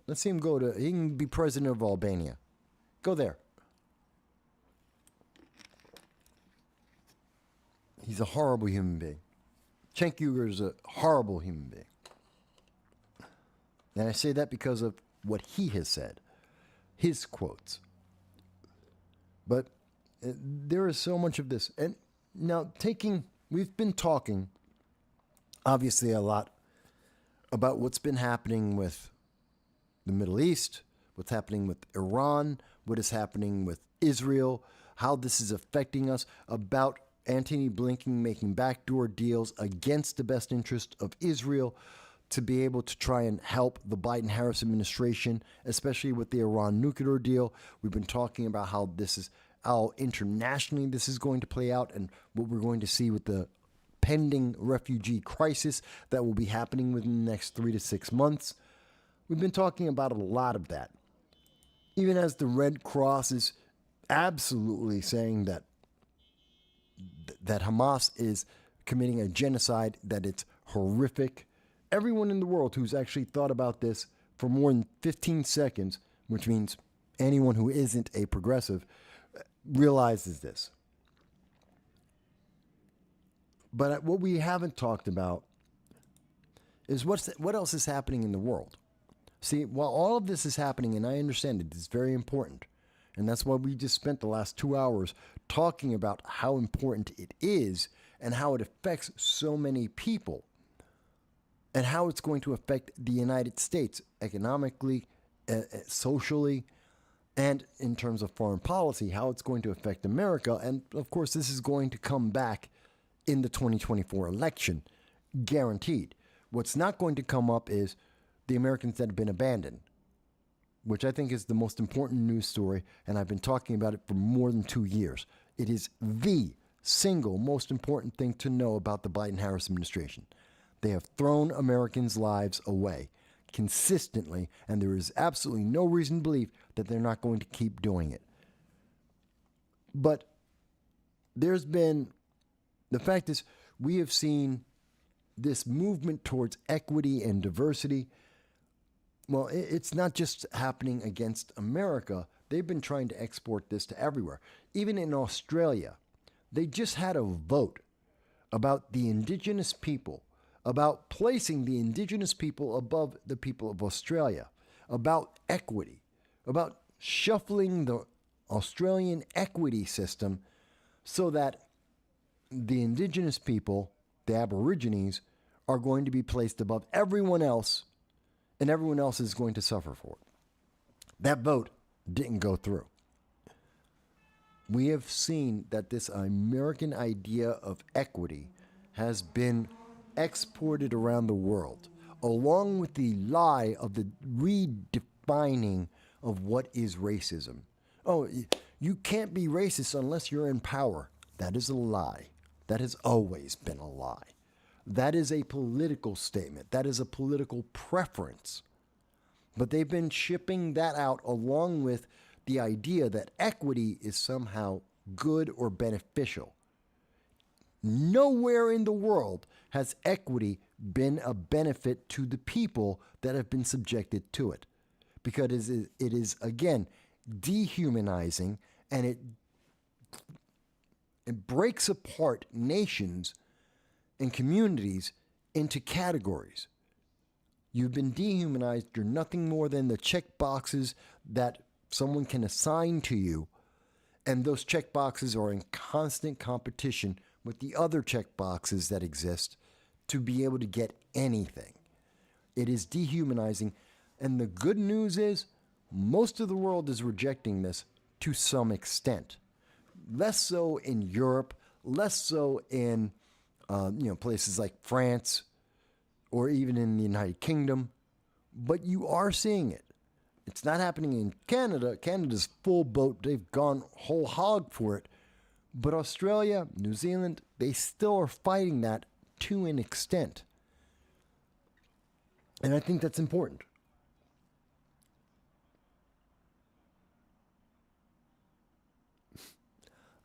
Let's see him go to, he can be president of Albania. Go there. He's a horrible human being. Cenk Uygur is a horrible human being. And I say that because of what he has said, his quotes. But there is so much of this. And now we've been talking, obviously, a lot about what's been happening with the Middle East, what's happening with Iran, what is happening with Israel, how this is affecting us, about Antony Blinken making backdoor deals against the best interest of Israel, to be able to try and help the Biden-Harris administration, especially with the Iran nuclear deal. We've been talking about how internationally this is going to play out and what we're going to see with the pending refugee crisis that will be happening within the next 3 to 6 months. We've been talking about a lot of that. Even as the Red Cross is absolutely saying that Hamas is committing a genocide, that it's horrific. Everyone in the world who's actually thought about this for more than 15 seconds, which means anyone who isn't a progressive, realizes this. But what we haven't talked about is what else is happening in the world. See, while all of this is happening, and I understand it's very important, and that's why we just spent the last 2 hours talking about how important it is and how it affects so many people and how it's going to affect the United States economically, socially, and in terms of foreign policy, how it's going to affect America. And of course, this is going to come back in the 2024 election, guaranteed. What's not going to come up is the Americans that have been abandoned, which I think is the most important news story, and I've been talking about it for more than 2 years. It is the single most important thing to know about the Biden-Harris administration. They have thrown Americans' lives away consistently, and there is absolutely no reason to believe that they're not going to keep doing it. But the fact is, we have seen this movement towards equity and diversity. Well, it's not just happening against America. They've been trying to export this to everywhere. Even in Australia, they just had a vote about the indigenous people, about placing the indigenous people above the people of Australia, about equity, about shuffling the Australian equity system so that the indigenous people, the Aborigines, are going to be placed above everyone else, and everyone else is going to suffer for it. That vote didn't go through. We have seen that this American idea of equity has been exported around the world, along with the lie of the redefining of what is racism. Oh, you can't be racist unless you're in power. That is a lie. That has always been a lie. That is a political statement. That is a political preference. But they've been shipping that out along with the idea that equity is somehow good or beneficial. Nowhere in the world has equity been a benefit to the people that have been subjected to it, because it is again, dehumanizing, and it breaks apart nations and communities into categories. You've been dehumanized. You're nothing more than the check boxes that someone can assign to you, and those check boxes are in constant competition with the other check boxes that exist to be able to get anything. It is dehumanizing, and the good news is most of the world is rejecting this to some extent. Less so in Europe, less so in places like France or even in the United Kingdom, but you are seeing it. It's not happening in Canada. Canada's full boat. They've gone whole hog for it. But Australia, New Zealand, they still are fighting that to an extent. And I think that's important.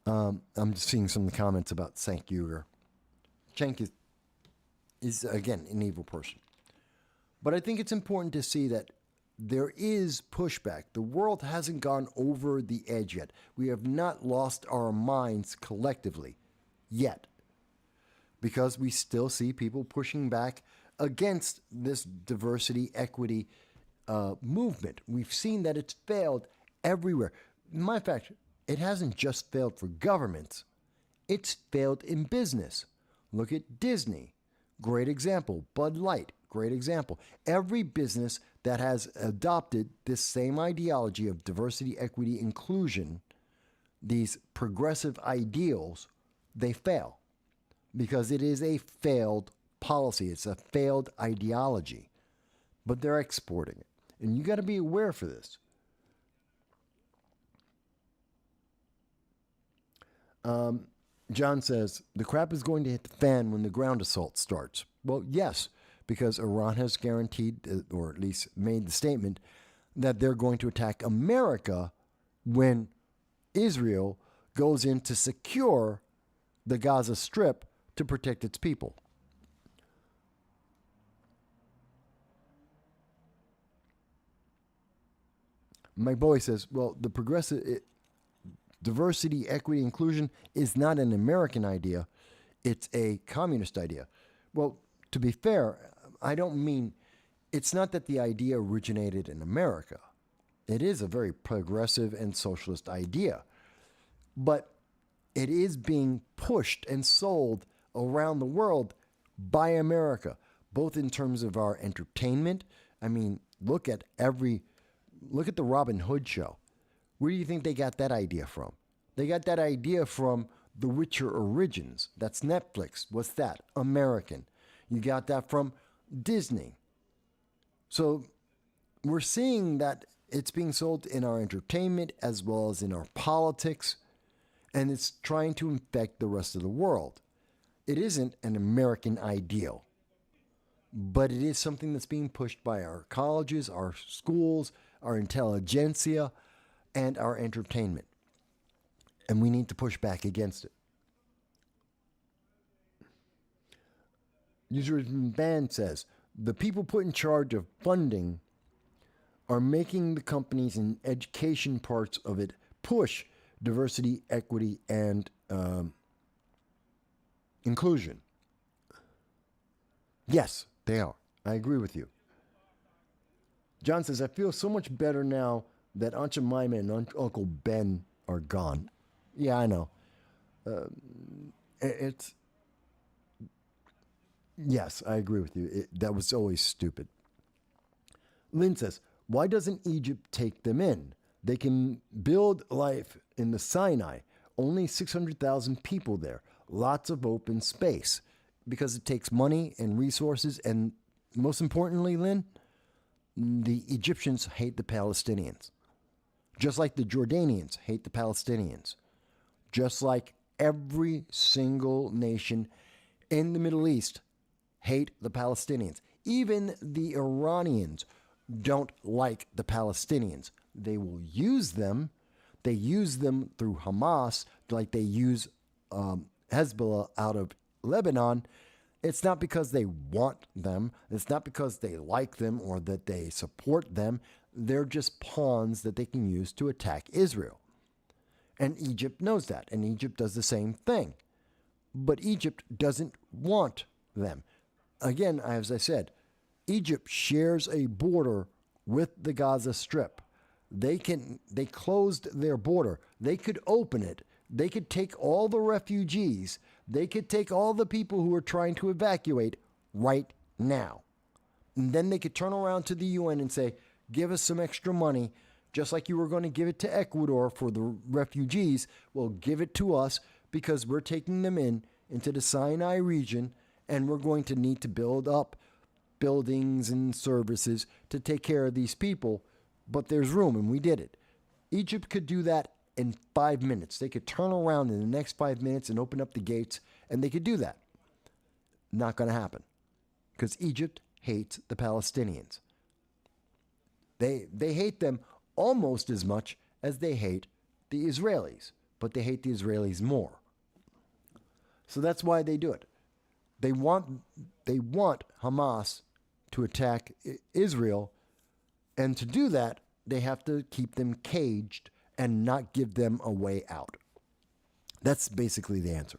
I'm just seeing some of the comments about Cenk Uygur. Cenk is again, an evil person. But I think it's important to see that there is pushback. The world hasn't gone over the edge yet. We have not lost our minds collectively yet, because we still see people pushing back against this diversity, equity movement. We've seen that it's failed everywhere. My fact, it hasn't just failed for governments. It's failed in business. Look at Disney. Great example. Bud Light. Great example. Every business that has adopted this same ideology of diversity, equity, inclusion, these progressive ideals, they fail because it is a failed policy. It's a failed ideology. But they're exporting it. And you got to be aware for this. John says, the crap is going to hit the fan when the ground assault starts. Well, yes, because Iran has guaranteed, or at least made the statement, that they're going to attack America when Israel goes in to secure the Gaza Strip to protect its people. My boy says, well, the progressive diversity, equity, inclusion is not an American idea. It's a communist idea. Well, to be fair, I don't mean, it's not that the idea originated in America. It is a very progressive and socialist idea. But it is being pushed and sold around the world by America, both in terms of our entertainment. I mean, look at the Robin Hood show. Where do you think they got that idea from? They got that idea from The Witcher Origins. That's Netflix. What's that? American. You got that from Disney. So we're seeing that it's being sold in our entertainment as well as in our politics, and it's trying to infect the rest of the world. It isn't an American ideal, but it is something that's being pushed by our colleges, our schools, our intelligentsia, and our entertainment. And we need to push back against it. User Band says, the people put in charge of funding are making the companies and education parts of it push diversity, equity, and inclusion. Yes, they are. I agree with you. John says, I feel so much better now that Aunt Jemima and Uncle Ben are gone. Yeah, I know. Yes, I agree with you. That was always stupid. Lynn says, why doesn't Egypt take them in? They can build life in the Sinai. Only 600,000 people there. Lots of open space. Because it takes money and resources. And most importantly, Lynn, the Egyptians hate the Palestinians. Just like the Jordanians hate the Palestinians. Just like every single nation in the Middle East hate the Palestinians. Even the Iranians don't like the Palestinians. They will use them. They use them through Hamas, like they use Hezbollah out of Lebanon. It's not because they want them. It's not because they like them or that they support them. They're just pawns that they can use to attack Israel. And Egypt knows that. And Egypt does the same thing. But Egypt doesn't want them. Again, as I said, Egypt shares a border with the Gaza Strip. They closed their border. They could open it. They could take all the refugees. They could take all the people who are trying to evacuate right now. And then they could turn around to the UN and say, give us some extra money, just like you were going to give it to Ecuador for the refugees. Well, give it to us because we're taking them into the Sinai region, and we're going to need to build up buildings and services to take care of these people. But there's room, and we did it. Egypt could do that in 5 minutes. They could turn around in the next 5 minutes and open up the gates, and they could do that. Not going to happen because Egypt hates the Palestinians. They hate them almost as much as they hate the Israelis, but they hate the Israelis more. So that's why they do it. They want Hamas to attack Israel, and to do that, they have to keep them caged and not give them a way out. That's basically the answer.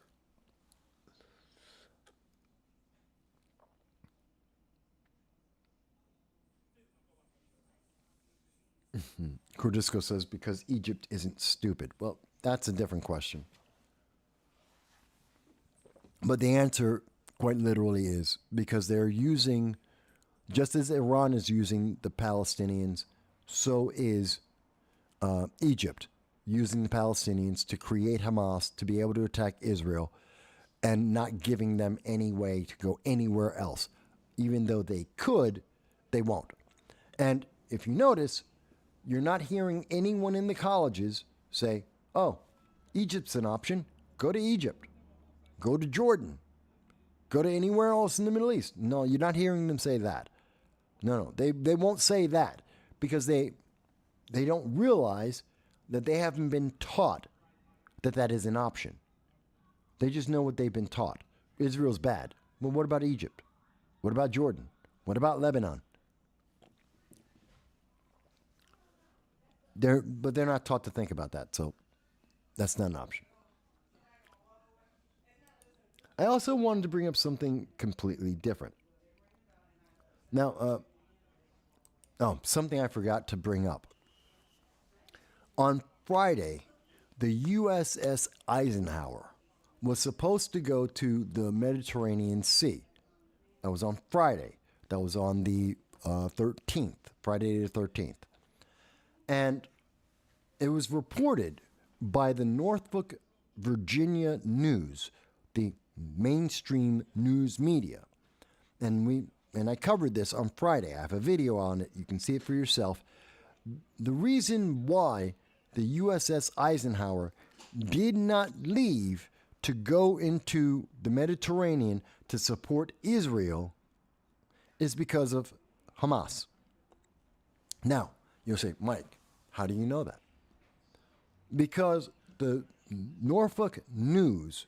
Cordisco says, because Egypt isn't stupid. Well, that's a different question. But the answer, quite literally, is because they're using, just as Iran is using the Palestinians, so is Egypt using the Palestinians to create Hamas to be able to attack Israel. and not giving them any way to go anywhere else. Even though they could, they won't. And if you notice, you're not hearing anyone in the colleges say, oh, Egypt's an option. Go to Egypt. Go to Jordan. Go to anywhere else in the Middle East. No, you're not hearing them say that. No, they won't say that because they don't realize that they haven't been taught that that is an option. They just know what they've been taught. Israel's bad. Well, what about Egypt? What about Jordan? What about Lebanon? But they're not taught to think about that, so that's not an option. I also wanted to bring up something completely different. Now, something I forgot to bring up. On Friday, the USS Eisenhower was supposed to go to the Mediterranean Sea. That was on Friday. That was on the 13th, Friday the 13th. And it was reported by the Norfolk, Virginia News, the mainstream news media. And I covered this on Friday. I have a video on it. You can see it for yourself. The reason why the USS Eisenhower did not leave to go into the Mediterranean to support Israel is because of Hamas. Now, you'll say, Mike, how do you know that? Because the Norfolk News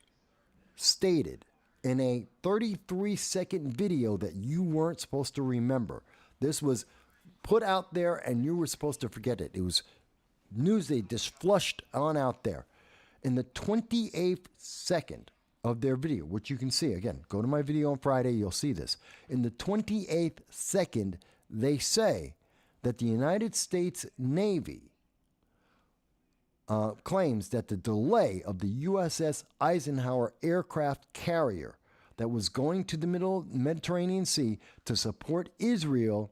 stated in a 33-second video that you weren't supposed to remember. This was put out there and you were supposed to forget it. It was news they just flushed on out there. In the 28th second of their video, which you can see, again, go to my video on Friday, you'll see this. In the 28th second, they say that the United States Navy claims that the delay of the USS Eisenhower aircraft carrier that was going to the Mediterranean Sea to support Israel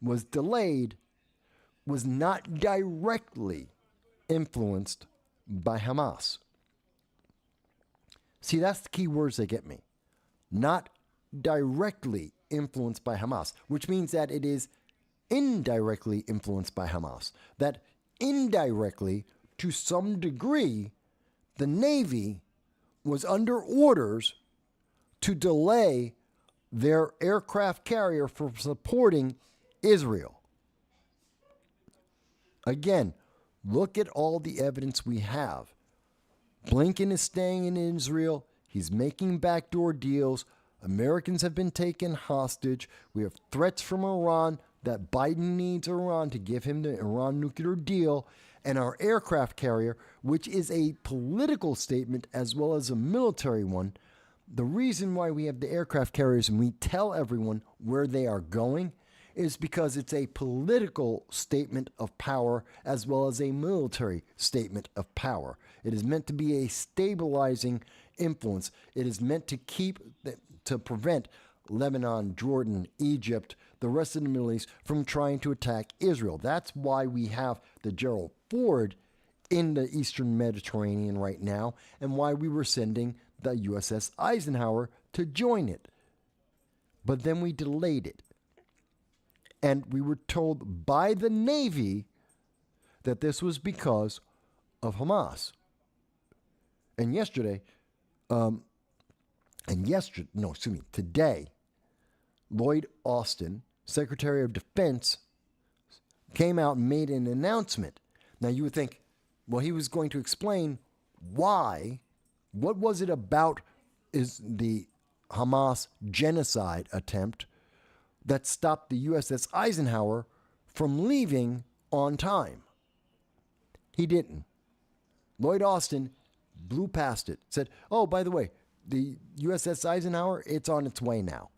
was delayed, was not directly influenced by Hamas. See, that's the key words that get me. Not directly influenced by Hamas, which means that it is indirectly influenced by Hamas. That indirectly, to some degree, the Navy was under orders to delay their aircraft carrier from supporting Israel. Again, look at all the evidence we have. Blinken is staying in Israel. He's making backdoor deals. Americans have been taken hostage. We have threats from Iran that Biden needs Iran to give him the Iran nuclear deal. And our aircraft carrier, which is a political statement as well as a military one, the reason why we have the aircraft carriers and we tell everyone where they are going is because it's a political statement of power as well as a military statement of power. It is meant to be a stabilizing influence. It is meant to prevent Lebanon, Jordan, Egypt, the rest of the Middle East from trying to attack Israel. That's why we have the Gerald Ford in the Eastern Mediterranean right now and why we were sending the USS Eisenhower to join it. But then we delayed it. And we were told by the Navy that this was because of Hamas. And today, Lloyd Austin, Secretary of Defense, came out and made an announcement. Now you would think, well, he was going to explain why, what was it about is the Hamas genocide attempt that stopped the USS Eisenhower from leaving on time. He didn't. Lloyd Austin blew past it, said, oh, by the way, the USS Eisenhower, it's on its way now.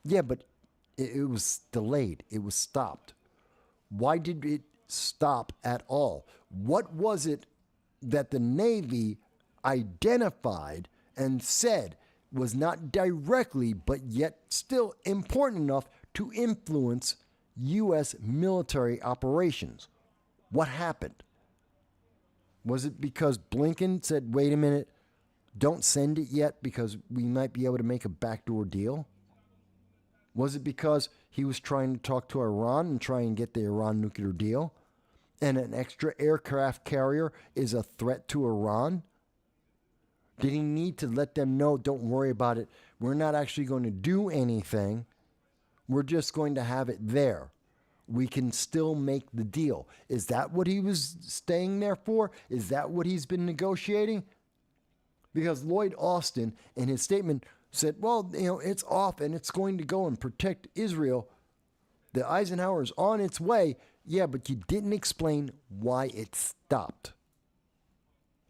Yeah, but it was delayed. It was stopped. Why did it stop at all? What was it that the Navy identified and said was not directly, but yet still important enough to influence U.S. military operations? What happened? Was it because Blinken said, wait a minute, don't send it yet because we might be able to make a backdoor deal? Was it because he was trying to talk to Iran and try and get the Iran nuclear deal? And an extra aircraft carrier is a threat to Iran? Did he need to let them know, don't worry about it, we're not actually going to do anything, we're just going to have it there. We can still make the deal. Is that what he was staying there for? Is that what he's been negotiating? Because Lloyd Austin, in his statement, said, well, it's off and it's going to go and protect Israel. The Eisenhower is on its way. Yeah, but you didn't explain why it stopped.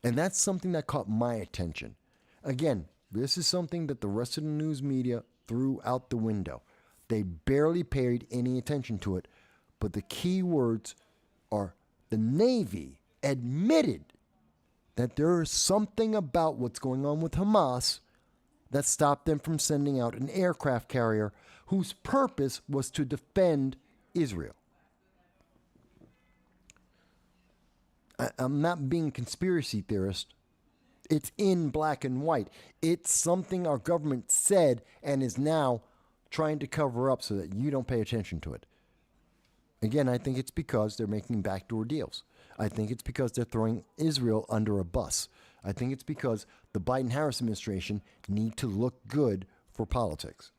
And that's something that caught my attention. Again, this is something that the rest of the news media threw out the window. They barely paid any attention to it. But the key words are the Navy admitted that there is something about what's going on with Hamas that stopped them from sending out an aircraft carrier whose purpose was to defend Israel. I'm not being a conspiracy theorist. It's in black and white. It's something our government said and is now trying to cover up so that you don't pay attention to it. Again, I think it's because they're making backdoor deals. I think it's because they're throwing Israel under a bus. I think it's because the Biden-Harris administration need to look good for politics.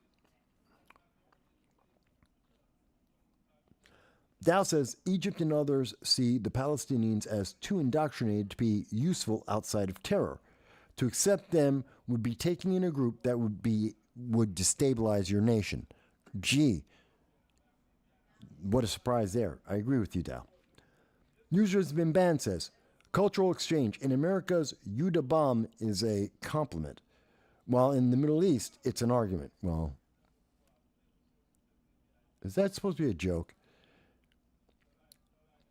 Dow says Egypt and others see the Palestinians as too indoctrinated to be useful outside of terror. To accept them would be taking in a group that would destabilize your nation. Gee, what a surprise there. I agree with you, Dow. Users Bin Ban says, cultural exchange in America's Yuda bomb is a compliment, while in the Middle East, it's an argument. Well, is that supposed to be a joke?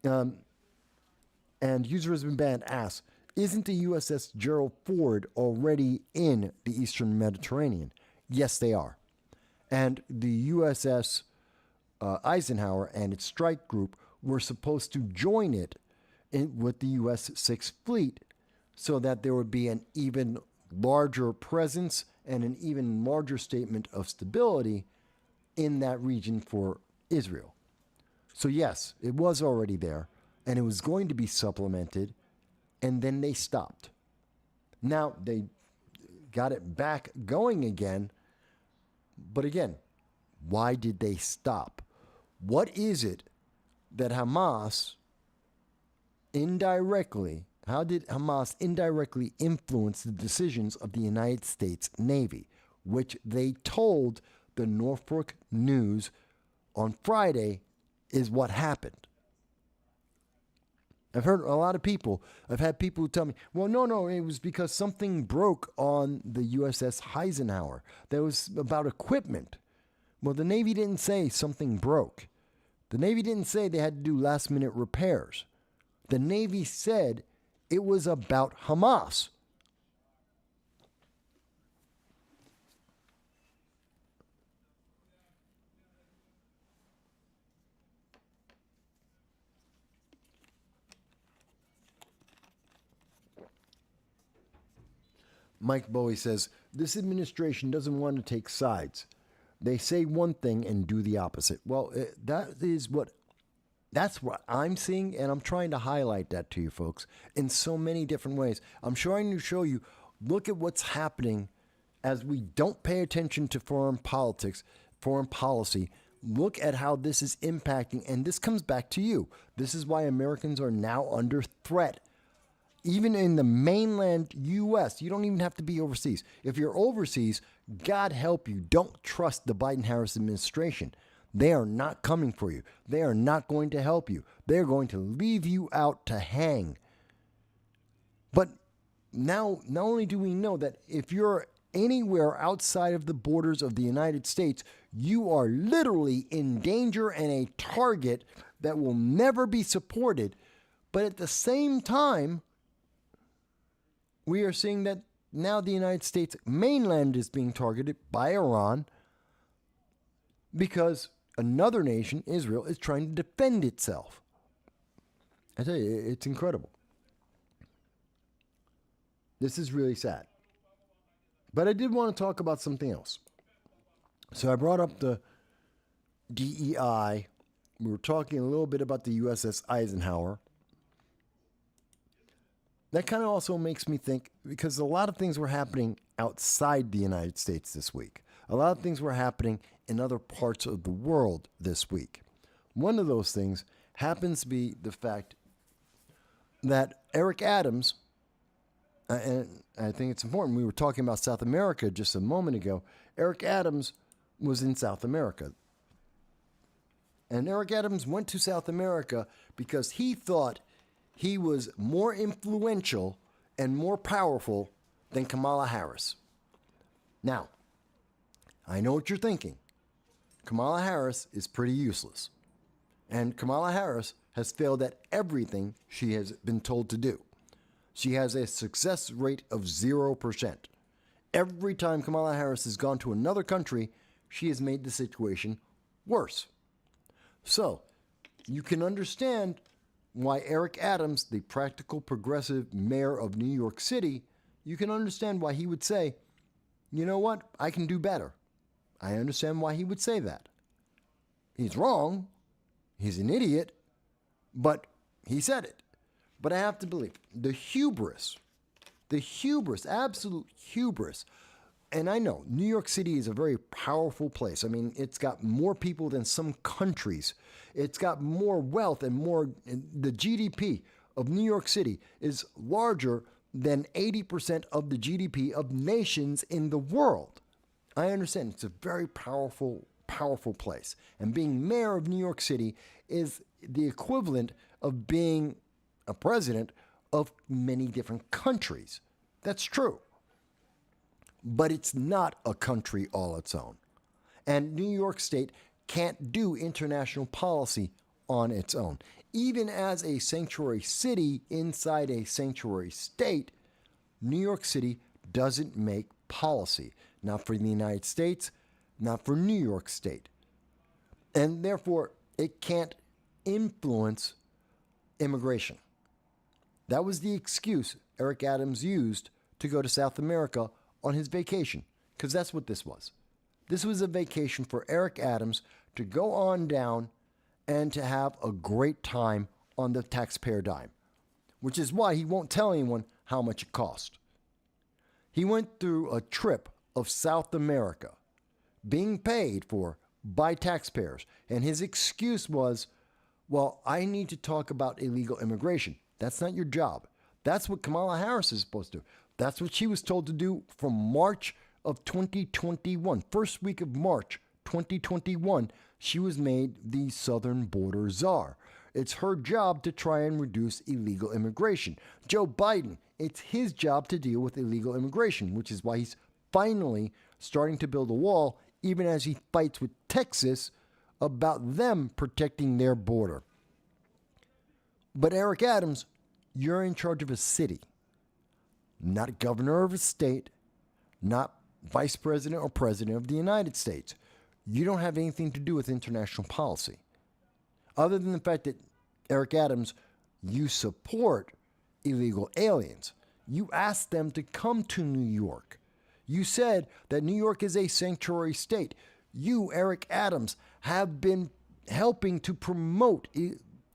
And User Has Been Banned asks, isn't the USS Gerald Ford already in the Eastern Mediterranean? Yes, they are. And the USS Eisenhower and its strike group were supposed to join it with the U.S. Sixth Fleet so that there would be an even larger presence and an even larger statement of stability in that region for Israel. So yes, it was already there, and it was going to be supplemented, and then they stopped. Now, they got it back going again, but again, why did they stop? What is it that Hamas how did Hamas indirectly influence the decisions of the United States Navy, which they told the Norfolk News on Friday is what happened? I've heard a lot of people, I've had people who tell me, well, no, it was because something broke on the USS Eisenhower. That was about equipment. Well, the Navy didn't say something broke. The Navy didn't say they had to do last-minute repairs. The Navy said it was about Hamas. Mike Bowie says, this administration doesn't want to take sides. They say one thing and do the opposite. Well, that's what I'm seeing, and I'm trying to highlight that to you folks in so many different ways. I'm trying to show you, look at what's happening as we don't pay attention to foreign politics, foreign policy. Look at how this is impacting, and this comes back to you. This is why Americans are now under threat. Even in the mainland U.S., you don't even have to be overseas. If you're overseas, God help you, don't trust the Biden-Harris administration. They are not coming for you. They are not going to help you. They're going to leave you out to hang. But now, not only do we know that if you're anywhere outside of the borders of the United States, you are literally in danger and a target that will never be supported. But at the same time, we are seeing that now the United States mainland is being targeted by Iran because another nation, Israel, is trying to defend itself. I tell you, it's incredible. This is really sad. But I did want to talk about something else. So I brought up the DEI. We were talking a little bit about the USS Eisenhower. That kind of also makes me think, because a lot of things were happening outside the United States this week. A lot of things were happening in other parts of the world this week. One of those things happens to be the fact that Eric Adams, and I think it's important, we were talking about South America just a moment ago. Eric Adams was in South America. And Eric Adams went to South America because he thought he was more influential and more powerful than Kamala Harris. Now, I know what you're thinking. Kamala Harris is pretty useless. And Kamala Harris has failed at everything she has been told to do. She has a success rate of 0%. Every time Kamala Harris has gone to another country, she has made the situation worse. So, you can understand why Eric Adams, the practical progressive mayor of New York City, you can understand why he would say, you know what, I can do better. I understand why he would say that. He's wrong. He's an idiot. But he said it. But I have to believe the hubris, absolute hubris. And I know New York City is a very powerful place. I mean, it's got more people than some countries. It's got more wealth and more. The GDP of New York City is larger than 80% of the GDP of nations in the world. I understand it's a very powerful place. And being mayor of New York City is the equivalent of being a president of many different countries. That's true. But it's not a country all its own. And New York State can't do international policy on its own. Even as a sanctuary city inside a sanctuary state, New York City doesn't make policy. Not for the United States, not for New York State. And therefore, it can't influence immigration. That was the excuse Eric Adams used to go to South America on his vacation, because that's what this was. This was a vacation for Eric Adams to go on down and to have a great time on the taxpayer dime, which is why he won't tell anyone how much it cost. He went through a trip of South America being paid for by taxpayers, and his excuse was, well, I need to talk about illegal immigration. That's not your job. That's what Kamala Harris is supposed to do. That's what she was told to do from March of 2021. First week of March 2021, she was made the southern border czar. It's her job to try and reduce illegal immigration. Joe Biden, it's his job to deal with illegal immigration, which is why he's finally starting to build a wall, even as he fights with Texas about them protecting their border. But Eric Adams, you're in charge of a city, not governor of a state, not vice president or president of the United States. You don't have anything to do with international policy. Other than the fact that, Eric Adams, you support illegal aliens. You asked them to come to New York. You said that New York is a sanctuary state. You, Eric Adams, have been helping to promote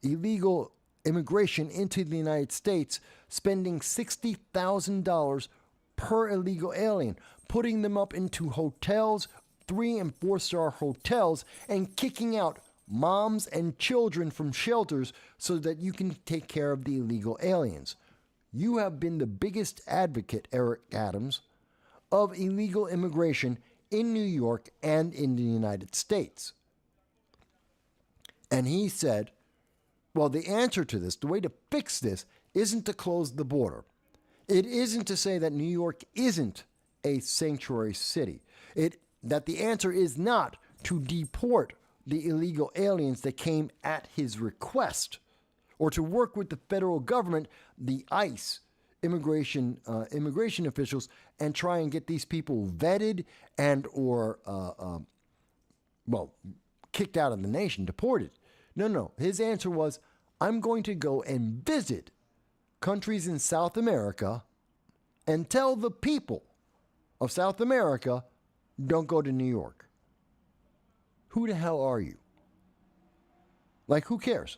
illegal immigration into the United States, spending $60,000 per illegal alien, putting them up into hotels, 3- and 4-star hotels, and kicking out moms and children from shelters so that you can take care of the illegal aliens. You have been the biggest advocate, Eric Adams, of illegal immigration in New York and in the United States. And he said, well, the answer to this, the way to fix this, isn't to close the border. It isn't to say that New York isn't a sanctuary city. That the answer is not to deport the illegal aliens that came at his request, or to work with the federal government, the ICE, immigration officials, and try and get these people vetted and or kicked out of the nation, deported. No. His answer was, I'm going to go and visit countries in South America and tell the people of South America don't go to New York. Who the hell are you? Like, who cares?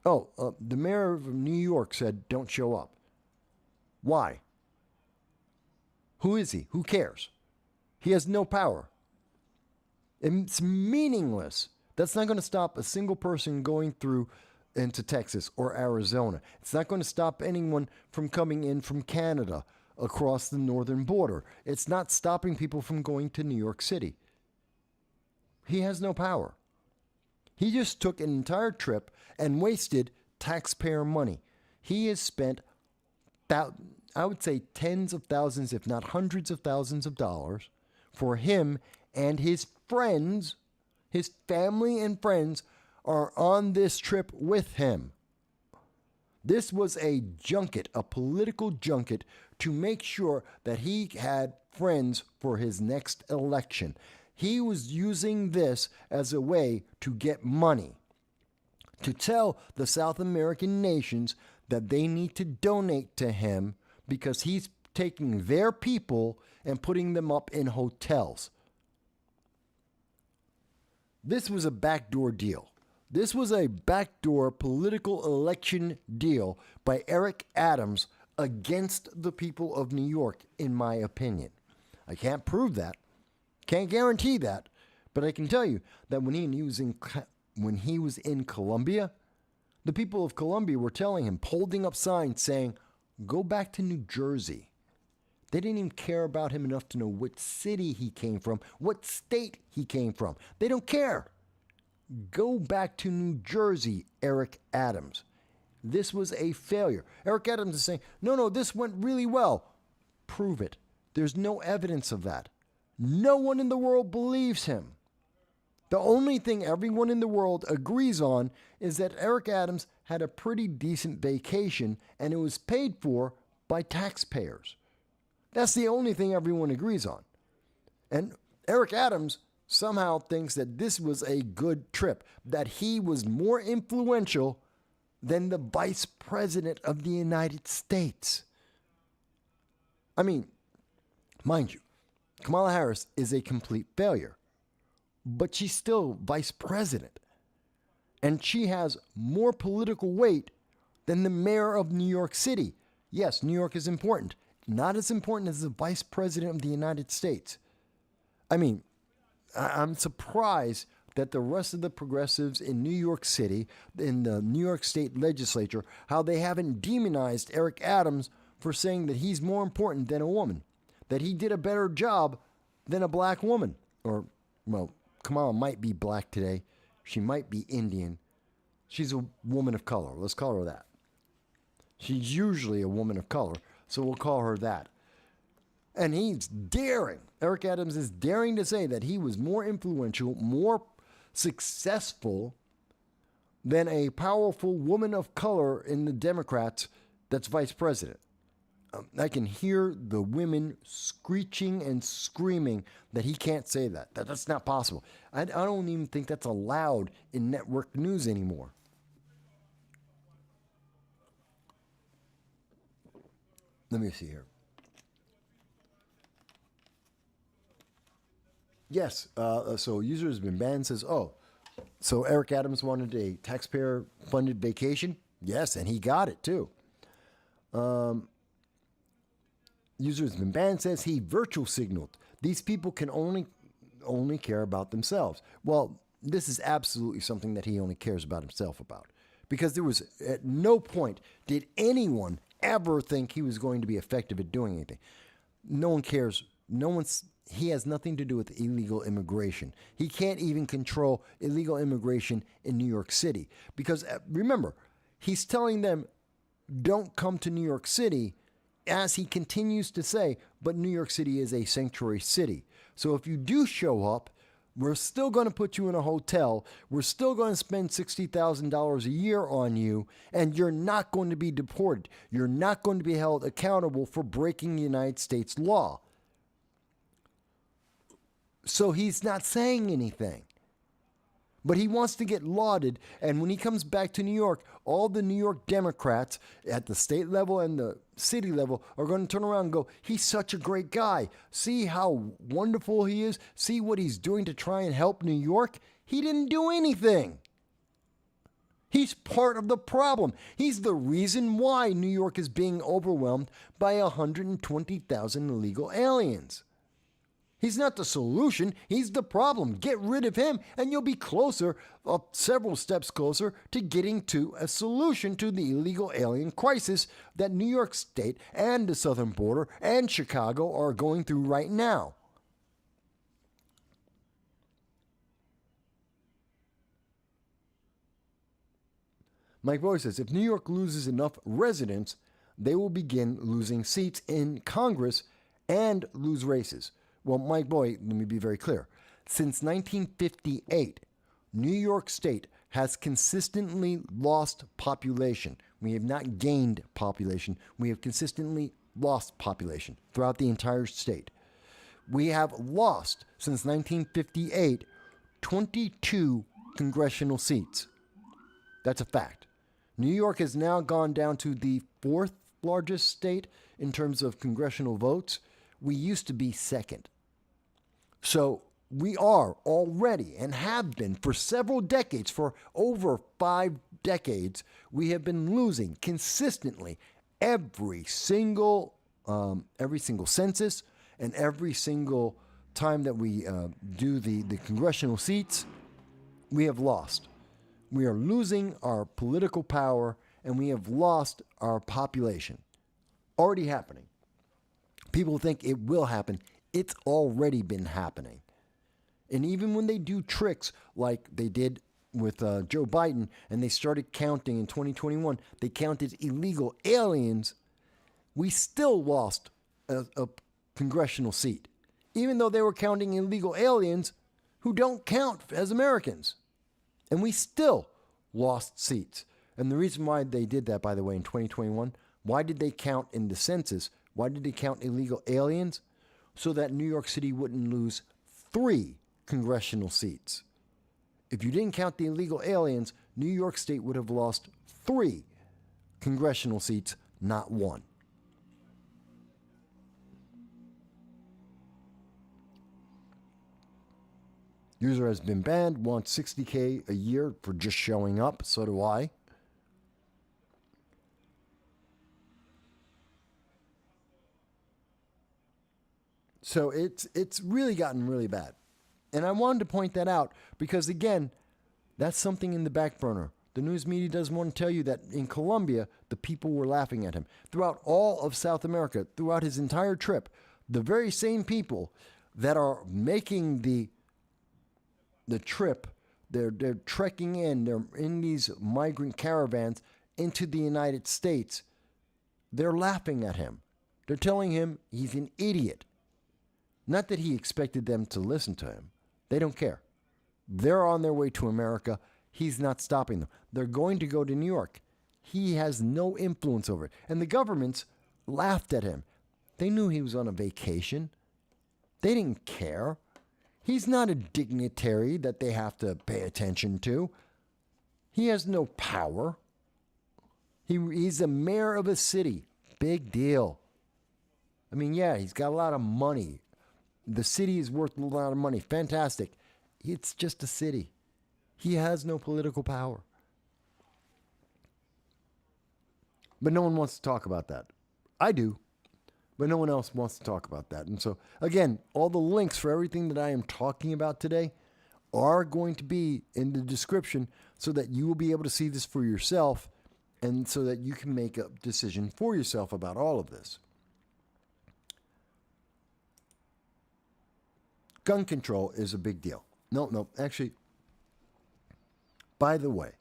Oh, the mayor of New York said don't show up. Why? Who is he? Who cares? He has no power. It's meaningless. That's not going to stop a single person going through into Texas or Arizona. It's not going to stop anyone from coming in from Canada across the northern border. It's not stopping people from going to New York City. He has no power. He just took an entire trip and wasted taxpayer money. He has spent, I would say, tens of thousands, if not hundreds of thousands of dollars for him and his friends. His family and friends are on this trip with him. This was a junket, a political junket, to make sure that he had friends for his next election. He was using this as a way to get money, to tell the South American nations that they need to donate to him because he's taking their people and putting them up in hotels. This was a backdoor deal. This was a backdoor political election deal by Eric Adams against the people of New York, in my opinion. I can't prove that. Can't guarantee that. But I can tell you that when he was in Colombia, the people of Colombia were telling him, holding up signs saying, go back to New Jersey. They didn't even care about him enough to know what city he came from, what state he came from. They don't care. Go back to New Jersey, Eric Adams. This was a failure. Eric Adams is saying, no, this went really well. Prove it. There's no evidence of that. No one in the world believes him. The only thing everyone in the world agrees on is that Eric Adams had a pretty decent vacation and it was paid for by taxpayers. That's the only thing everyone agrees on. And Eric Adams somehow thinks that this was a good trip, that he was more influential than the vice president of the United States. I mean, mind you, Kamala Harris is a complete failure, but she's still vice president. And she has more political weight than the mayor of New York City. Yes, New York is important. Not as important as the vice president of the United States. I mean, I'm surprised that the rest of the progressives in New York City, in the New York State legislature, how they haven't demonized Eric Adams for saying that he's more important than a woman, that he did a better job than a black woman. Or, well, Kamala might be black today. She might be Indian. She's a woman of color. Let's call her that. She's usually a woman of color, so we'll call her that. And he's daring. Eric Adams is daring to say that he was more influential, more successful than a powerful woman of color in the Democrats that's vice president. I can hear the women screeching and screaming that he can't say that. That's not possible. I don't even think that's allowed in network news anymore. Let me see here. Yes, so user has been banned, says, so Eric Adams wanted a taxpayer-funded vacation? Yes, and he got it, too. User has been banned, says he virtual signaled. These people can only care about themselves. Well, this is absolutely something that he only cares about himself about. Because there was, at no point did anyone ever think he was going to be effective at doing anything. No one cares. He has nothing to do with illegal immigration. He can't even control illegal immigration in New York City. Because remember, he's telling them, don't come to New York City, as he continues to say, but New York City is a sanctuary city. So if you do show up, we're still going to put you in a hotel. We're still going to spend $60,000 a year on you, and you're not going to be deported. You're not going to be held accountable for breaking United States law. So he's not saying anything. But he wants to get lauded, and when he comes back to New York, all the New York Democrats at the state level and the city level are going to turn around and go, he's such a great guy. See how wonderful he is? See what he's doing to try and help New York? He didn't do anything. He's part of the problem. He's the reason why New York is being overwhelmed by 120,000 illegal aliens. He's not the solution. He's the problem. Get rid of him and you'll be closer, several steps closer to getting to a solution to the illegal alien crisis that New York State and the southern border and Chicago are going through right now. Mike Boy says, if New York loses enough residents, they will begin losing seats in Congress and lose races. Well, Mike Boy, let me be very clear. Since 1958, New York State has consistently lost population. We have not gained population. We have consistently lost population throughout the entire state. We have lost, since 1958, 22 congressional seats. That's a fact. New York has now gone down to the fourth largest state in terms of congressional votes. We used to be second. So we are already and have been for several decades, for over 5 decades, we have been losing consistently every single census and every single time that we do the congressional seats, we have lost. We are losing our political power and we have lost our population. Already happening. People think it will happen. It's already been happening. And even when they do tricks like they did with Joe Biden and they started counting in 2021, they counted illegal aliens, we still lost a congressional seat, even though they were counting illegal aliens who don't count as Americans. And we still lost seats. And the reason why they did that, by the way, in 2021, why did they count in the census? Why did they count illegal aliens? So that New York City wouldn't lose 3 congressional seats. If you didn't count the illegal aliens, New York State would have lost 3 congressional seats, not 1. User has been banned, wants $60K a year for just showing up. So do I. So it's really gotten really bad. And I wanted to point that out because, again, that's something in the back burner. The news media doesn't want to tell you that in Colombia, the people were laughing at him. Throughout all of South America, throughout his entire trip, the very same people that are making the trip, they're trekking in, they're in these migrant caravans into the United States, they're laughing at him. They're telling him he's an idiot. Not that he expected them to listen to him. They don't care. They're on their way to America. He's not stopping them. They're going to go to New York. He has no influence over it. And the governments laughed at him. They knew he was on a vacation. They didn't care. He's not a dignitary that they have to pay attention to. He has no power. He's the mayor of a city. Big deal. I mean, yeah, he's got a lot of money. The city is worth a lot of money. Fantastic. It's just a city. He has no political power. But no one wants to talk about that. I do. But no one else wants to talk about that. And so, again, all the links for everything that I am talking about today are going to be in the description so that you will be able to see this for yourself and so that you can make a decision for yourself about all of this. Gun control is a big deal. No, actually, by the way,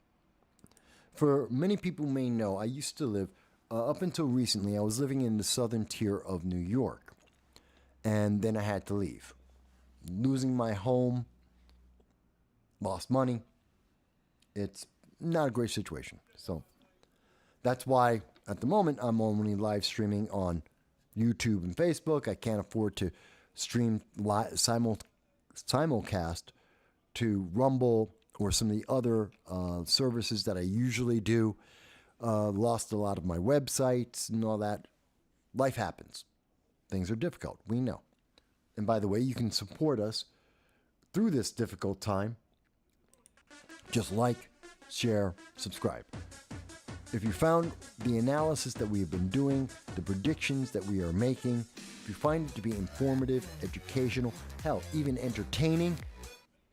for many people may know, I used to live, up until recently, I was living in the southern tier of New York. And then I had to leave. Losing my home, lost money. It's not a great situation. So that's why, at the moment, I'm only live streaming on YouTube and Facebook. I can't afford to stream simulcast to Rumble or some of the other services that I usually do. Lost a lot of my websites and all that. Life happens. Things are difficult. We know. And by the way, you can support us through this difficult time. Just like, share, subscribe. If you found the analysis that we've been doing, the predictions that we are making, if you find it to be informative, educational, hell, even entertaining,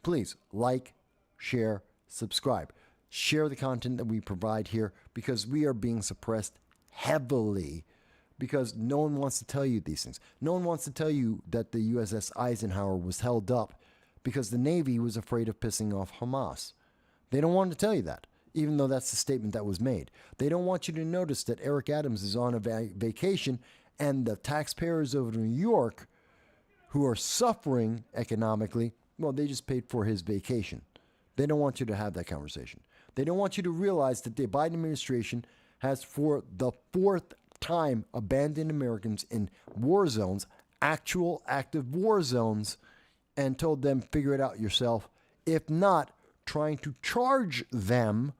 please like, share, subscribe. Share the content that we provide here, because we are being suppressed heavily because no one wants to tell you these things. No one wants to tell you that the USS Eisenhower was held up because the Navy was afraid of pissing off Hamas. They don't want to tell you that, even though that's the statement that was made. They don't want you to notice that Eric Adams is on a vacation, and the taxpayers of New York who are suffering economically, well, they just paid for his vacation. They don't want you to have that conversation. They don't want you to realize that the Biden administration has, for the fourth time, abandoned Americans in war zones, actual active war zones, and told them, figure it out yourself. If not, trying to charge them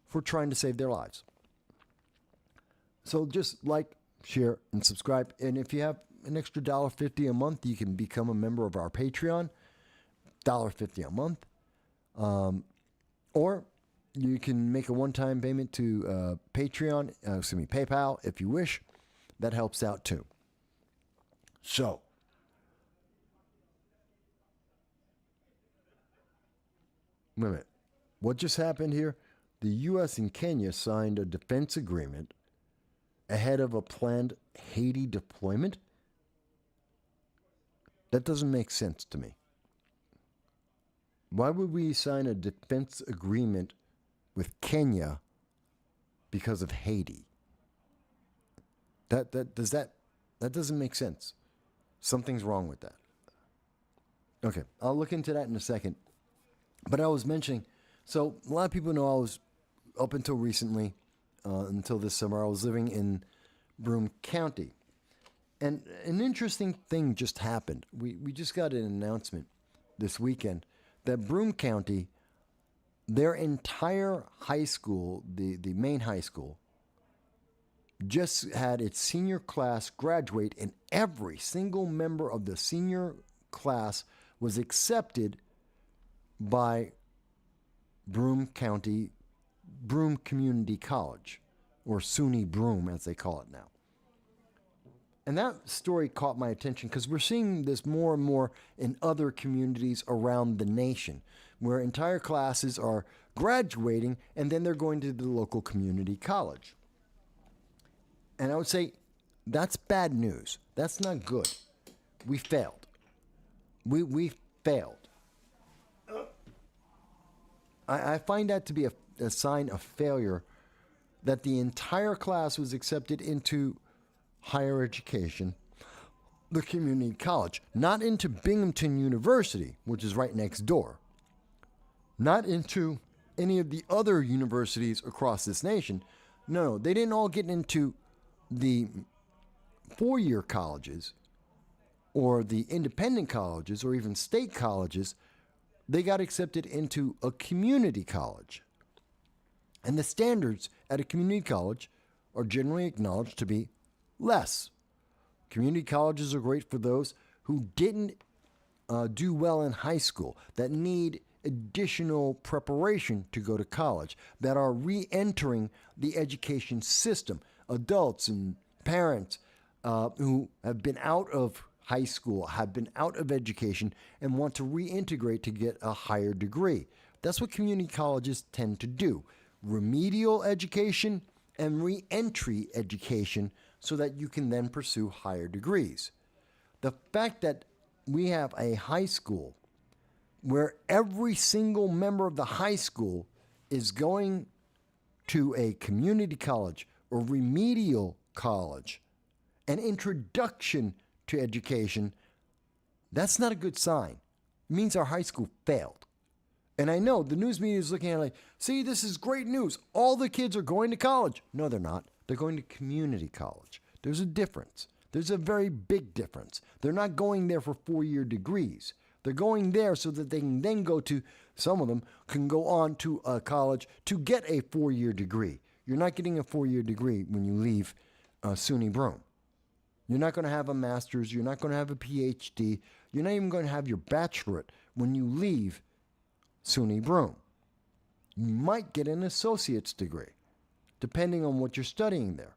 for trying to save their lives. So just like, share, and subscribe. And if you have an extra $1.50 a month, you can become a member of our Patreon. $1.50 a month. Or you can make a one-time payment to PayPal if you wish. That helps out too. So, wait a minute. What just happened here? The U.S. and Kenya signed a defense agreement ahead of a planned Haiti deployment? That doesn't make sense to me. Why would we sign a defense agreement with Kenya because of Haiti? That doesn't make sense. Something's wrong with that. Okay, I'll look into that in a second. But I was mentioning, so a lot of people know I was, up until recently, until this summer, I was living in Broome County. And an interesting thing just happened. We just got an announcement this weekend that Broome County, their entire high school, the main high school, just had its senior class graduate, and every single member of the senior class was accepted by Broome Community College, or SUNY Broome as they call it now. And that story caught my attention because we're seeing this more and more in other communities around the nation, where entire classes are graduating and then they're going to the local community college. And I would say that's bad news. That's not good. We failed. We failed. I find that to be a sign of failure, that the entire class was accepted into higher education, the community college, not into Binghamton University, which is right next door, not into any of the other universities across this nation. No, they didn't all get into the four-year colleges or the independent colleges or even state colleges. They got accepted into a community college. And the standards at a community college are generally acknowledged to be less. Community colleges are great for those who didn't do well in high school, that need additional preparation to go to college, that are re-entering the education system. Adults and parents who have been out of high school, have been out of education, and want to reintegrate to get a higher degree. That's what community colleges tend to do. Remedial education and re-entry education, so that you can then pursue higher degrees. The fact that we have a high school where every single member of the high school is going to a community college or remedial college, an introduction to education, that's not a good sign. It means our high school failed. And I know the news media is looking at it like, see, this is great news. All the kids are going to college. No, they're not. They're going to community college. There's a difference. There's a very big difference. They're not going there for 4-year degrees. They're They're going there so that they can then go to, some of them can go on to a college to get a 4-year degree. You're not getting a 4-year degree when you leave SUNY Broome. You're not going to have a master's. You're not going to have a PhD. You're not even going to have your bachelorate when you leave SUNY Broome. You might get an associate's degree, depending on what you're studying there.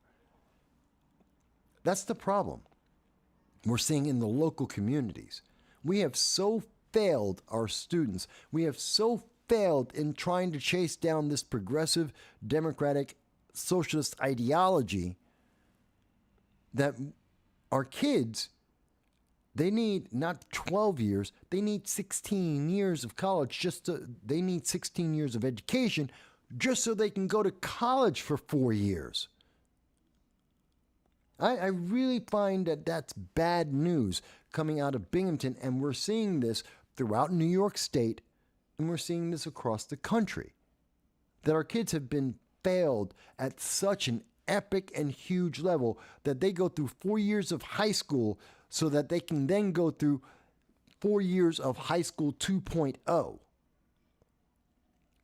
That's the problem we're seeing in the local communities. We have so failed our students. We have so failed in trying to chase down this progressive, democratic, socialist ideology that our kids, they need not 12 years, they need 16 years of college they need 16 years of education just so they can go to college for 4 years. I really find that that's bad news coming out of Binghamton, and we're seeing this throughout New York State, and we're seeing this across the country, that our kids have been failed at such an epic and huge level that they go through 4 years of high school so that they can then go through 4 years of high school 2.0.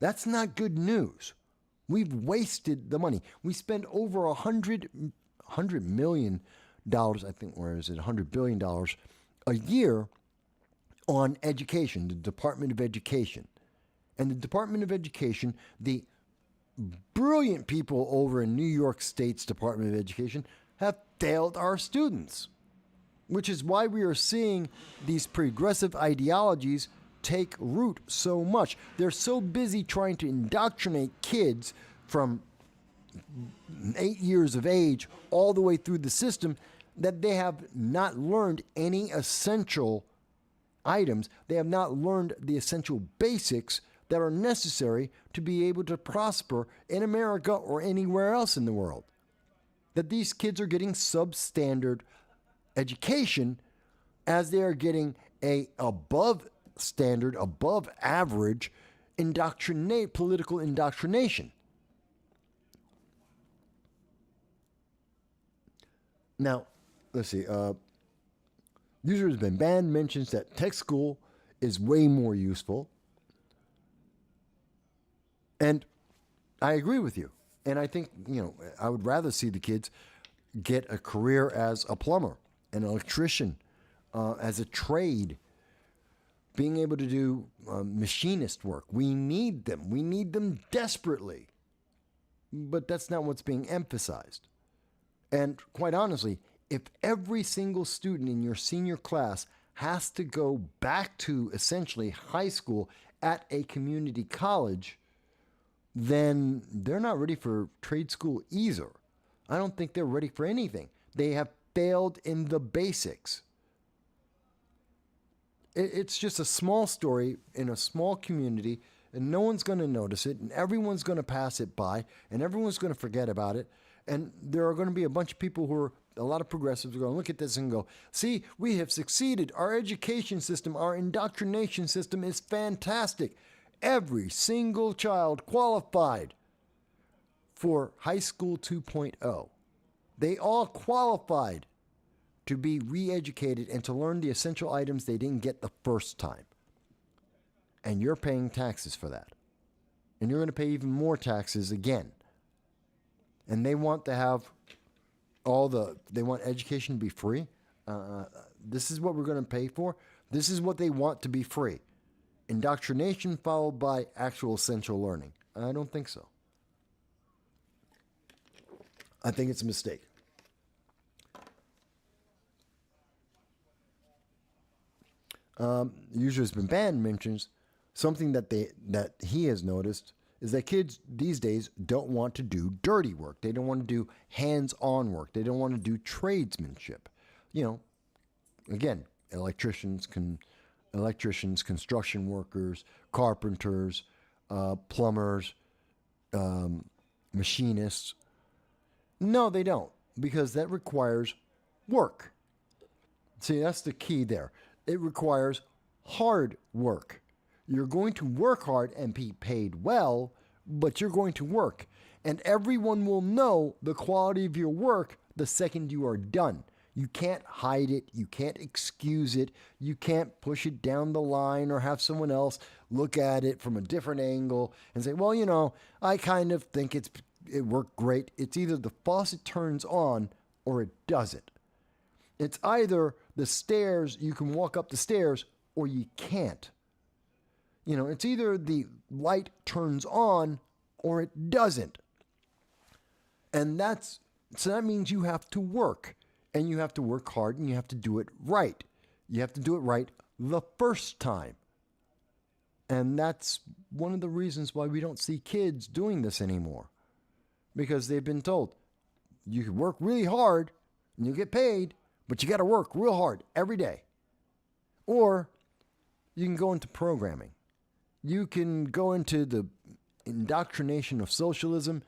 That's not good news. We've wasted the money. We spend over $100 million, I think, or is it $100 billion a year on education, the Department of Education. And the Department of Education, the brilliant people over in New York State's Department of Education have failed our students, which is why we are seeing these progressive ideologies take root so much. They're so busy trying to indoctrinate kids from 8 years of age all the way through the system that they have not learned any essential items. They have not learned the essential basics that are necessary to be able to prosper in America or anywhere else in the world. That these kids are getting substandard education as they are getting a above standard, above average political indoctrination. Now, let's see. User has been banned mentions that tech school is way more useful. And I agree with you. And I think, I would rather see the kids get a career as a plumber, an electrician, as a trade, being able to do machinist work. We need them. We need them desperately. But that's not what's being emphasized. And quite honestly, if every single student in your senior class has to go back to essentially high school at a community college, then they're not ready for trade school either. I don't think they're ready for anything. They have failed in the basics. It's just a small story in a small community, and no one's going to notice it, and everyone's going to pass it by, and everyone's going to forget about it. And there are going to be a bunch of people who are, a lot of progressives are going to look at this and go, see, we have succeeded. Our education system, our indoctrination system is fantastic. Every single child qualified for high school 2.0. They all qualified to be re-educated and to learn the essential items they didn't get the first time. And you're paying taxes for that. And you're going to pay even more taxes again. And they want to have they want education to be free. This is what we're going to pay for. This is what they want to be free. Indoctrination followed by actual essential learning. I don't think so. I think it's a mistake. User has been banned mentions something that he has noticed is that kids these days don't want to do dirty work. They don't want to do hands-on work. They don't want to do tradesmanship. Again, electricians, construction workers, carpenters, plumbers, machinists. No, they don't, because that requires work. See, that's the key there. It requires hard work. You're going to work hard and be paid well, but you're going to work. And everyone will know the quality of your work the second you are done. You can't hide it. You can't excuse it. You can't push it down the line or have someone else look at it from a different angle and say, well, I kind of think it worked great. It's either the faucet turns on or it doesn't. It's either the stairs, you can walk up the stairs, or you can't. It's either the light turns on or it doesn't. And so that means you have to work. And you have to work hard and you have to do it right. You have to do it right the first time. And that's one of the reasons why we don't see kids doing this anymore. Because they've been told, you can work really hard and you'll get paid, but you got to work real hard every day. Or you can go into programming. You can go into the indoctrination of socialism,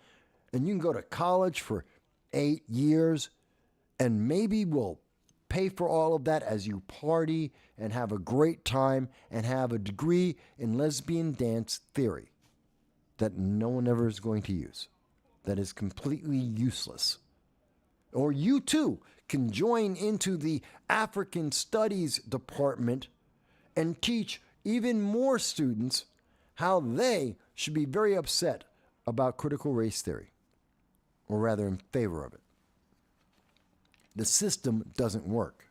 and you can go to college for 8 years, and maybe we'll pay for all of that as you party and have a great time and have a degree in lesbian dance theory that no one ever is going to use. That is completely useless. Or you too can join into the African Studies department and teach even more students how they should be very upset about critical race theory, or rather in favor of it. The system doesn't work.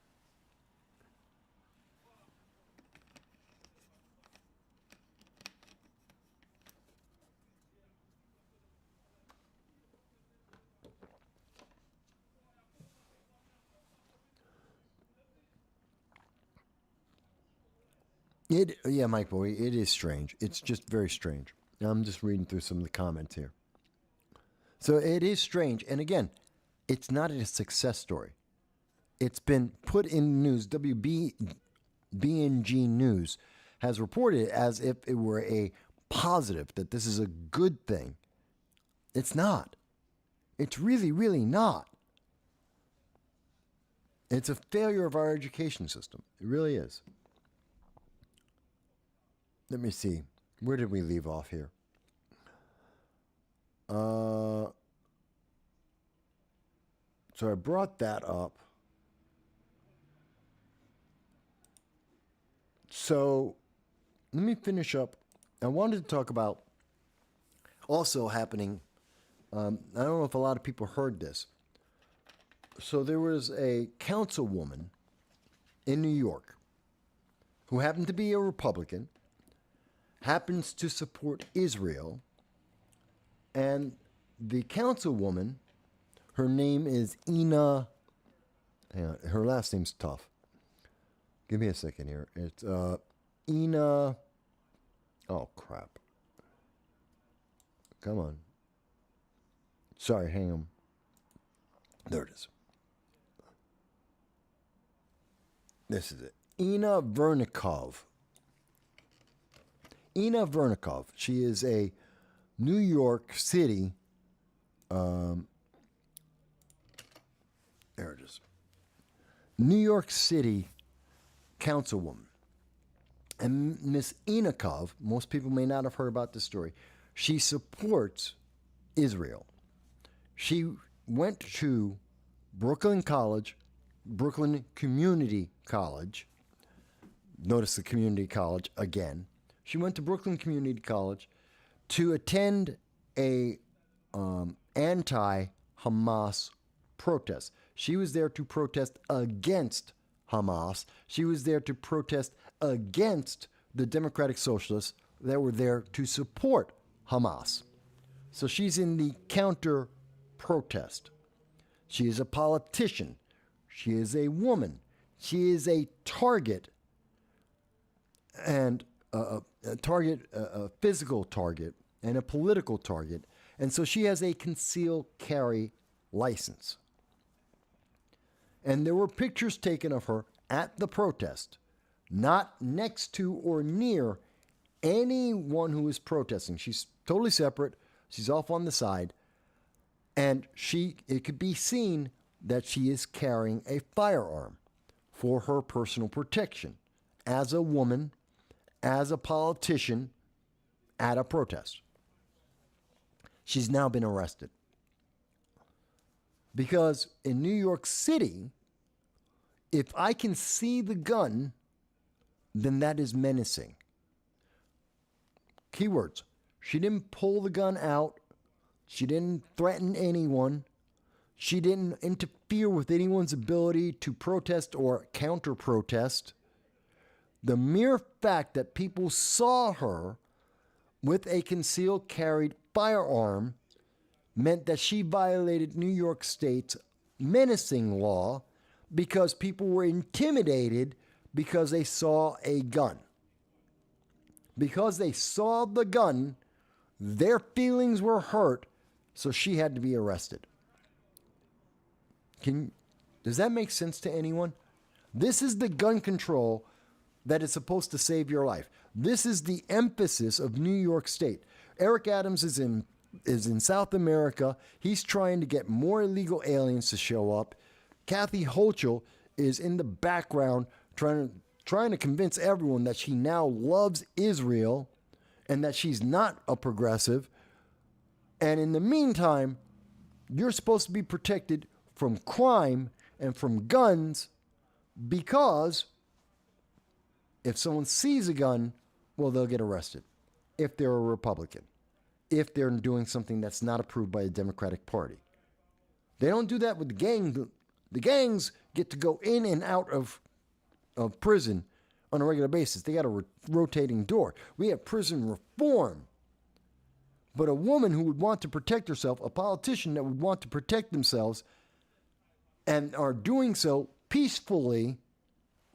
Yeah, Mike Boy, it is strange. It's just very strange. I'm just reading through some of the comments here. So it is strange. And again, it's not a success story. It's been put in news. WBNG News has reported it as if it were a positive, that this is a good thing. It's not. It's really, really not. It's a failure of our education system. It really is. Let me see. Where did we leave off here? So I brought that up. So let me finish up. I wanted to talk about also happening. I don't know if a lot of people heard this. So there was a councilwoman in New York who happened to be a Republican, happens to support Israel, and the councilwoman, her name is Ina. Hang on, her last name's tough. Give me a second here. It's Ina. Oh, crap. Come on. Sorry, hang on. There it is. This is it. Ina Vernikov. Ina Vernikov. She is a New York City. There it is. New York City councilwoman. And Miss Inikov, most people may not have heard about this story, she supports Israel. She went to Brooklyn Community College. Notice the community college again. She went to Brooklyn Community College to attend a anti-Hamas protest. She was there to protest against Hamas. She was there to protest against the Democratic Socialists that were there to support Hamas. So she's in the counter protest. She is a politician. She is a woman. She is a target, and a physical target, and a political target. And so she has a concealed carry license. And there were pictures taken of her at the protest, not next to or near anyone who is protesting. She's totally separate. She's off on the side. And it could be seen that she is carrying a firearm for her personal protection as a woman, as a politician, at a protest. She's now been arrested. Because in New York City, If I can see the gun, then that is menacing. Keywords. She didn't pull the gun out. She didn't threaten anyone. She didn't interfere with anyone's ability to protest or counter-protest. The mere fact that people saw her with a concealed carried firearm meant that she violated New York State's menacing law because people were intimidated because they saw a gun. Because they saw the gun, their feelings were hurt, so she had to be arrested. Does that make sense to anyone? This is the gun control that is supposed to save your life. This is the emphasis of New York State. Eric Adams is in South America. He's trying to get more illegal aliens to show up. Kathy Hochul is in the background trying to convince everyone that she now loves Israel and that she's not a progressive. And in the meantime, you're supposed to be protected from crime and from guns because if someone sees a gun, well, they'll get arrested if they're a Republican, if they're doing something that's not approved by the Democratic Party. They don't do that with the gang. The gangs get to go in and out of prison on a regular basis. They got a rotating door. We have prison reform. But a woman who would want to protect herself, a politician that would want to protect themselves and are doing so peacefully,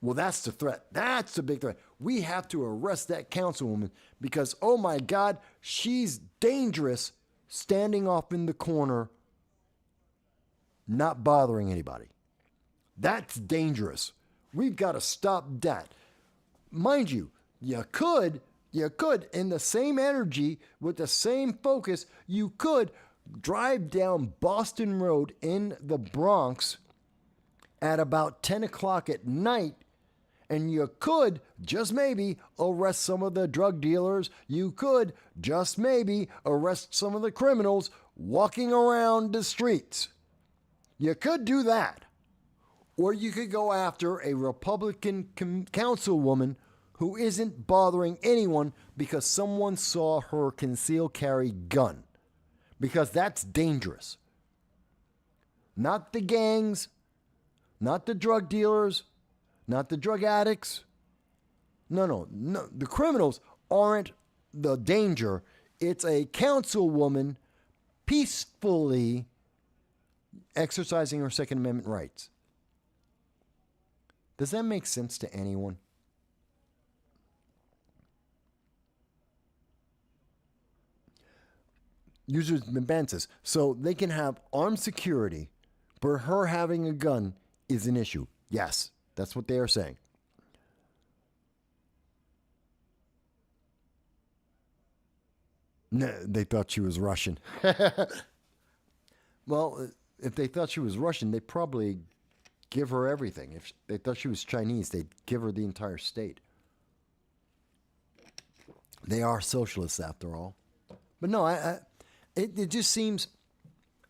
well, that's the threat. That's the big threat. We have to arrest that councilwoman because, oh my God, she's dangerous standing off in the corner, not bothering anybody. That's dangerous. We've got to stop that. Mind you, you could, in the same energy, with the same focus, you could drive down Boston Road in the Bronx at about 10 o'clock at night, and you could, just maybe, arrest some of the drug dealers. You could, just maybe, arrest some of the criminals walking around the streets. You could do that. Or you could go after a Republican councilwoman who isn't bothering anyone because someone saw her concealed carry gun. Because that's dangerous. Not the gangs, not the drug dealers, not the drug addicts. No. The criminals aren't the danger. It's a councilwoman peacefully exercising her Second Amendment rights. Does that make sense to anyone? Users ban says, so they can have armed security, but her having a gun is an issue. Yes, that's what they are saying. No, they thought she was Russian. Well, if they thought she was Russian, they'd probably give her everything. If they thought she was Chinese, they'd give her the entire state. They are socialists after all. But no, it just seems,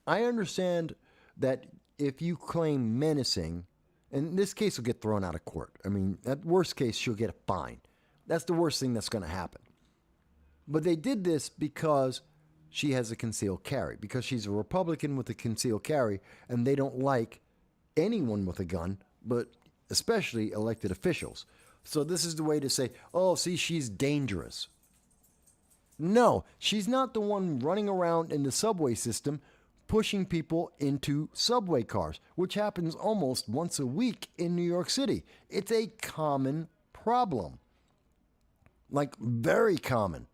I understand that if you claim menacing, in this case will get thrown out of court. I mean, at worst case, she'll get a fine. That's the worst thing that's going to happen. But they did this because she has a concealed carry, because she's a Republican with a concealed carry, and they don't like anyone with a gun, but especially elected officials. So this is the way to say, oh, see, she's dangerous. No, she's not the one running around in the subway system pushing people into subway cars, which happens almost once a week in New York City. It's a common problem. Like, very common.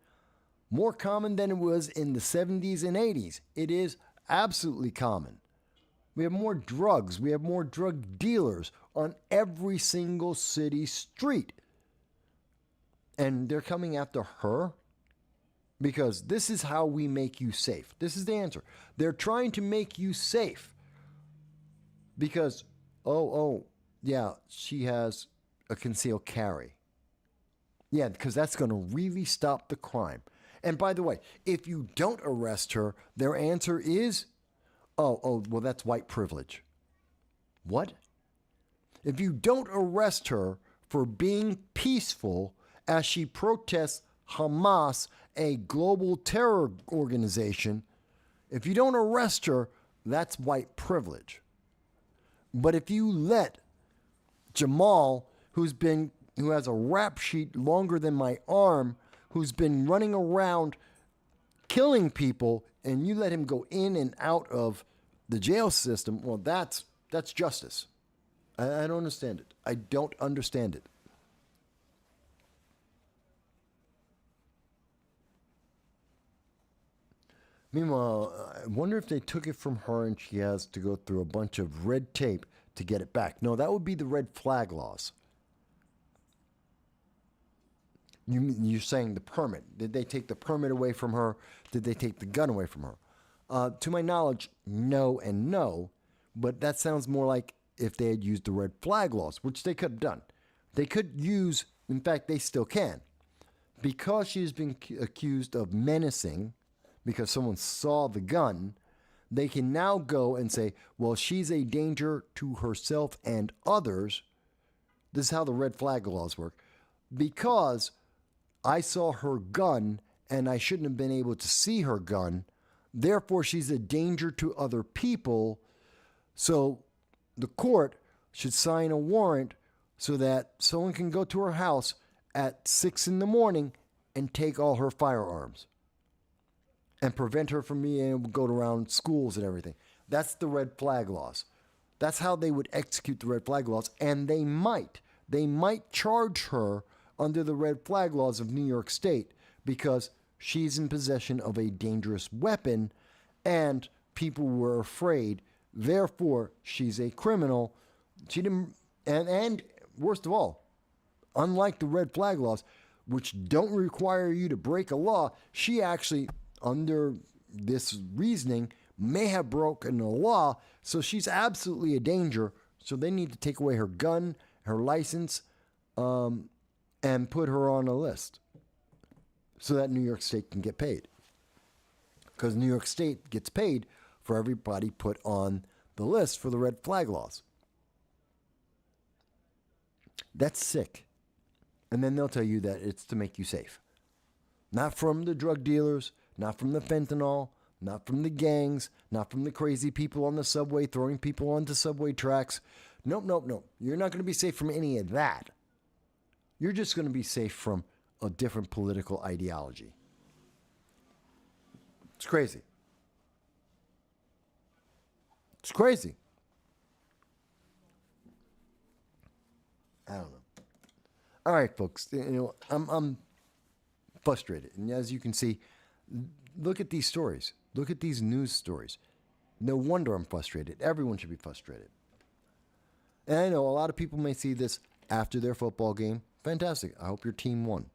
More common than it was in the 70s and 80s. It is absolutely common. We have more drugs. We have more drug dealers on every single city street. And they're coming after her because this is how we make you safe. This is the answer. They're trying to make you safe because, yeah, she has a concealed carry. Yeah, because that's going to really stop the crime. And by the way, if you don't arrest her, their answer is, well, that's white privilege. What? if you don't arrest her for being peaceful as she protests Hamas, a global terror organization, if you don't arrest her, that's white privilege. But if you let Jamal, who has a rap sheet longer than my arm, who's been running around killing people, and you let him go in and out of the jail system, well, that's justice. I don't understand it. I don't understand it. Meanwhile, I wonder if they took it from her and she has to go through a bunch of red tape to get it back. No, that would be the red flag laws. You're saying the permit. Did they take the permit away from her? Did they take the gun away from her? To my knowledge, no and no. But that sounds more like if they had used the red flag laws, which they could have done. They could use, in fact, they still can. Because she's been accused of menacing, because someone saw the gun, they can now go and say, well, she's a danger to herself and others. This is how the red flag laws work. Because I saw her gun and I shouldn't have been able to see her gun, therefore she's a danger to other people. So the court should sign a warrant so that someone can go to her house at 6 a.m. and take all her firearms and prevent her from being able to go around schools and everything. That's the red flag laws. That's how they would execute the red flag laws. And they might charge her under the red flag laws of New York State because she's in possession of a dangerous weapon and people were afraid. Therefore, she's a criminal. She didn't, and worst of all, unlike the red flag laws, which don't require you to break a law, she actually, under this reasoning, may have broken the law, so she's absolutely a danger. So they need to take away her gun, her license, and put her on a list so that New York State can get paid. Because New York State gets paid for everybody put on the list for the red flag laws. That's sick. And then they'll tell you that it's to make you safe. Not from the drug dealers, not from the fentanyl, not from the gangs, not from the crazy people on the subway throwing people onto subway tracks. Nope. You're not going to be safe from any of that. You're just going to be safe from a different political ideology. It's crazy. It's crazy. I don't know. All right, folks. I'm frustrated, and as you can see, look at these stories. Look at these news stories. No wonder I'm frustrated. Everyone should be frustrated. And I know a lot of people may see this after their football game. Fantastic. I hope your team won.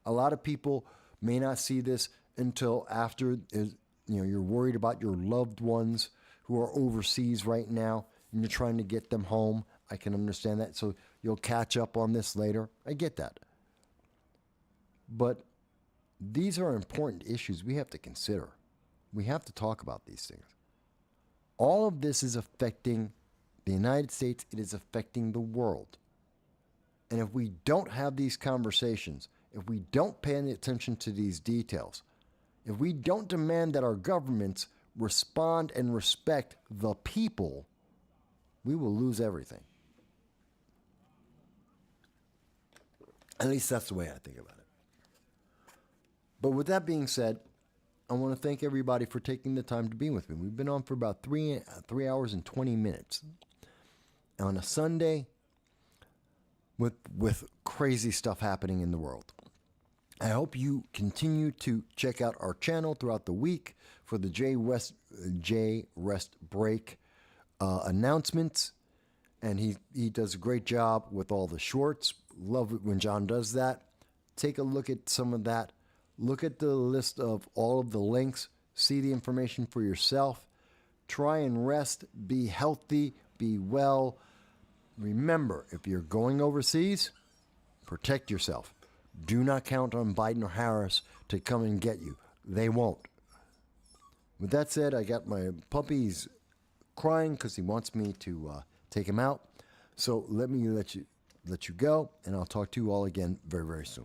A lot of people may not see this until after you're worried about your loved ones who are overseas right now and you're trying to get them home. I can understand that. So you'll catch up on this later. I get that. But these are important issues we have to consider. We have to talk about these things. All of this is affecting the United States. It is affecting the world. And if we don't have these conversations, if we don't pay any attention to these details, if we don't demand that our governments respond and respect the people, we will lose everything. At least that's the way I think about it. But with that being said, I want to thank everybody for taking the time to be with me. We've been on for about 3 hours and 20 minutes on a Sunday with crazy stuff happening in the world. I hope you continue to check out our channel throughout the week for the J Rest Break announcements. And he does a great job with all the shorts. Love it when John does that. Take a look at some of that. Look at the list of all of the links. See the information for yourself. Try and rest. Be healthy. Be well. Remember, if you're going overseas, protect yourself. Do not count on Biden or Harris to come and get you. They won't. With that said, I got my puppy. He's crying because he wants me to take him out. So let me let you go, and I'll talk to you all again very, very soon.